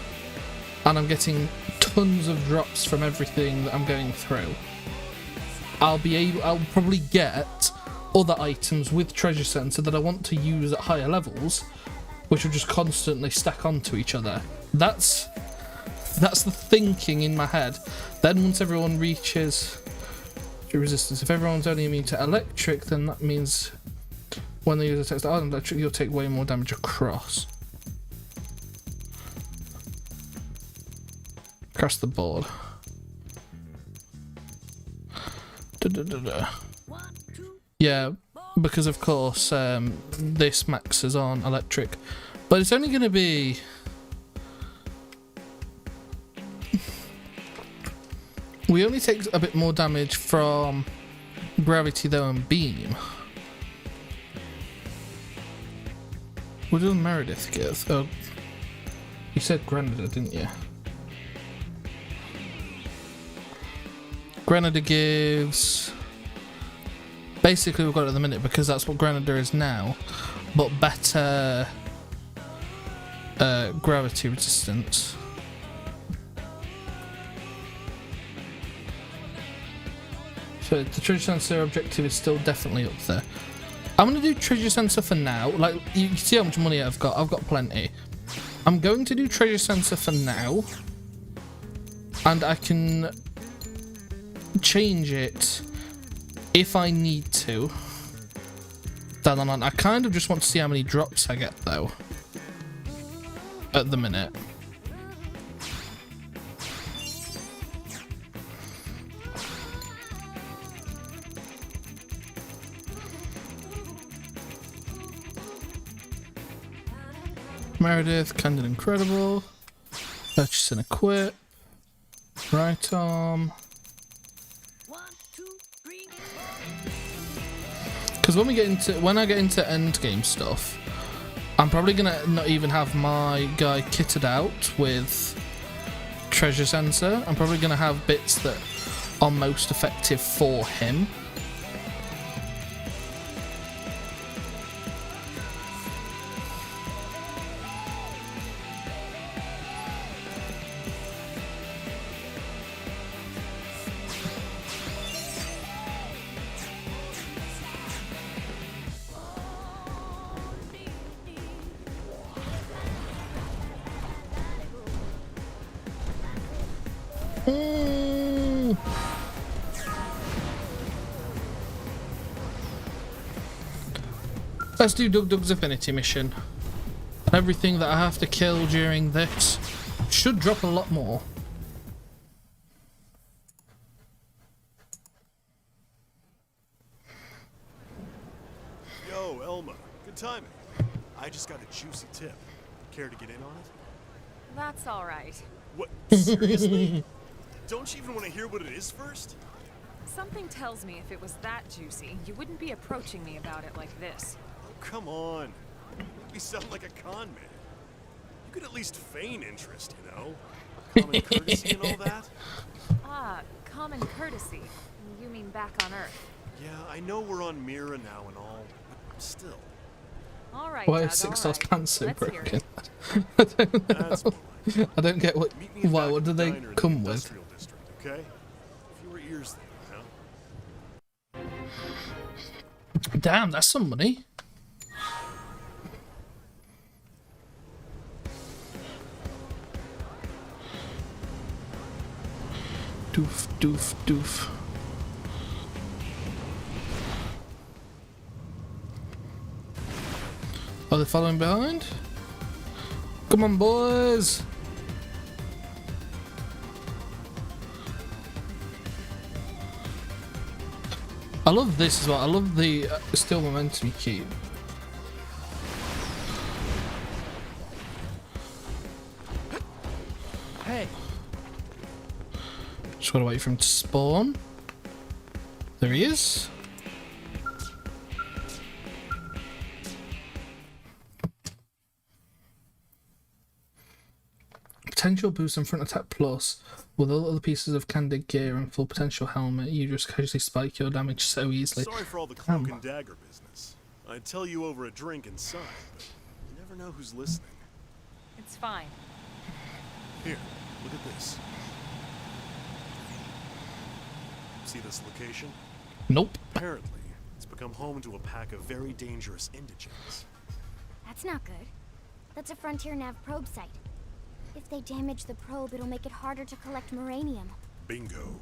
S1: and I'm getting tons of drops from everything that I'm going through, I'll probably get other items with treasure sensor that I want to use at higher levels, which will just constantly stack onto each other. That's the thinking in my head. Then once everyone reaches to resistance. If everyone's only immune to electric, then that means when they use attacks that aren't electric, you'll take way more damage across. Across the board. Yeah, because of course this maxes on electric, but it's only going to be we only take a bit more damage from gravity though and beam. What does Meredith give? Oh, you said Grenada, didn't you? Grenada gives... Basically we've got it at the minute because that's what Grenada is now, but better gravity resistance. So the treasure sensor objective is still definitely up there. I'm going to do treasure sensor for now. Like, you can see how much money I've got. I've got plenty. I'm going to do treasure sensor for now. And I can change it if I need to. Down the line. I kind of just want to see how many drops I get, though. At the minute. Meredith, Candid Incredible, Purchase and Equip, Right Arm. Because when I get into end game stuff, I'm probably gonna not even have my guy kitted out with treasure sensor. I'm probably gonna have bits that are most effective for him. Let's do Dug's Affinity mission. Everything that I have to kill during this should drop a lot more.
S2: Yo, Elma. Good timing. I just got a juicy tip. Care to get in on it?
S5: That's all right.
S2: What? Seriously? Don't you even want to hear what it is first?
S5: Something tells me if it was that juicy, you wouldn't be approaching me about it like this.
S2: Oh, come on. You sound like a con man. You could at least feign interest, you know? Common courtesy and all that.
S5: Ah, common courtesy. You mean back on Earth.
S2: Yeah, I know we're on Mira now and all, but still.
S5: All right,
S1: Why
S5: Doug,
S1: is Six
S5: all
S1: Star's
S5: right.
S1: pants so
S5: Let's hear
S1: broken?
S5: it.
S2: That's more like it.
S1: I don't get what.
S2: Meet me in
S1: Why?
S2: back
S1: What do
S2: of the
S1: they
S2: diner in the
S1: come with?
S2: industrial district, okay? Fewer ears there, you know?
S1: Damn, that's some money. Doof, doof, doof. Are they following behind? Come on, boys! I love this as well. I love the still momentum you keep.
S3: Hey.
S1: Just gotta wait for him to spawn. There he is. Potential boost and front attack plus. With all other pieces of candid gear and full potential helmet, you just casually spike your damage so easily.
S2: Sorry for all the cloak and dagger business. I'd tell you over a drink inside, but you never know who's listening.
S5: It's fine.
S2: Here, look at this. See this location?
S1: Nope.
S2: Apparently, it's become home to a pack of very dangerous indigents.
S4: That's not good. That's a Frontier Nav probe site. If they damage the probe, it'll make it harder to collect Moranium.
S2: Bingo.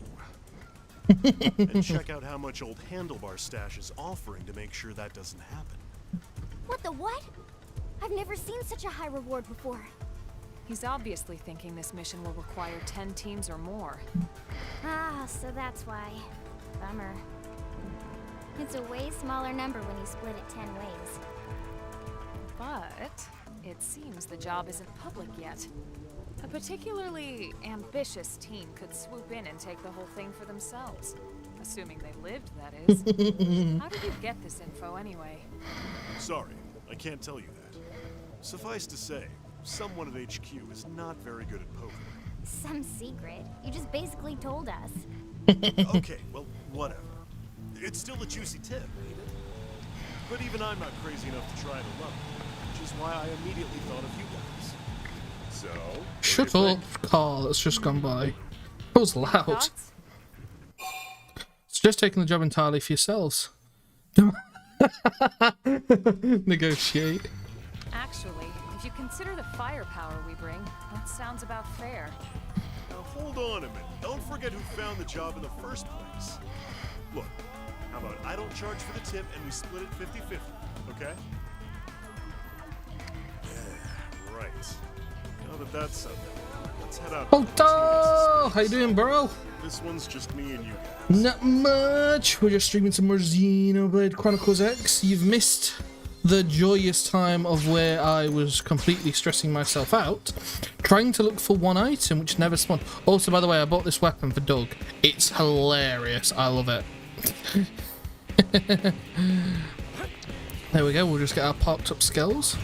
S2: And check out how much old Handlebar Stash is offering to make sure that doesn't happen.
S4: What the what? I've never seen such a high reward before.
S5: He's obviously thinking this mission will require 10 teams or more.
S4: Ah, so that's why. Bummer. It's a way smaller number when you split it 10 ways.
S5: But it seems the job isn't public yet. A particularly ambitious team could swoop in and take the whole thing for themselves. Assuming they lived, that is. How did you get this info anyway?
S2: Sorry, I can't tell you that. Suffice to say, someone at HQ is not very good at poker.
S4: Some secret. You just basically told us.
S2: Okay, well, whatever. It's still a juicy tip, ain't it? But even I'm not crazy enough to try to love it, which is why I immediately thought of you guys. So, what do
S1: Shut
S2: you
S1: up,
S2: think?
S1: Carl. That's just gone by. That was loud.
S5: Thoughts?
S1: It's just taking the job entirely for yourselves. Negotiate.
S5: Actually, if you consider the firepower we bring, that sounds about fair.
S2: Now hold on a minute. Don't forget who found the job in the first place. Look, how about I don't charge for the tip and we split it 50-50, okay? Yeah, right. Now that that's settled, let's head out.
S1: Oh, how you doing, bro?
S2: This one's just me and you guys.
S1: Not much. We're just streaming some more Xenoblade Chronicles X. You've missed the joyous time of where I was completely stressing myself out, trying to look for one item which never spawned. Also, by the way, I bought this weapon for Doug. It's hilarious. I love it. There we go. We'll just get our parked up skills.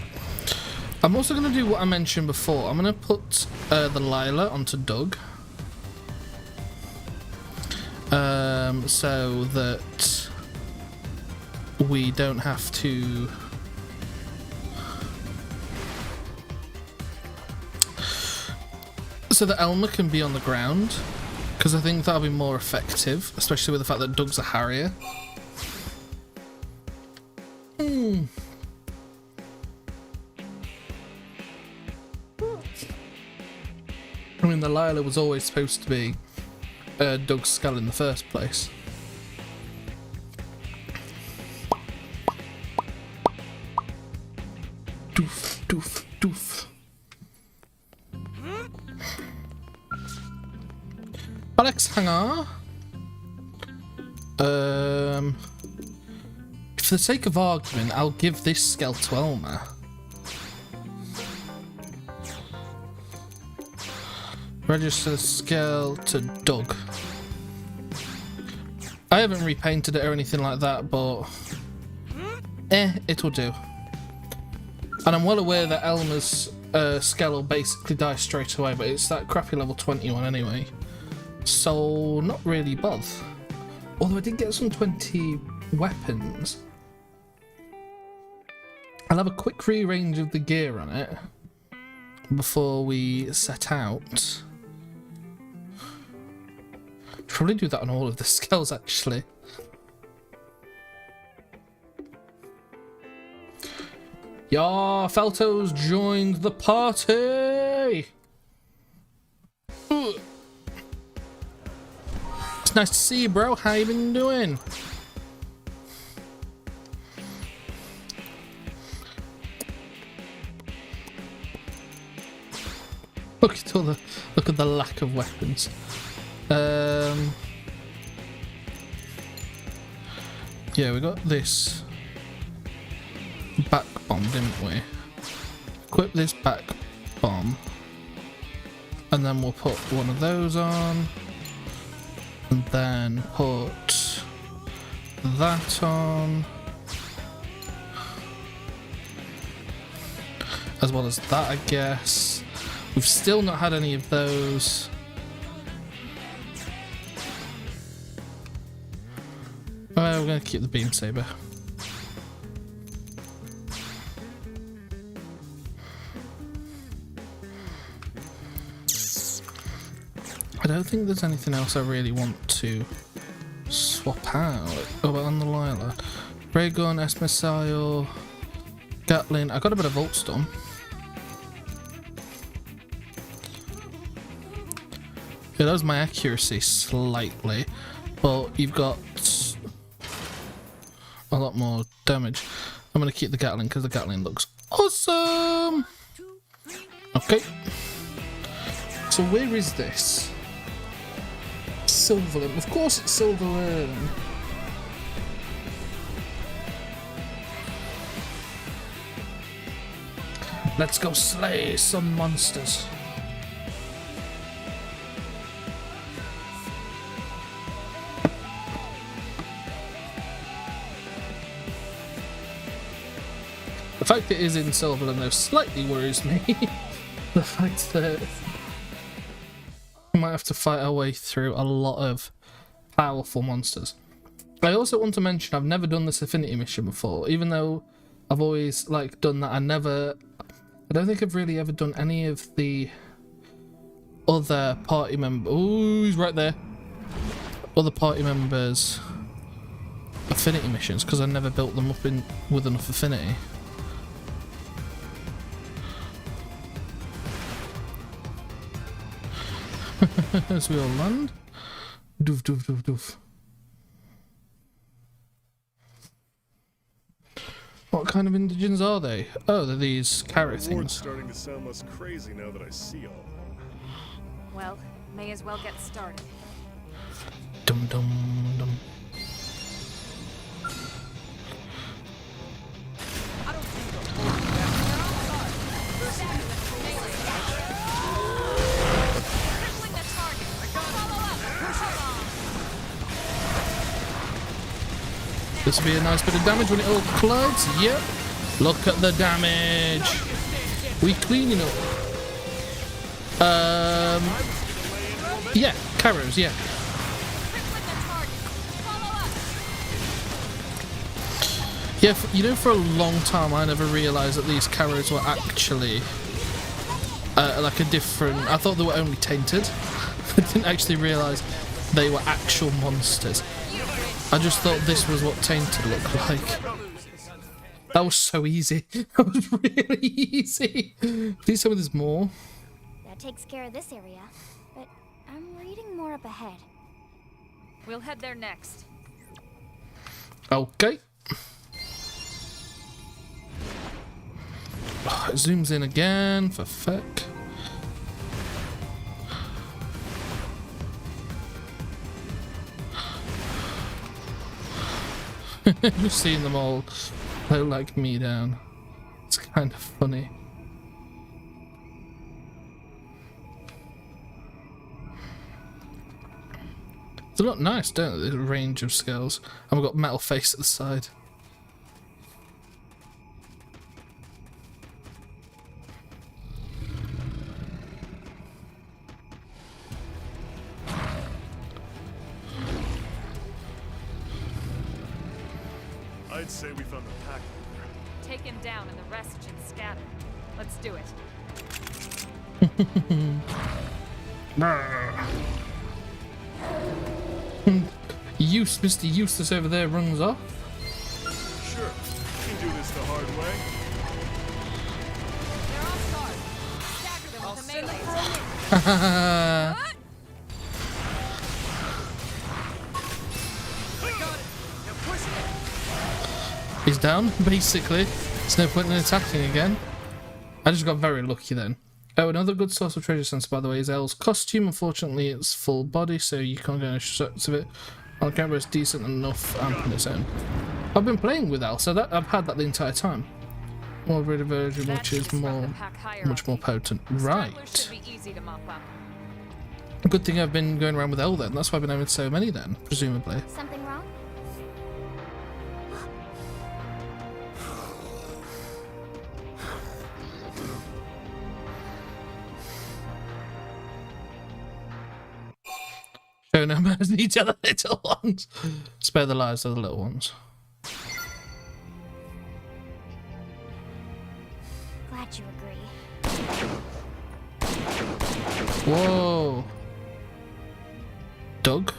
S1: I'm also going to do what I mentioned before. I'm going to put the Lila onto Doug. So that we don't have to so that Elmer can be on the ground, because I think that'll be more effective, especially with the fact that Doug's a Harrier. I mean, the Lila was always supposed to be Doug's skull in the first place. Doof, doof, doof. Alex Hanger. For the sake of argument, I'll give this skull to Elmer. Register the scale to Doug. I haven't repainted it or anything like that, but it'll do. And I'm well aware that Elmer's scale will basically die straight away, but it's that crappy level 21 anyway. So, not really bothered. Although I did get some 20 weapons. I'll have a quick rearrange of the gear on it before we set out. Probably do that on all of the skills, actually. Yeah, Felto's joined the party! Ugh. It's nice to see you, bro. How you been doing? Look at the lack of weapons. Yeah, we got this back bomb, didn't we? Equip this back bomb, and then we'll put one of those on, and then put that on, as well as that, I guess. We've still not had any of those. We're going to keep the beam saber. I don't think there's anything else I really want to swap out. Oh, but on the Lila. Ray gun, S-Missile, Gatling. I got a bit of Volt Storm. Yeah, that was my accuracy slightly. but you've got a lot more damage. I'm going to keep the Gatling because the Gatling looks awesome. Okay. So where is this? Silverland. Of course it's Silverland. Let's go slay some monsters. The fact it is in Silverland though slightly worries me. The fact that we might have to fight our way through a lot of powerful monsters. I also want to mention I've never done this Affinity mission before, even though I've always like done that. I don't think I've really ever done any of the other party members. Oh, he's right there. Other party members' Affinity missions because I never built them up with enough Affinity. As we all land. Doof doof doof doof. What kind of indigents are they? Oh, they're these carrot
S2: The
S1: things.
S2: reward's starting to sound less crazy now that I see all of them.
S5: Well, may as well get started.
S1: Dum dum dum. This will be a nice bit of damage when it all collides. Yep. Look at the damage. We cleaning up. Yeah, Carrows, yeah. Yeah, for a long time I never realised that these Carrows were actually like a different... I thought they were only tainted. I didn't actually realise they were actual monsters. I just thought this was what tainted looked like. That was so easy. That was really easy. Please tell me there's more.
S4: That takes care of this area, but I'm reading more up ahead.
S5: We'll head there next.
S1: Okay. Oh, it zooms in again for feck. Just seeing them all look like me down. It's kind of funny. They look nice, don't they? The range of skills. And we've got metal face at the side.
S2: I'd say we found the pack leader.
S5: Take him down and the rest should scatter. Let's do it.
S1: Mr. Eustace over there runs off.
S2: Sure, we can do this the hard way.
S5: They're off guard. Stagger them with the melee attack.
S2: I got it. Now push it.
S1: He's down, basically. There's no point in attacking again. I just got very lucky then. Oh, another good source of treasure sense, by the way, is Elle's costume. Unfortunately, it's full body, so you can't get any shots of it. On camera, it's decent enough amp on its own. I've been playing with Elle, so that I've had that the entire time. More red version, which is much more potent. Right.
S5: Should be easy to mop up.
S1: Good thing I've been going around with Elle then. That's why I've been having so many then, presumably.
S4: Something wrong?
S1: Show no mercy to each other, little ones. Spare the lives of the little ones.
S4: Glad you agree.
S1: Whoa. Doug?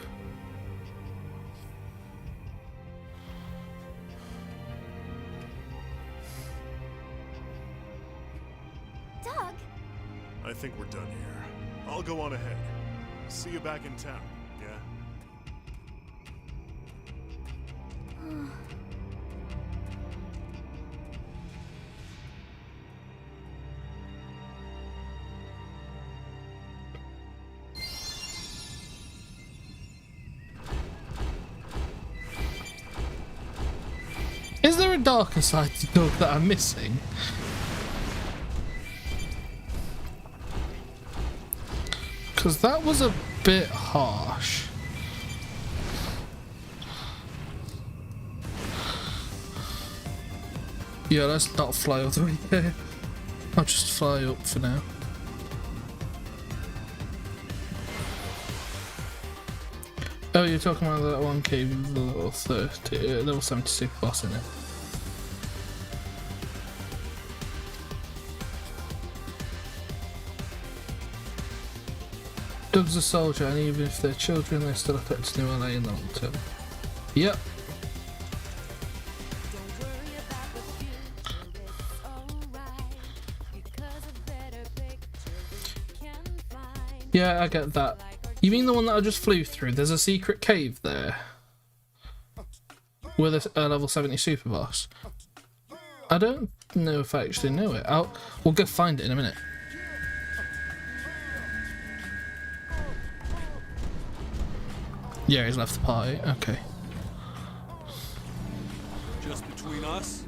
S4: Doug?
S2: I think we're done here. I'll go on ahead. See you back in town, yeah?
S1: Is there a darker side to Doug that I'm missing? Because that was a bit harsh. Yeah, let's not fly all the way there. I'll just fly up for now. Oh, you're talking about that one cave with the level 30, level 70 super boss in it. Doug's a soldier, and even if they're children, they're still affected to New LA in the long term. Yep. Yeah, I get that. You mean the one that I just flew through? There's a secret cave there with a level 70 super boss. I don't know if I actually know it. We'll go find it in a minute. Yeah, he's left the party. Okay.
S2: Just between us?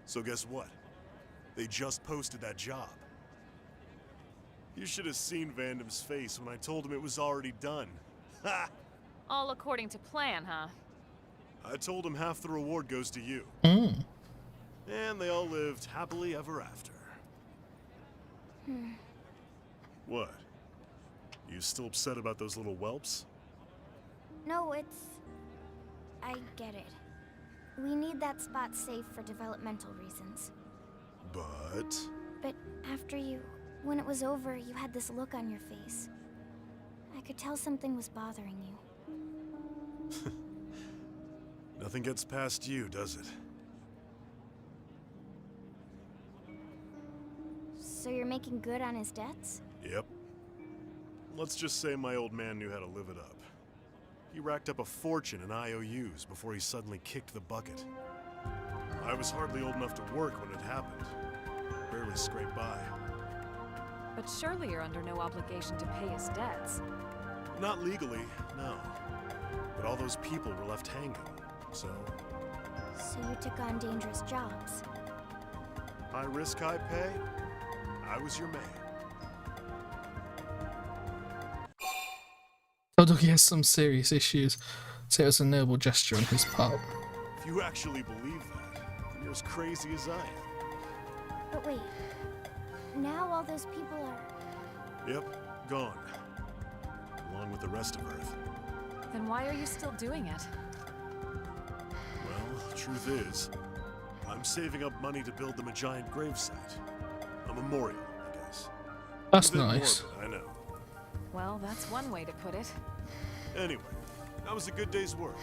S2: So guess what? They just posted that job. You should have seen Vandam's face when I told him it was already done. Ha!
S5: All according to plan, huh?
S2: I told him half the reward goes to you.
S1: Mm.
S2: And they all lived happily ever after. What? You still upset about those little whelps?
S4: No, I get it. We need that spot safe for developmental reasons. But after when it was over, you had this look on your face. I could tell something was bothering you.
S2: Nothing gets past you, does it?
S4: So you're making good on his debts?
S2: Yep. Let's just say my old man knew how to live it up. He racked up a fortune in IOUs before he suddenly kicked the bucket. I was hardly old enough to work when it happened. Barely scraped by.
S5: But surely you're under no obligation to pay his debts.
S2: Not legally, no. But all those people were left hanging, so...
S4: So you took on dangerous jobs.
S2: High risk, high pay? I was your man.
S1: Oh, Doug, he has some serious issues. So it was a noble gesture on his part.
S2: If you actually believe that, then you're as crazy as I am.
S4: But wait, now all those people are...
S2: Yep, gone. Along with the rest of Earth.
S5: Then why are you still doing it?
S2: Well, the truth is, I'm saving up money to build them a giant gravesite. A memorial, I guess.
S1: That's
S2: A bit
S1: nice.
S2: morbid, I know.
S5: Well, that's one way to put it.
S2: Anyway, that was a good day's work.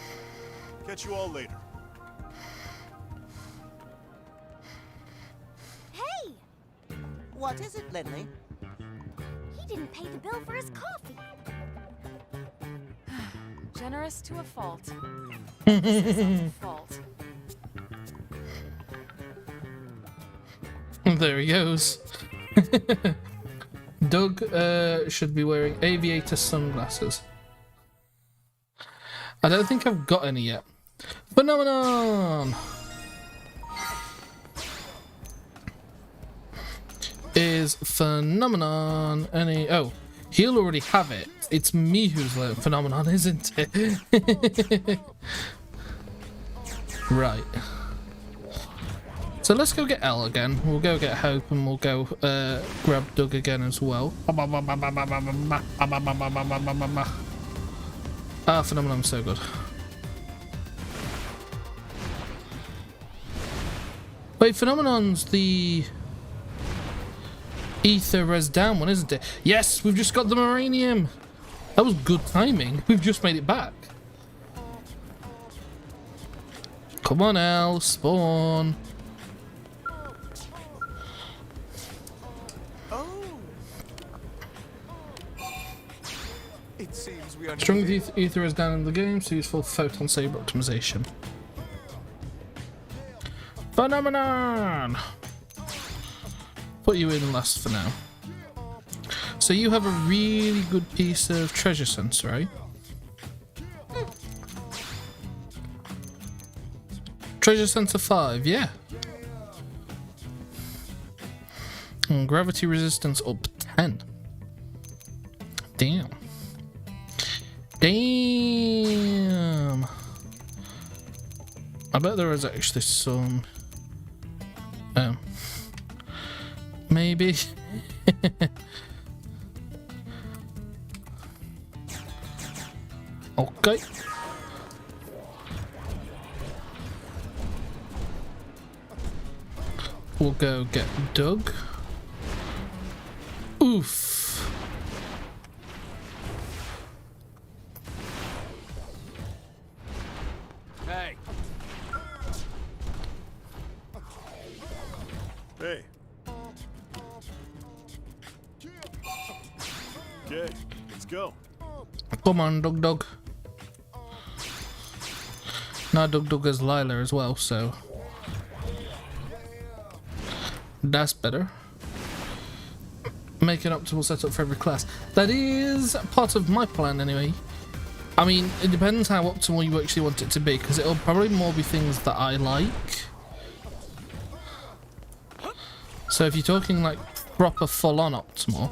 S2: Catch you all later.
S4: Hey!
S6: What is it, Lindley?
S4: He didn't pay the bill for his coffee.
S5: Generous to a fault. This is a fault.
S1: There he goes. Doug should be wearing aviator sunglasses. I don't think I've got any yet. Phenomenon! Is Phenomenon any... Oh, he'll already have it. It's me who's learned Phenomenon, isn't it? Right. So let's go get Elle again. We'll go get Hope and we'll go grab Doug again as well. Ah, Phenomenon's so good. Wait, Phenomenon's the Ether Res Down one, isn't it? Yes, we've just got the Moranium. That was good timing. We've just made it back. Come on, El, spawn.
S3: Oh. It seems we are
S1: Strong ether is down in the game, so useful photon saber optimization. Phenomenon! Put you in last for now. So you have a really good piece of treasure sense, right? Treasure sensor 5, yeah. And gravity resistance up 10. Damn. Damn. I bet there is actually some. Maybe. Okay. We'll go get Doug. Oof.
S3: Hey.
S2: Hey. Okay, let's go.
S1: Come on, Doug. Now Doug has Lila as well, so that's better. Make an optimal setup for every class. That is part of my plan anyway. I mean, it depends how optimal you actually want it to be, because it'll probably more be things that I like. So if you're talking like proper full-on optimal,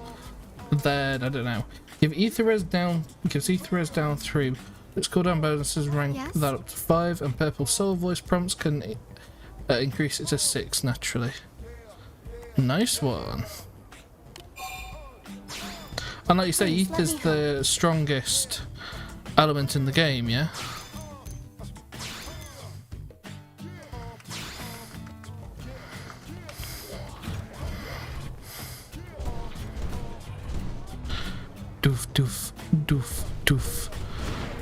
S1: then I don't know. Gives ether res down 3. Its cooldown bonuses rank that up to 5, and purple soul voice prompts can increase it to 6 naturally. Nice one. And like you say, ether is the strongest element in the game, yeah? Doof.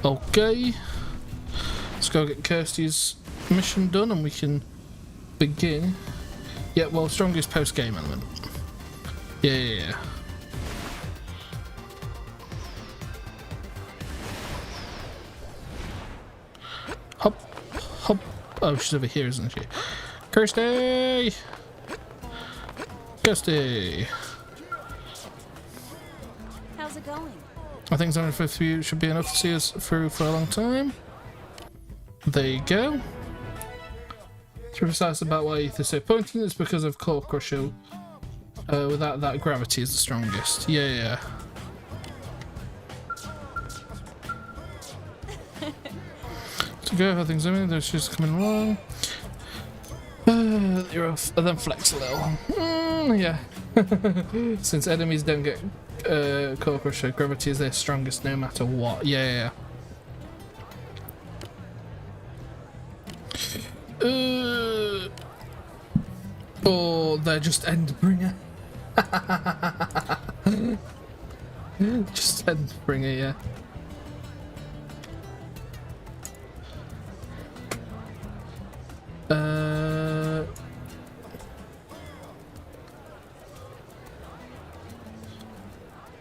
S1: Okay. Let's go get Kirsty's mission done and we can begin. Yeah, well, strongest post-game element. Yeah. Hop. Oh, she's over here, isn't she? Kirsty!
S4: How's it going?
S1: I think 750 should be enough to see us through for a long time. There you go. To be precise about why ether's so pointing, it's because of Core Crusher. Without that, gravity is the strongest. Yeah. To go, how things are moving, they're just coming along. You're off, and then flex a little. Yeah. Since enemies don't get Core Crusher, gravity is their strongest no matter what. Yeah. Or they're just Endbringer. Just Endbringer, yeah.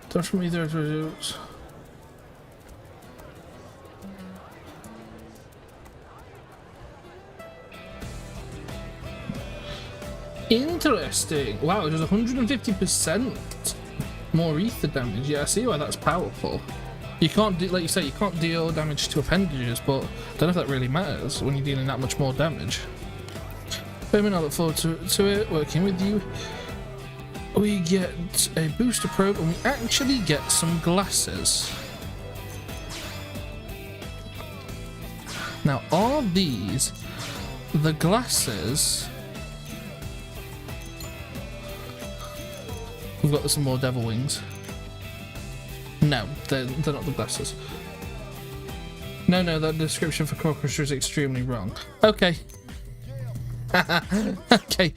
S1: Touch from either of those. Interesting. Wow, it does 150% more ether damage. Yeah, I see why that's powerful. You can't do, like you say, you can't deal damage to appendages, but I don't know if that really matters when you're dealing that much more damage. I look forward to it, working with you. We get a booster probe and we actually get some glasses. Now, are these the glasses? We've got some more devil wings. No, they're not the glasses. No, that description for Core Crusher is extremely wrong. Okay. Okay.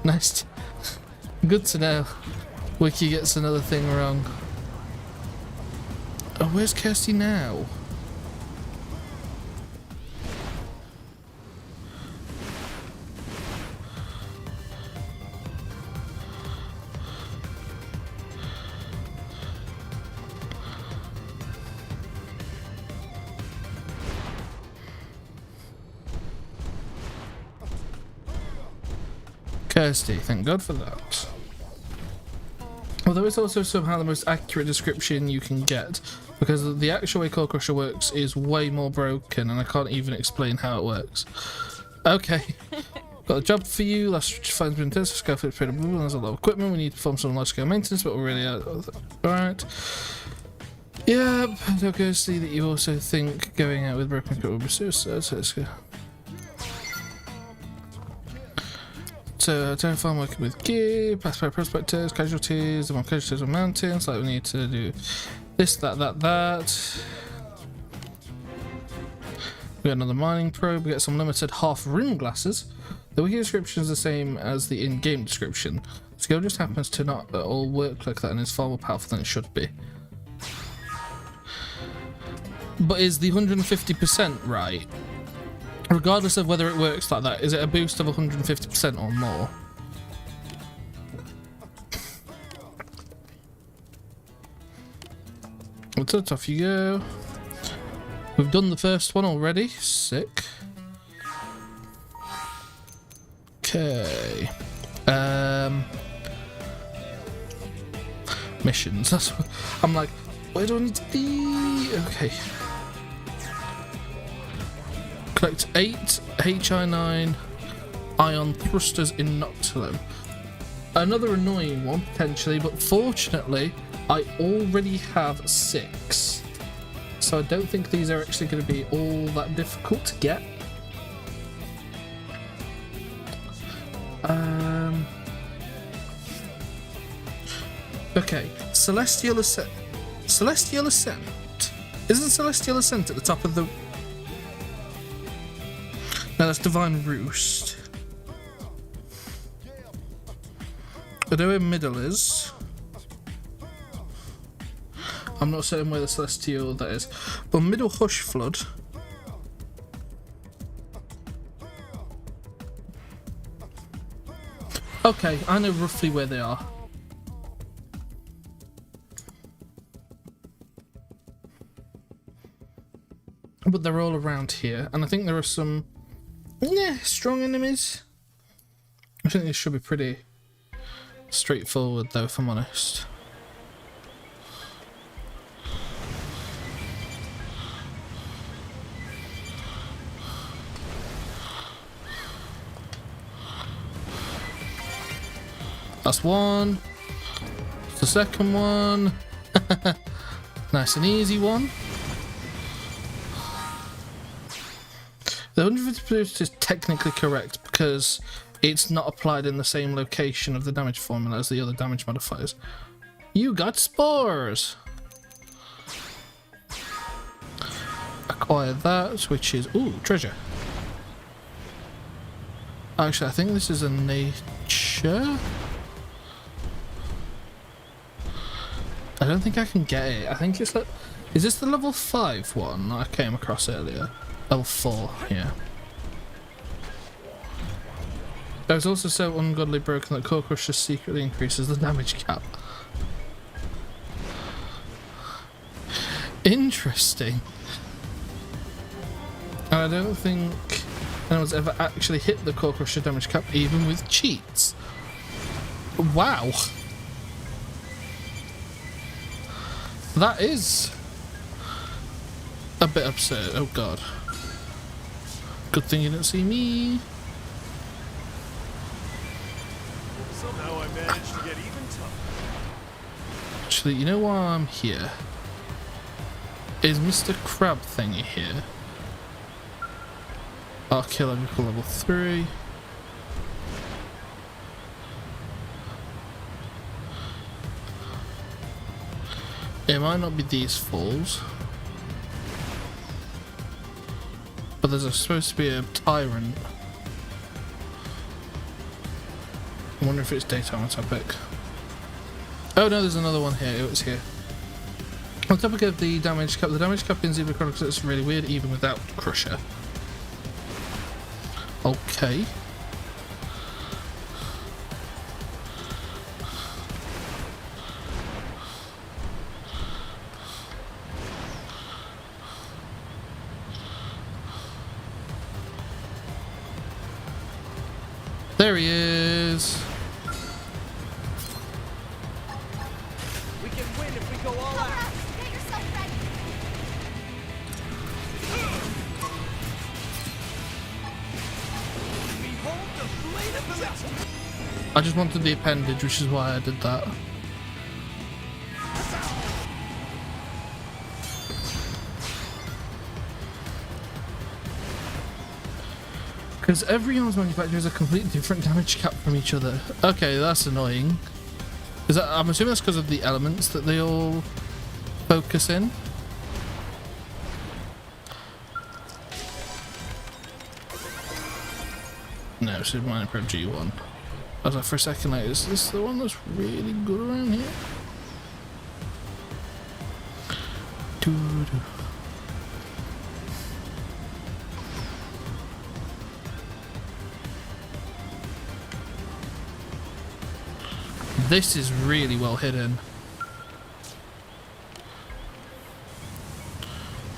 S1: Nice. Good to know. Wiki gets another thing wrong. Oh, where's Kirsty now? Kirsty, thank God for that. Although it's also somehow the most accurate description you can get, because the actual way Core Crusher works is way more broken, and I can't even explain how it works. Okay, got a job for you. Last finds been intense. Scale flip, there's a lot of equipment. We need to perform some large scale maintenance, but we're really alright. Yeah, okay, see that you also think going out with broken equipment would be suicide, so let's go. So, Terraform working with gear, pass by prospectors, casualties, the more casualties on mountains, like we need to do this, that. We got another mining probe, we get some limited half rim glasses. The wiki description is the same as the in-game description. Skill just happens to not all work like that and is far more powerful than it should be. But is the 150% right? Regardless of whether it works like that, is it a boost of 150% or more? So off you go. We've done the first one already. Sick. Okay. Missions. That's what I'm like, where do I need to be? Okay. Collect 8 HI9 ion thrusters in Noctilum. Another annoying one, potentially, but fortunately, I already have 6. So I don't think these are actually going to be all that difficult to get. Okay, Celestial Ascent. Celestial Ascent. Isn't Celestial Ascent at the top of the... No, that's Divine Roost. I know where middle is. I'm not certain where the Celestial that is. But middle Hush Flood. Okay, I know roughly where they are. But they're all around here, and I think there are some strong enemies. I think this should be pretty straightforward though, if I'm honest. That's one. The second one. Nice and easy one. The 150% is technically correct because it's not applied in the same location of the damage formula as the other damage modifiers. You got spores! Acquire that, which is... Ooh, treasure. Actually, I think this is a nature? I don't think I can get it. I think it's like... Is this the level 5 one I came across earlier? Level 4, yeah. It was also so ungodly broken that Core Crusher secretly increases the damage cap. Interesting. And I don't think anyone's ever actually hit the Core Crusher damage cap, even with cheats. Wow. That is a bit absurd. Oh god. Good thing you didn't see me.
S2: Somehow I managed to get even tougher.
S1: Actually, you know why I'm here? Is Mr. Crab thingy here? Archaeological level 3. It might not be these falls. But there's supposed to be a tyrant. I wonder if it's daytime on topic. Oh no, there's another one here. It was here. On topic of the damage cap in Xenoblade Chronicles is really weird even without Crusher. Okay. There he is. is.
S3: We can win if we go all out.
S4: Get yourself ready.
S3: Behold the blade of the
S1: I just wanted the appendage, which is why I did that. Because every arms manufacturer has a completely different damage cap from each other. Okay, that's annoying. Is that, I'm assuming that's because of the elements that they all focus in. No, Super Mario Pro G1. I was like, for a second, like, is this the one that's really good around here? Doo-doo. This is really well hidden.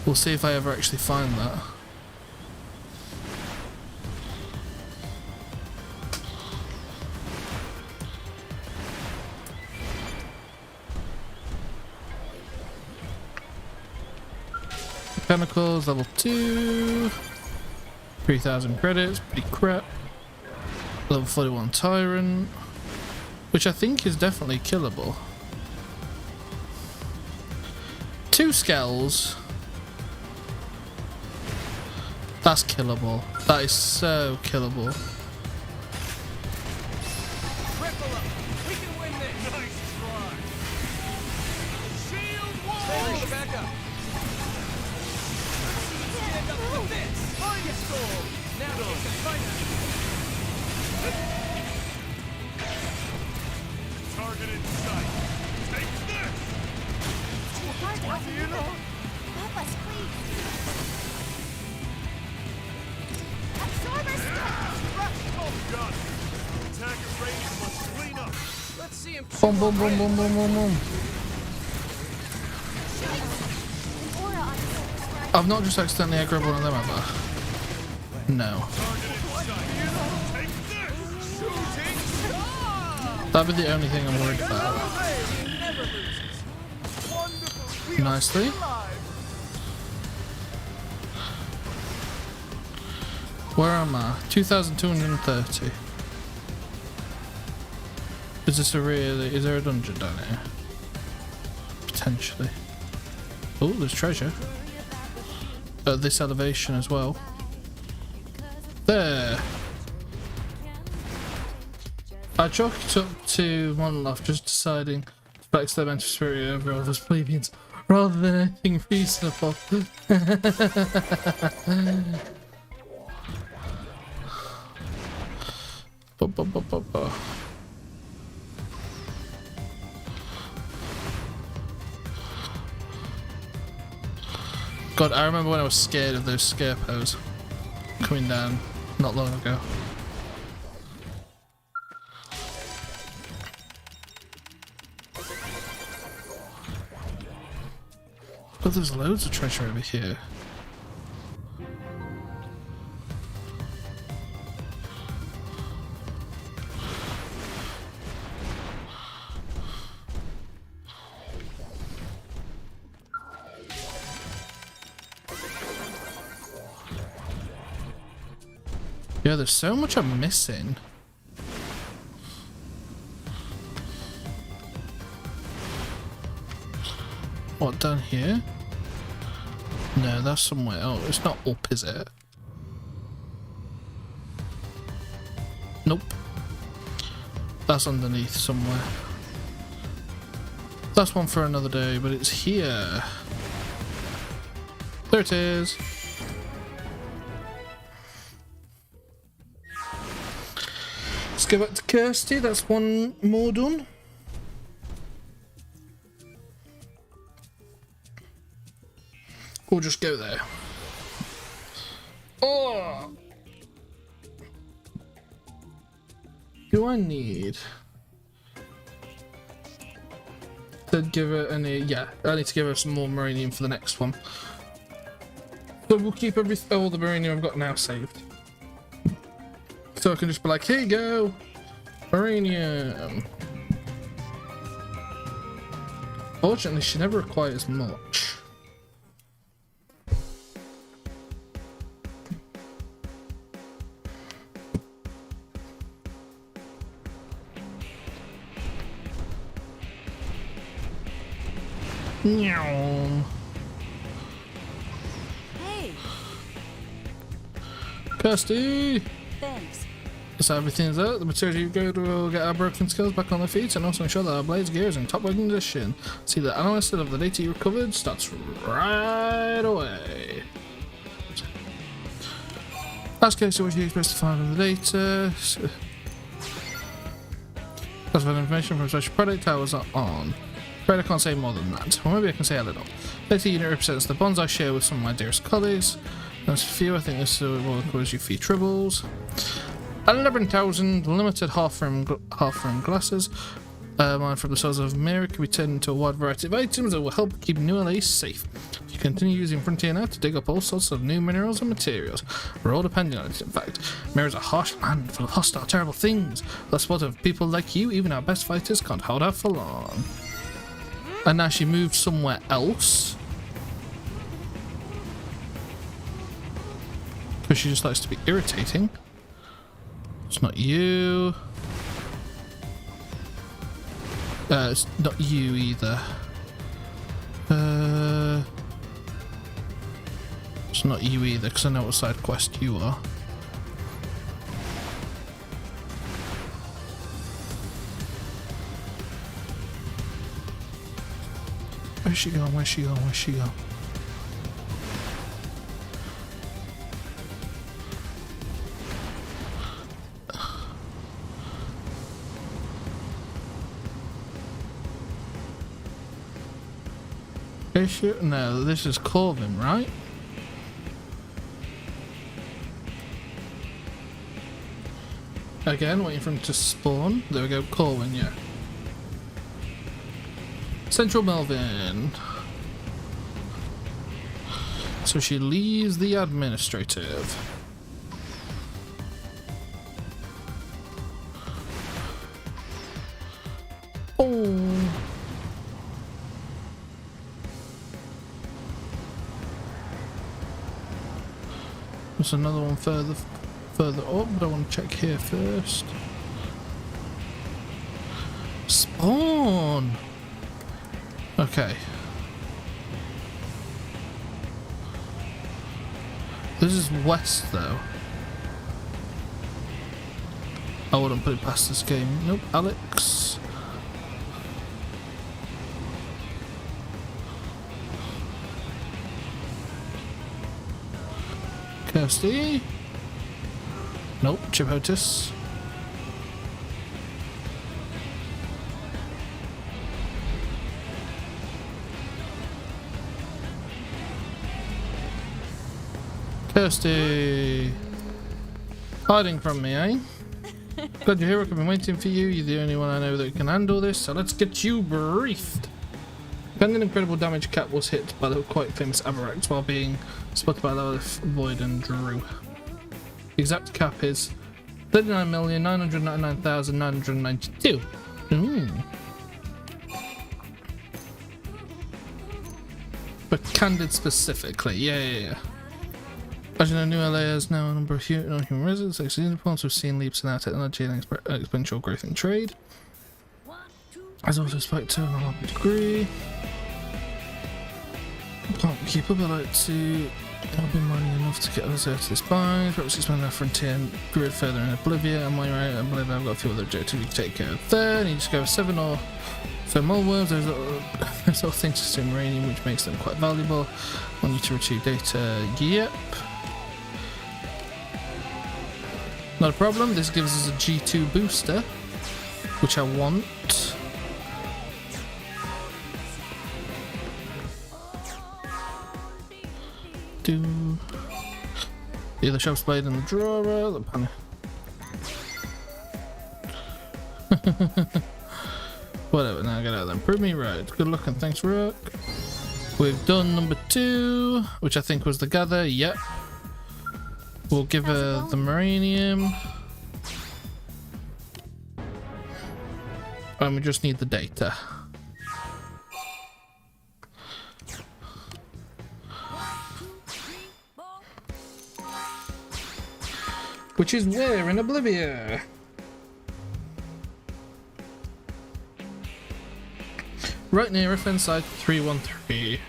S1: We'll see if I ever actually find that. Chronicles, level 2. 3,000 credits, pretty crap. Level 41 Tyrant, which I think is definitely killable. 2 skells. That's killable. That is so killable.
S3: Ripple up. We can win this.
S2: Nice try. Shield
S3: Sailors,
S2: wall.
S3: back up. Stand up to this. Fire storm. Now we can fight it.
S2: Target in sight. Take this.
S4: Too hard to outmaneuver. Help us, please. Absorber step.
S2: Oh god. Attacker range must clean up.
S3: Let's see him.
S1: Boom, boom, boom, boom, boom, boom, boom.
S4: An aura on the silver strike.
S1: I've not just accidentally aggroed one of them ever. No.
S2: Target in sight. Take this. Shooting star.
S1: That'd be the only thing I'm worried about.
S3: Never loses.
S2: Wonderful. We are
S1: Nicely.
S2: alive.
S1: Where am I? 2,230. Is this a really... Is there a dungeon down here? Potentially. Oh, there's treasure. At this elevation as well. There! I chalked it up to Monolith, just deciding specs their mental superior over others plebeians, rather than anything reasonable. God, I remember when I was scared of those scarecrows coming down not long ago. But there's loads of treasure over here. Yeah, there's so much I'm missing. What, down here? No, that's somewhere. Oh, it's not up, is it? Nope. That's underneath somewhere. That's one for another day, but it's here. There it is. Let's go back to Kirsty. That's one more done. We'll just go there. Oh! Do I need to give her any? Yeah, I need to give her some more marinium for the next one. So we'll keep all the marinium I've got now saved. So I can just be like, here you go. Uranium. Fortunately, she never requires much. Meow.
S7: Hey,
S1: Kirsty!
S7: thanks.
S1: So everything's out. The material you go to will get our broken skills back on their feet and also ensure that our blades gear is in top working condition. See, the analysis of the data you recovered starts right away. Ask Casey what you expect to find from the data. Classified information from special product towers are on. Afraid I can't say more than that. Or maybe I can say a little. Data unit represents the bonds I share with some of my dearest colleagues. As for you, I think this will cause you few troubles. 11,000 limited half-frame glasses mined from the source of mirror can be turned into a wide variety of items that will help keep New LA safe. You continue using Frontier now to dig up all sorts of new minerals and materials. We're all depending on it, in fact. Mirror's a harsh land full of hostile, terrible things. The spot of people like you, even our best fighters, can't hold out for long. And now she moved somewhere else. Because she just likes to be irritating. It's not you. It's not you either. It's not you either, because I know what side quest you are. Where's she going? Where's she going? Where's she going? No, this is Corvin, right? Again, waiting for him to spawn. There we go, Corvin, yeah. Central Melvin. So she leaves the administrative. Oh. There's another one further up, but I want to check here first. Spawn! Okay. This is west though. I wouldn't put it past this game. Nope, Alex. Kirsty. Nope, Chipotis. Kirsty. Hiding from me, eh? Glad you're here, I've been waiting for you. You're the only one I know that can handle this, so let's get you briefed. Pending incredible damage, Cat was hit by the quite famous Avarax while being spotted by Lilith, Void and Drew. The exact cap is 39,999,992. But Candid specifically, yeah. As you know, New LA has now a number of non-human residents, exceeding points. We've seen leaps in our technology and exponential growth in trade. Has also spiked to an alarming degree. Can't keep up, I like to. I've been mining enough to get us out of this bind. Perhaps expand our frontier and grid further in Oblivion. And while you're out, I believe I've got a few other objectives you can take care of there. And you just go with 7 or for mole worms. There's little things in uranium which makes them quite valuable. I want you to retrieve data. Yep. Not a problem. This gives us a G2 booster, which I want. The other shop's blade in the drawer, the panel. Whatever, now get out of there. Prove me right. Good luck and thanks, Rook. We've done number 2, which I think was the gather. Yep. We'll give her the Maranium. And we just need the data. Which is where in Oblivion? Right near FN site 313.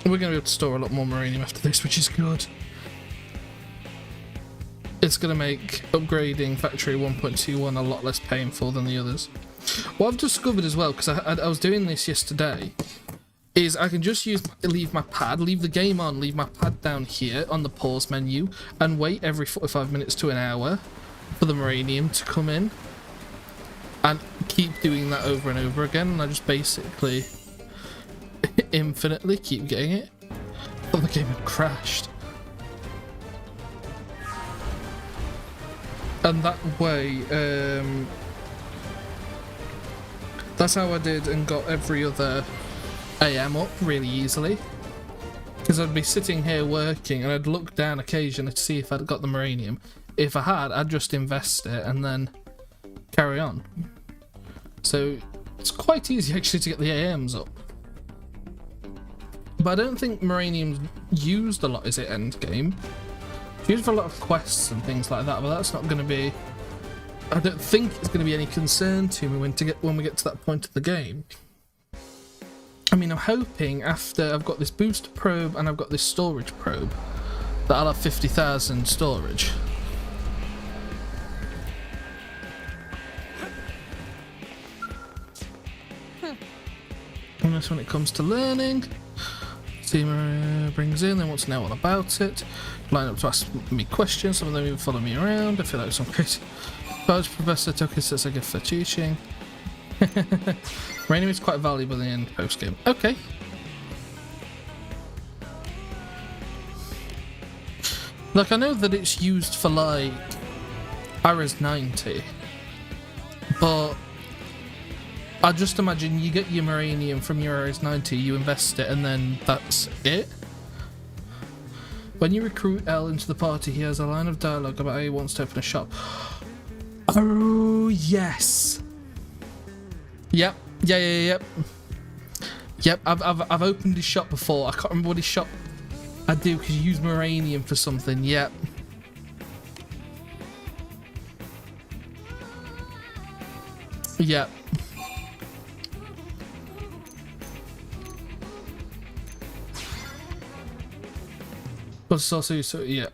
S1: We're going to be able to store a lot more Marinium after this, which is good. It's going to make upgrading Factory 1.21 a lot less painful than the others. What I've discovered as well, because I was doing this yesterday, is I can just leave my pad, leave the game on, leave my pad down here on the pause menu, and wait every 45 minutes to an hour for the Marinium to come in. And keep doing that over and over again, and I just basically infinitely keep getting it. I thought the game had crashed. And that way, that's how I did and got every other AM up really easily. Because I'd be sitting here working and I'd look down occasionally to see if I'd got the Marinium. If I had, I'd just invest it and then carry on. So it's quite easy actually to get the AMs up. But I don't think Marinium's used a lot, is it, endgame? It's used for a lot of quests and things like that, but that's not going to be... I don't think it's going to be any concern to me when we get to that point of the game. I mean, I'm hoping after I've got this booster probe and I've got this storage probe that I'll have 50,000 storage. And that's when it comes to learning. Team brings in, they want to know all about it. Line up to ask me questions, some of them even follow me around. I feel like some crazy college professor took his as a gift for teaching. Marinium is quite valuable in post game. Okay. Like, I know that it's used for like Ares 90, but I just imagine you get your Marinium from your Ares 90, you invest it, and then that's it. When you recruit L into the party, he has a line of dialogue about how he wants to open a shop. Oh, yes. Yep. Yep. I've opened his shop before. I can't remember what his shop I do because you use Marinium for something. Yep. Yep. But it's also so yeah.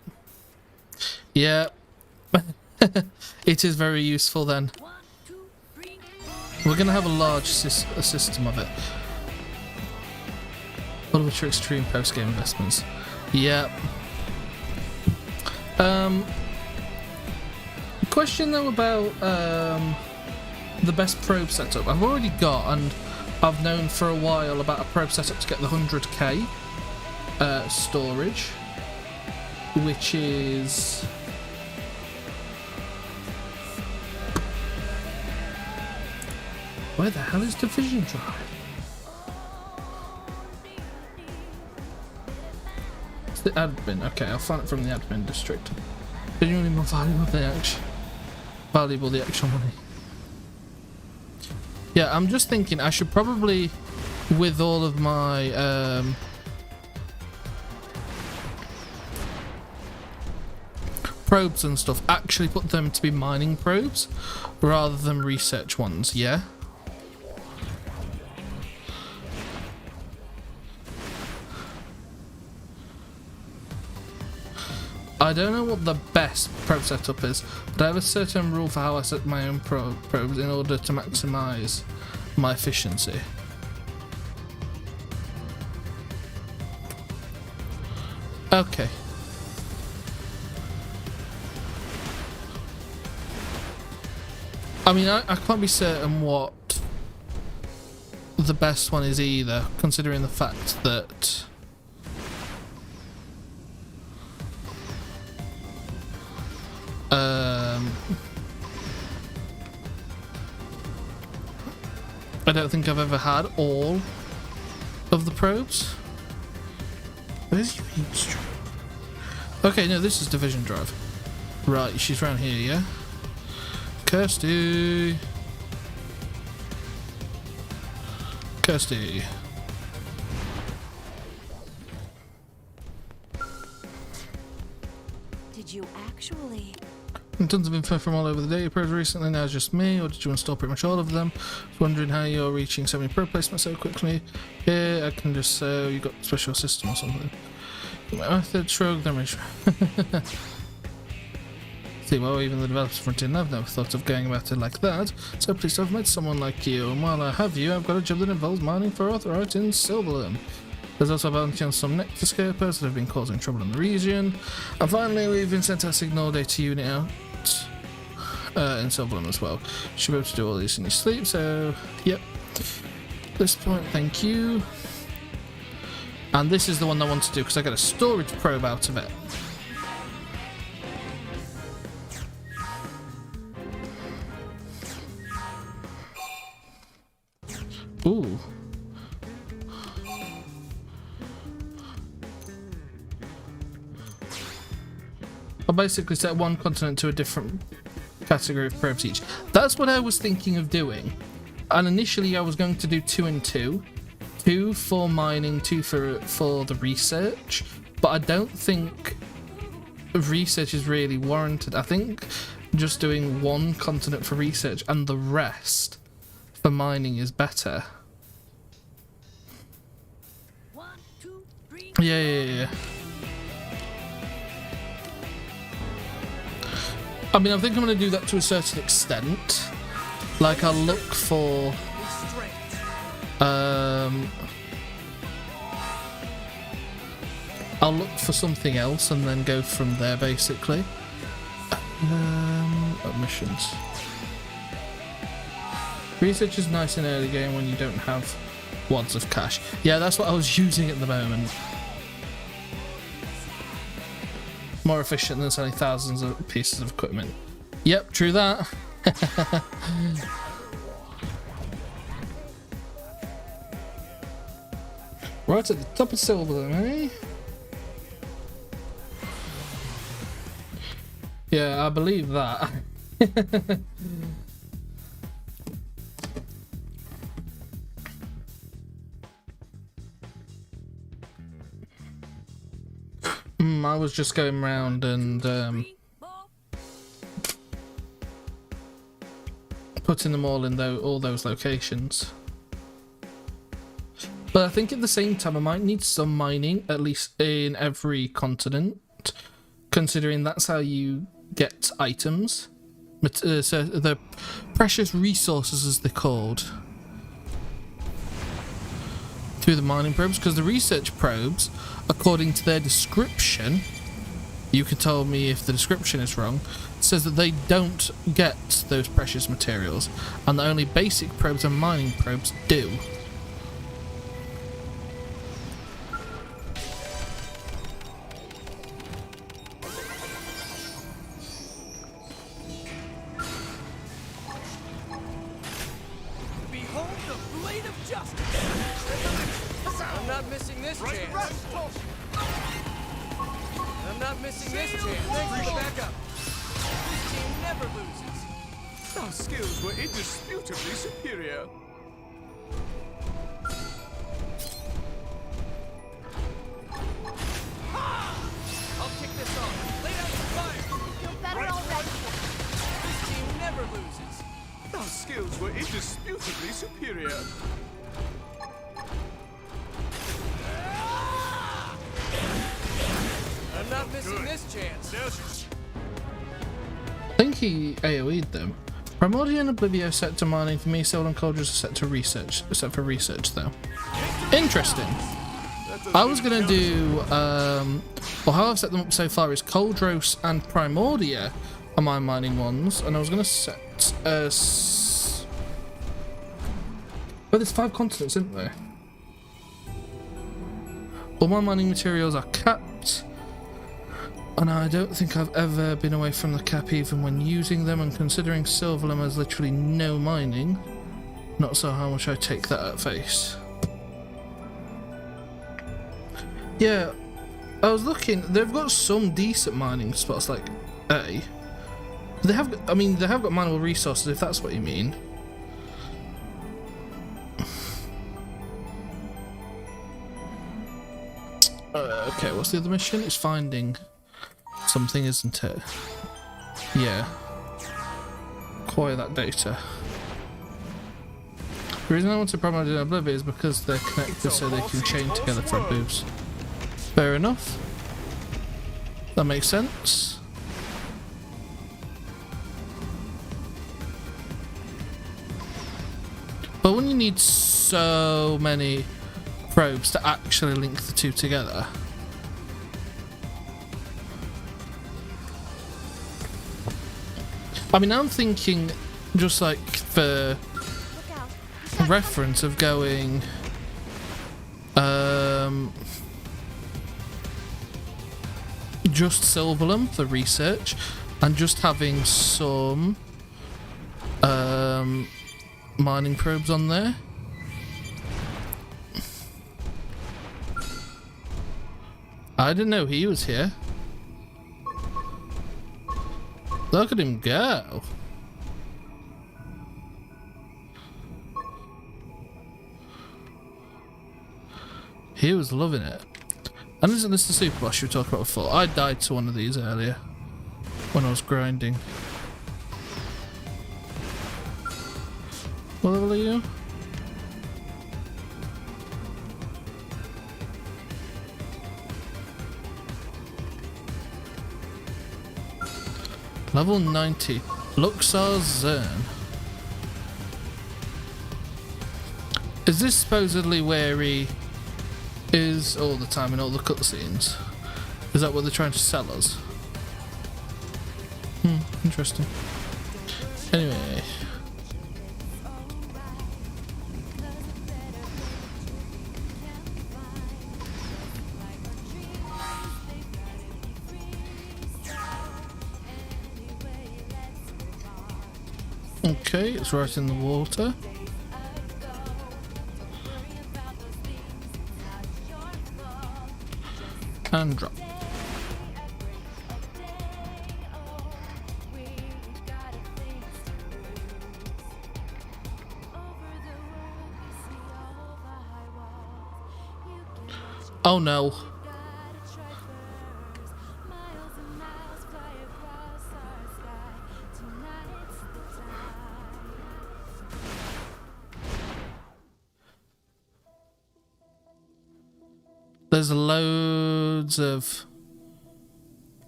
S1: Yeah. It is very useful then. We're gonna have a large system of it. What about your extreme post-game investments? Yeah. Question though about the best probe setup. I've already got, and I've known for a while about a probe setup to get the 100k storage, which is where the hell is Division Drive? It's the admin. Okay, I'll find it from the admin district. Genuinely more valuable than the actual money. Yeah, I'm just thinking I should probably, with all of my probes and stuff, actually put them to be mining probes rather than research ones. Yeah. I don't know what the best probe setup is, but I have a certain rule for how I set my own probes in order to maximize my efficiency. Okay. I mean, I can't be certain what the best one is either, considering the fact that I don't think I've ever had all of the probes. Where's your drive? Okay, no, this is Division Drive. Right, she's around here, yeah? Kirsty! Kirsty.
S7: Did you actually?
S1: Tons of info from all over the data probes recently. Now it's just me, or did you install pretty much all of them? I was wondering how you're reaching so many probe placements so quickly. Here, I can just say you got a special system or something. My method, shrug, damage. See, well, even the developers front end, I've never thought of going about it like that. So pleased to have met someone like you. And while I have you, I've got a job that involves mining for Authorite in Silverland. There's also a bounty on some nectoscopers that have been causing trouble in the region. And finally, we've been sent our signal data unit out in Silverland as well. Should be able to do all this in your sleep, so yep. At this point, thank you. And this is the one I want to do because I got a storage probe out of it. Ooh. I'll basically set one continent to a different category of probes each. That's what I was thinking of doing. And initially I was going to do 2 and 2. 2 for mining, 2 for the research. But I don't think research is really warranted. I think just doing one continent for research and the rest for mining is better. Yeah. I mean, I think I'm going to do that to a certain extent. Like, I'll look for... I'll look for something else and then go from there, basically. Missions. Research is nice in early game when you don't have wads of cash. Yeah, that's what I was using at the moment. More efficient than selling thousands of pieces of equipment. Yep, true that. Right at the top of silver, eh? Yeah, I believe that. I was just going around and putting them all in all those locations. But I think at the same time I might need some mining, at least in every continent, considering that's how you get items. So the precious resources, as they're called, through the mining probes, because the research probes, according to their description, you can tell me if the description is wrong, says that they don't get those precious materials, and that only basic probes and mining probes do.
S3: Behold the blade of justice! I'm not missing this chance. I'm not missing this chance. Thanks for the backup. This team never loses.
S2: Our skills were indisputably superior.
S3: I'll kick this off. Lay down some fire.
S4: Feel better already.
S3: This team never loses.
S2: Our skills were indisputably superior.
S3: I'm not missing this chance.
S1: I think he AoE'd them. Primordia and Oblivio set to mining for me, Soul and Cauldrons are set to research, set for research though. Interesting. I was gonna do, well, how I've set them up so far is Cauldros and Primordia are my mining ones, and I was gonna set, but there's 5 continents, isn't there? All my mining materials are capped, and I don't think I've ever been away from the cap even when using them, and considering Silverland has literally no mining, not so how much I take that at face. Yeah, I was looking, they've got some decent mining spots like A, They have, I mean, they have got manual resources, if that's what you mean. Okay, what's the other mission? It's finding something, isn't it? Yeah. Acquire that data. The reason I want to promote Xenoblade is because they're connected so they can chain together for a boost. Fair enough. That makes sense. But when you need so many probes to actually link the two together. I mean, I'm thinking just like for reference of going just Silverlum for research and just having some mining probes on there. I didn't know he was here. Look at him go. He was loving it. And isn't this the super boss you were talking about before? I died to one of these earlier when I was grinding. What level are you? Level 90. Luxor Zern. Is this supposedly where he is all the time in all the cutscenes? Is that what they're trying to sell us? Interesting. Anyway. Okay, it's right in the water. And drop. Oh no. There's loads of...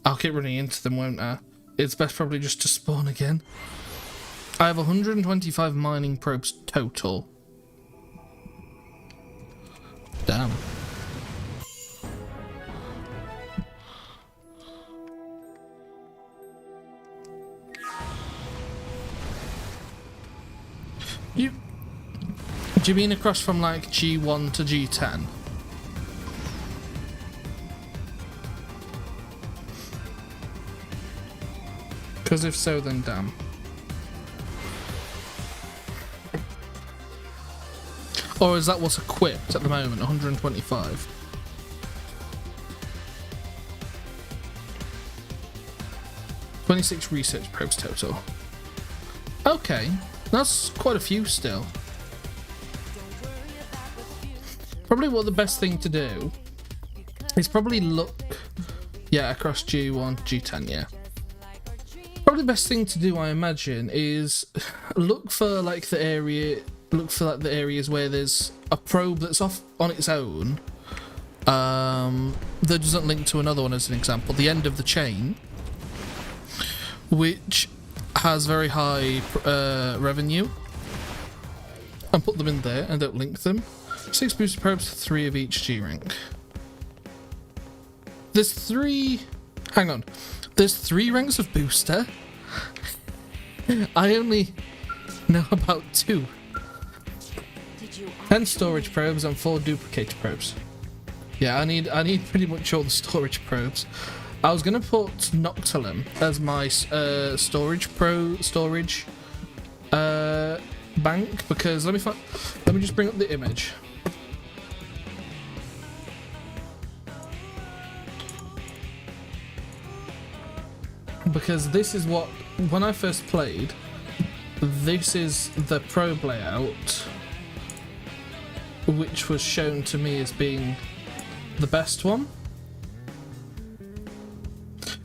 S1: I'll keep running into them, won't I? It's best probably just to spawn again. I have 125 mining probes total. Damn. Do you mean across from like G1 to G10? Because if so, then damn. Or is that what's equipped at the moment, 125? "26 research probes total." Okay, that's quite a few still. Probably what the best thing to do is probably look, yeah, across G1, G10, yeah. Probably the best thing to do, I imagine, is look for like the areas where there's a probe that's off on its own, that doesn't link to another one, as an example, the end of the chain, which has very high revenue, and put them in there and don't link them. 6 booster probes, 3 of each G rank. There's 3 ranks of booster. I only know about 2. 10 storage probes and 4 duplicator probes. Yeah, I need pretty much all the storage probes. I was gonna put Noctilum as my storage bank, because let me just bring up the image. Because this is what when I first played, this is the probe layout, which was shown to me as being the best one.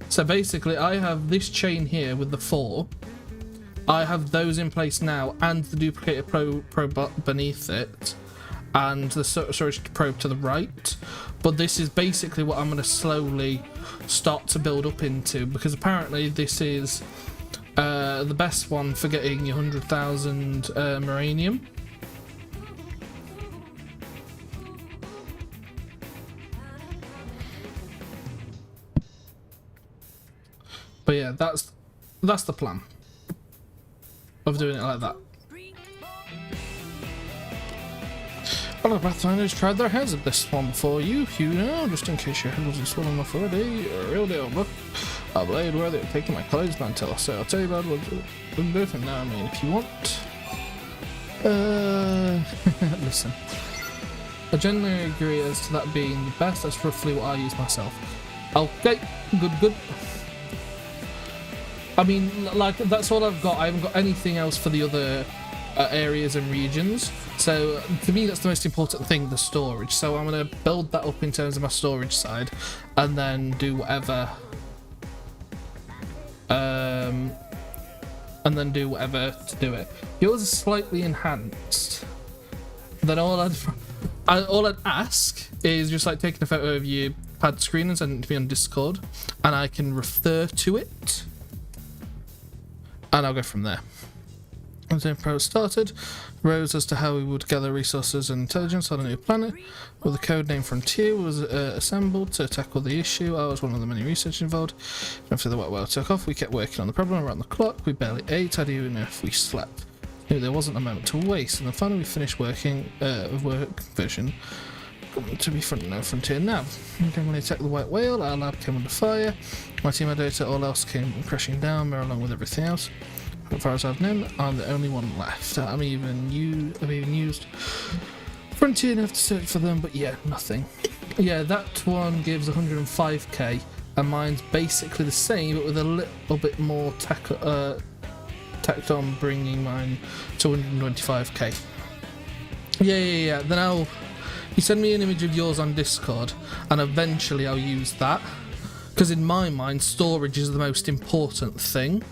S1: So basically, I have this chain here with the 4. I have those in place now, and the duplicated probe beneath it, and the storage probe to the right. But this is basically what I'm going to slowly start to build up into, because apparently this is the best one for getting your 100,000 Moranium. But yeah, that's the plan of doing it like that. Well, the Pathfinders tried their hands at this one before you know, just in case your head wasn't swollen enough already. Real deal, but a blade worthy of taking my colleague's mantle. So I'll tell you about what we'll do from now. I mean, if you want. Listen. I generally agree as to that being the best. That's roughly what I use myself. Okay, good. I mean, like, that's all I've got. I haven't got anything else for the other areas and regions. So, to me, that's the most important thing, the storage. So I'm going to build that up in terms of my storage side, and then do whatever... to do it. Yours is slightly enhanced. Then all I'd ask is just, like, taking a photo of your pad screen and sending it to me on Discord, and I can refer to it. And I'll go from there. As the Emperor started, rose as to how we would gather resources and intelligence on a new planet, where the codename Frontier was assembled to tackle the issue. I was one of the many researchers involved. After the wet well took off, we kept working on the problem around the clock. We barely ate. I didn't even know if we slept. Knew there wasn't a moment to waste, and then finally we finished work version. To be Frontier now. When we attacked the white whale, our lab came under fire. My team had data, all else came crashing down, along with everything else. As far as I've known, I'm the only one left. I've even used Frontier enough to search for them, but yeah, nothing. Yeah, that one gives 105k, and mine's basically the same, but with a little bit more tacked on, bringing mine to 125k. Yeah. Then you send me an image of yours on Discord, and eventually I'll use that, because in my mind, storage is the most important thing.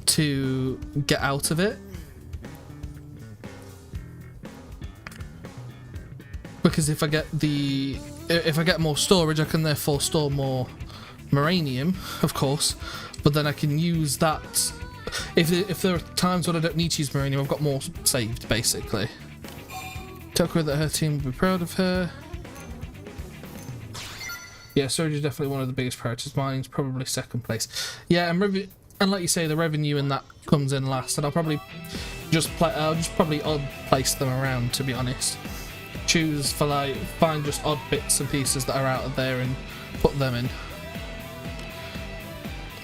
S1: To get out of it, because if I get more storage, I can therefore store more Moranium, of course, but then I can use that. If there are times when I don't need to use Moranium, I've got more saved, basically. Tell her that her team will be proud of her. Yeah, storage is definitely one of the biggest priorities. Mine's probably second place. Yeah, and like you say, the revenue in that comes in last, and I'll probably I'll just probably odd place them around, to be honest. Choose for, like, find just odd bits and pieces that are out of there and put them in.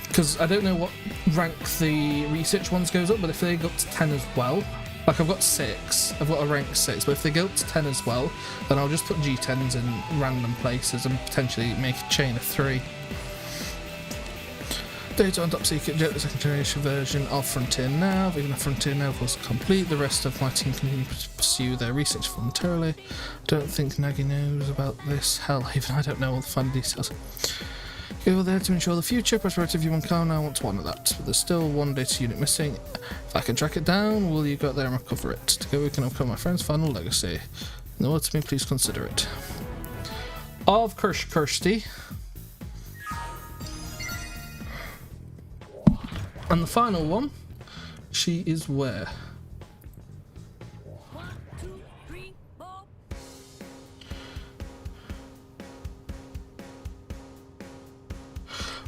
S1: Because I don't know what rank the research ones goes up, but if they go up to 10 as well, like I've got 6, I've got a rank 6, but if they go up to 10 as well, then I'll just put G10s in random places and potentially make a chain of 3. Data on top secret jet, the second generation version of Frontier Nav. Even if Frontier Nav was complete, the rest of my team continue to pursue their research voluntarily. I don't think Nagy knows about this. Hell, even I don't know all the fine details. Go there to ensure the future prosperity of humankind. I want to honour that. But there's still one data unit missing. If I can track it down, will you go out there and recover it? Together we can uncover my friend's final legacy. In the words to me, please consider it. Of Kirsty. And the final one, she is where?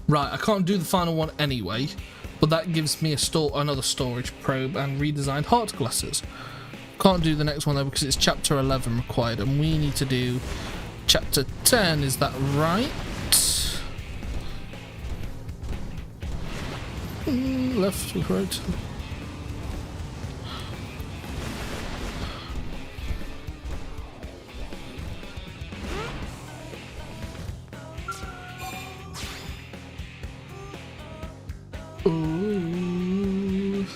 S1: Right, I can't do the final one anyway, but that gives me another storage probe and redesigned heart glasses. Can't do the next one though because it's chapter 11 required, and we need to do chapter 10, is that right? Left, right. Ooh.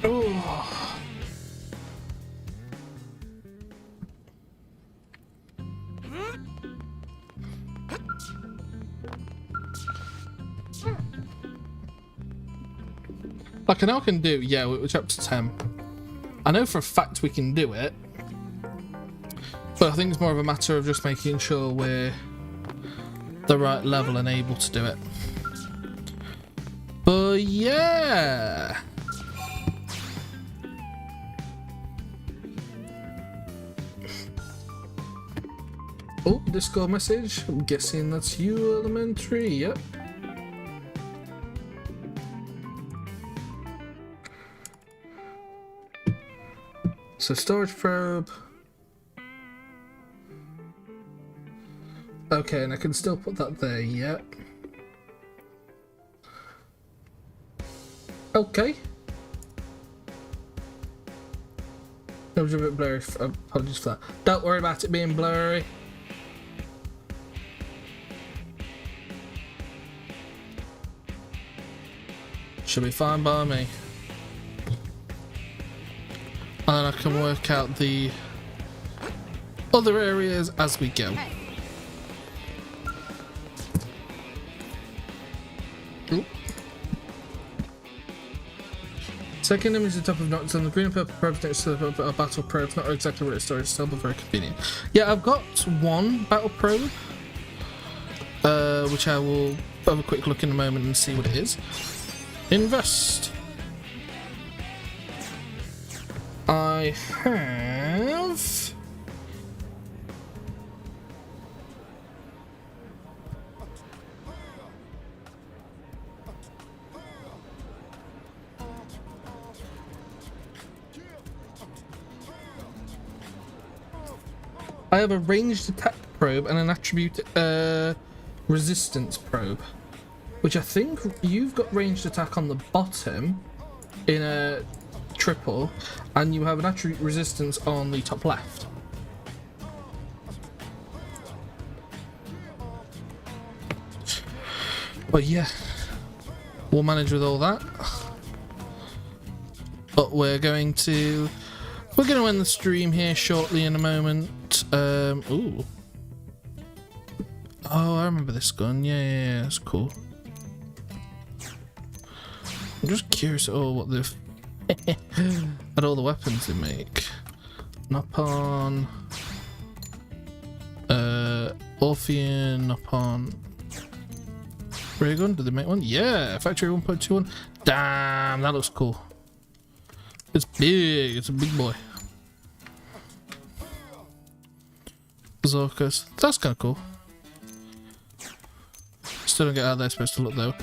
S1: Oh. Like, I know I can do, yeah, we're up to 10. I know for a fact we can do it, but I think it's more of a matter of just making sure we're the right level and able to do it. But yeah. Oh, Discord message. I'm guessing that's you, Elementary. Yep. So storage probe. Okay, and I can still put that there, yep. Okay. It was a bit blurry, apologies for that. Don't worry about it being blurry. Should be fine by me. And I can work out the other areas as we go. Ooh. Second image is the top of Noctis on the green and purple probes next to the battle probe. Not exactly where it storage still, but very convenient. Yeah, I've got one battle probe, which I will have a quick look in a moment and see what it is. Invest. I have a ranged attack probe and an attribute resistance probe, which I think you've got ranged attack on the bottom in a triple, and you have an attribute resistance on the top left. But yeah, we'll manage with all that. But we're going to end the stream here shortly in a moment. Ooh. Oh, I remember this gun. Yeah, that's cool. I'm just curious at all what the at all the weapons they make. Nopon, Orphean, Nopon, ray gun. Did they make one? Yeah, factory 1.21. Damn, that looks cool. It's big. It's a big boy. Zorkas. That's kind of cool. Still don't get how they're supposed to look though.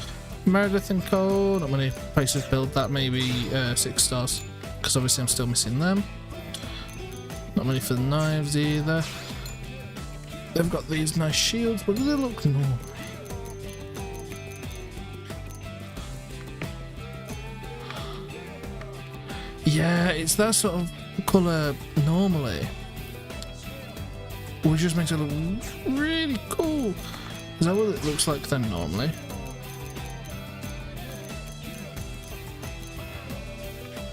S1: Meredith and Cole, not many places build that, maybe 6 stars, because obviously I'm still missing them. Not many for the knives either. They've got these nice shields, but they look normal. Yeah, it's that sort of colour normally, which just makes it look really cool. Is that what it looks like then normally?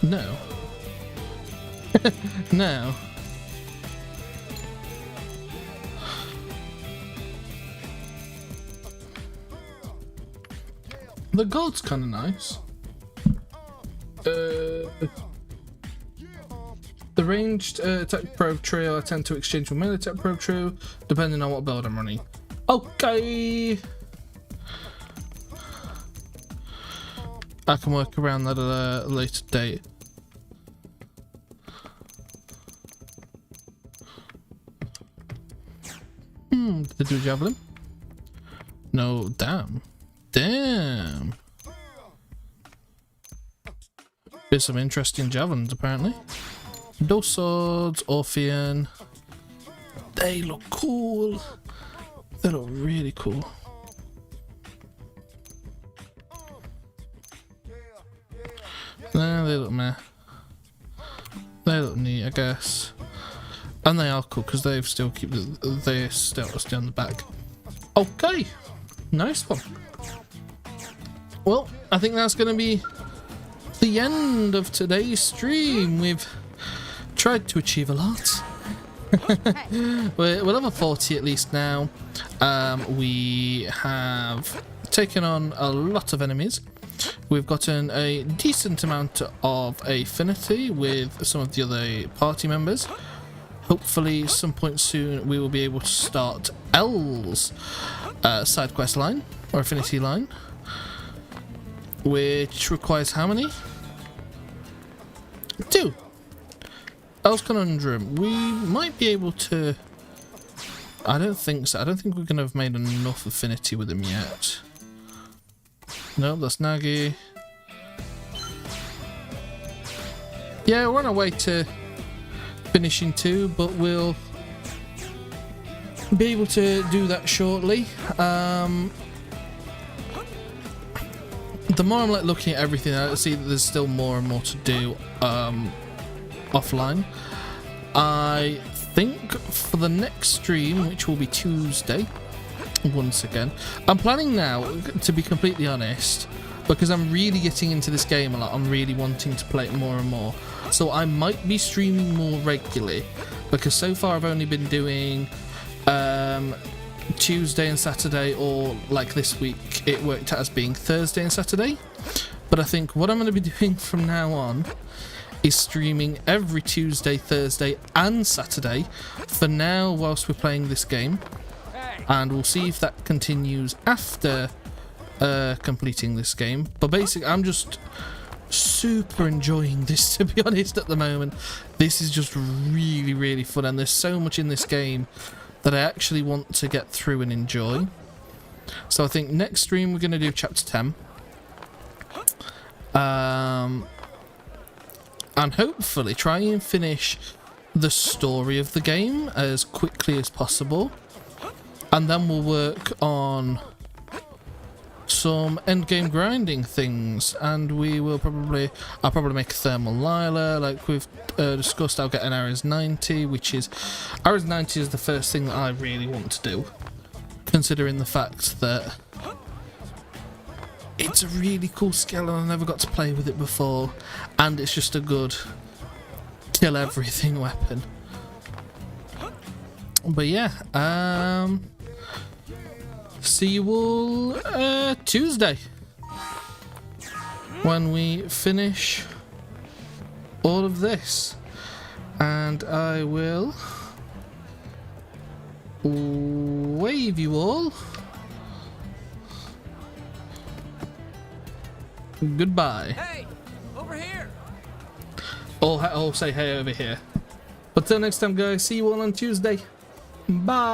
S1: No. No. The gold's kind of nice. The ranged attack probe trio I tend to exchange with melee attack probe trio, depending on what build I'm running. Okay. I can work around that at a later date. Did they do a javelin? No, damn. Damn. There's some interesting javelins apparently. Those swords, Orphean. They look cool. They look really cool. Nah, they look meh. They look neat, I guess. And they are cool because they've still keep they're still on the back. Okay, nice one. Well, I think that's going to be the end of today's stream. We've tried to achieve a lot. We're level 40 at least now. We have taken on a lot of enemies. We've gotten a decent amount of affinity with some of the other party members. Hopefully some point soon we will be able to start L's side quest line or affinity line, which requires how many? 2. L's Conundrum. We might be able to... I don't think so. I don't think we're going to have made enough affinity with him yet. No, that's Nagi. Yeah, we're on our way to finishing 2, but we'll be able to do that shortly. The more I'm like looking at everything, I see that there's still more and more to do offline. I think for the next stream, which will be Tuesday, once again, I'm planning now, to be completely honest, because I'm really getting into this game a lot. I'm really wanting to play it more and more. So I might be streaming more regularly, because so far I've only been doing Tuesday and Saturday, or like this week it worked out as being Thursday and Saturday. But I think what I'm going to be doing from now on is streaming every Tuesday, Thursday and Saturday for now whilst we're playing this game. And we'll see if that continues after completing this game. But basically, I'm just super enjoying this, to be honest, at the moment. This is just really, really fun, and there's so much in this game that I actually want to get through and enjoy. So I think next stream we're going to do chapter 10. And hopefully try and finish the story of the game as quickly as possible. And then we'll work on some endgame grinding things, and I'll probably make a thermal Lila like we've discussed. I'll get an Ares 90, Ares 90 is the first thing that I really want to do, considering the fact that it's a really cool skill and I never got to play with it before, and it's just a good kill everything weapon. But yeah, see you all Tuesday when we finish all of this, and I will wave you all goodbye.
S3: Hey, over here.
S1: I'll say hey over here. But till next time, guys, see you all on Tuesday. Bye.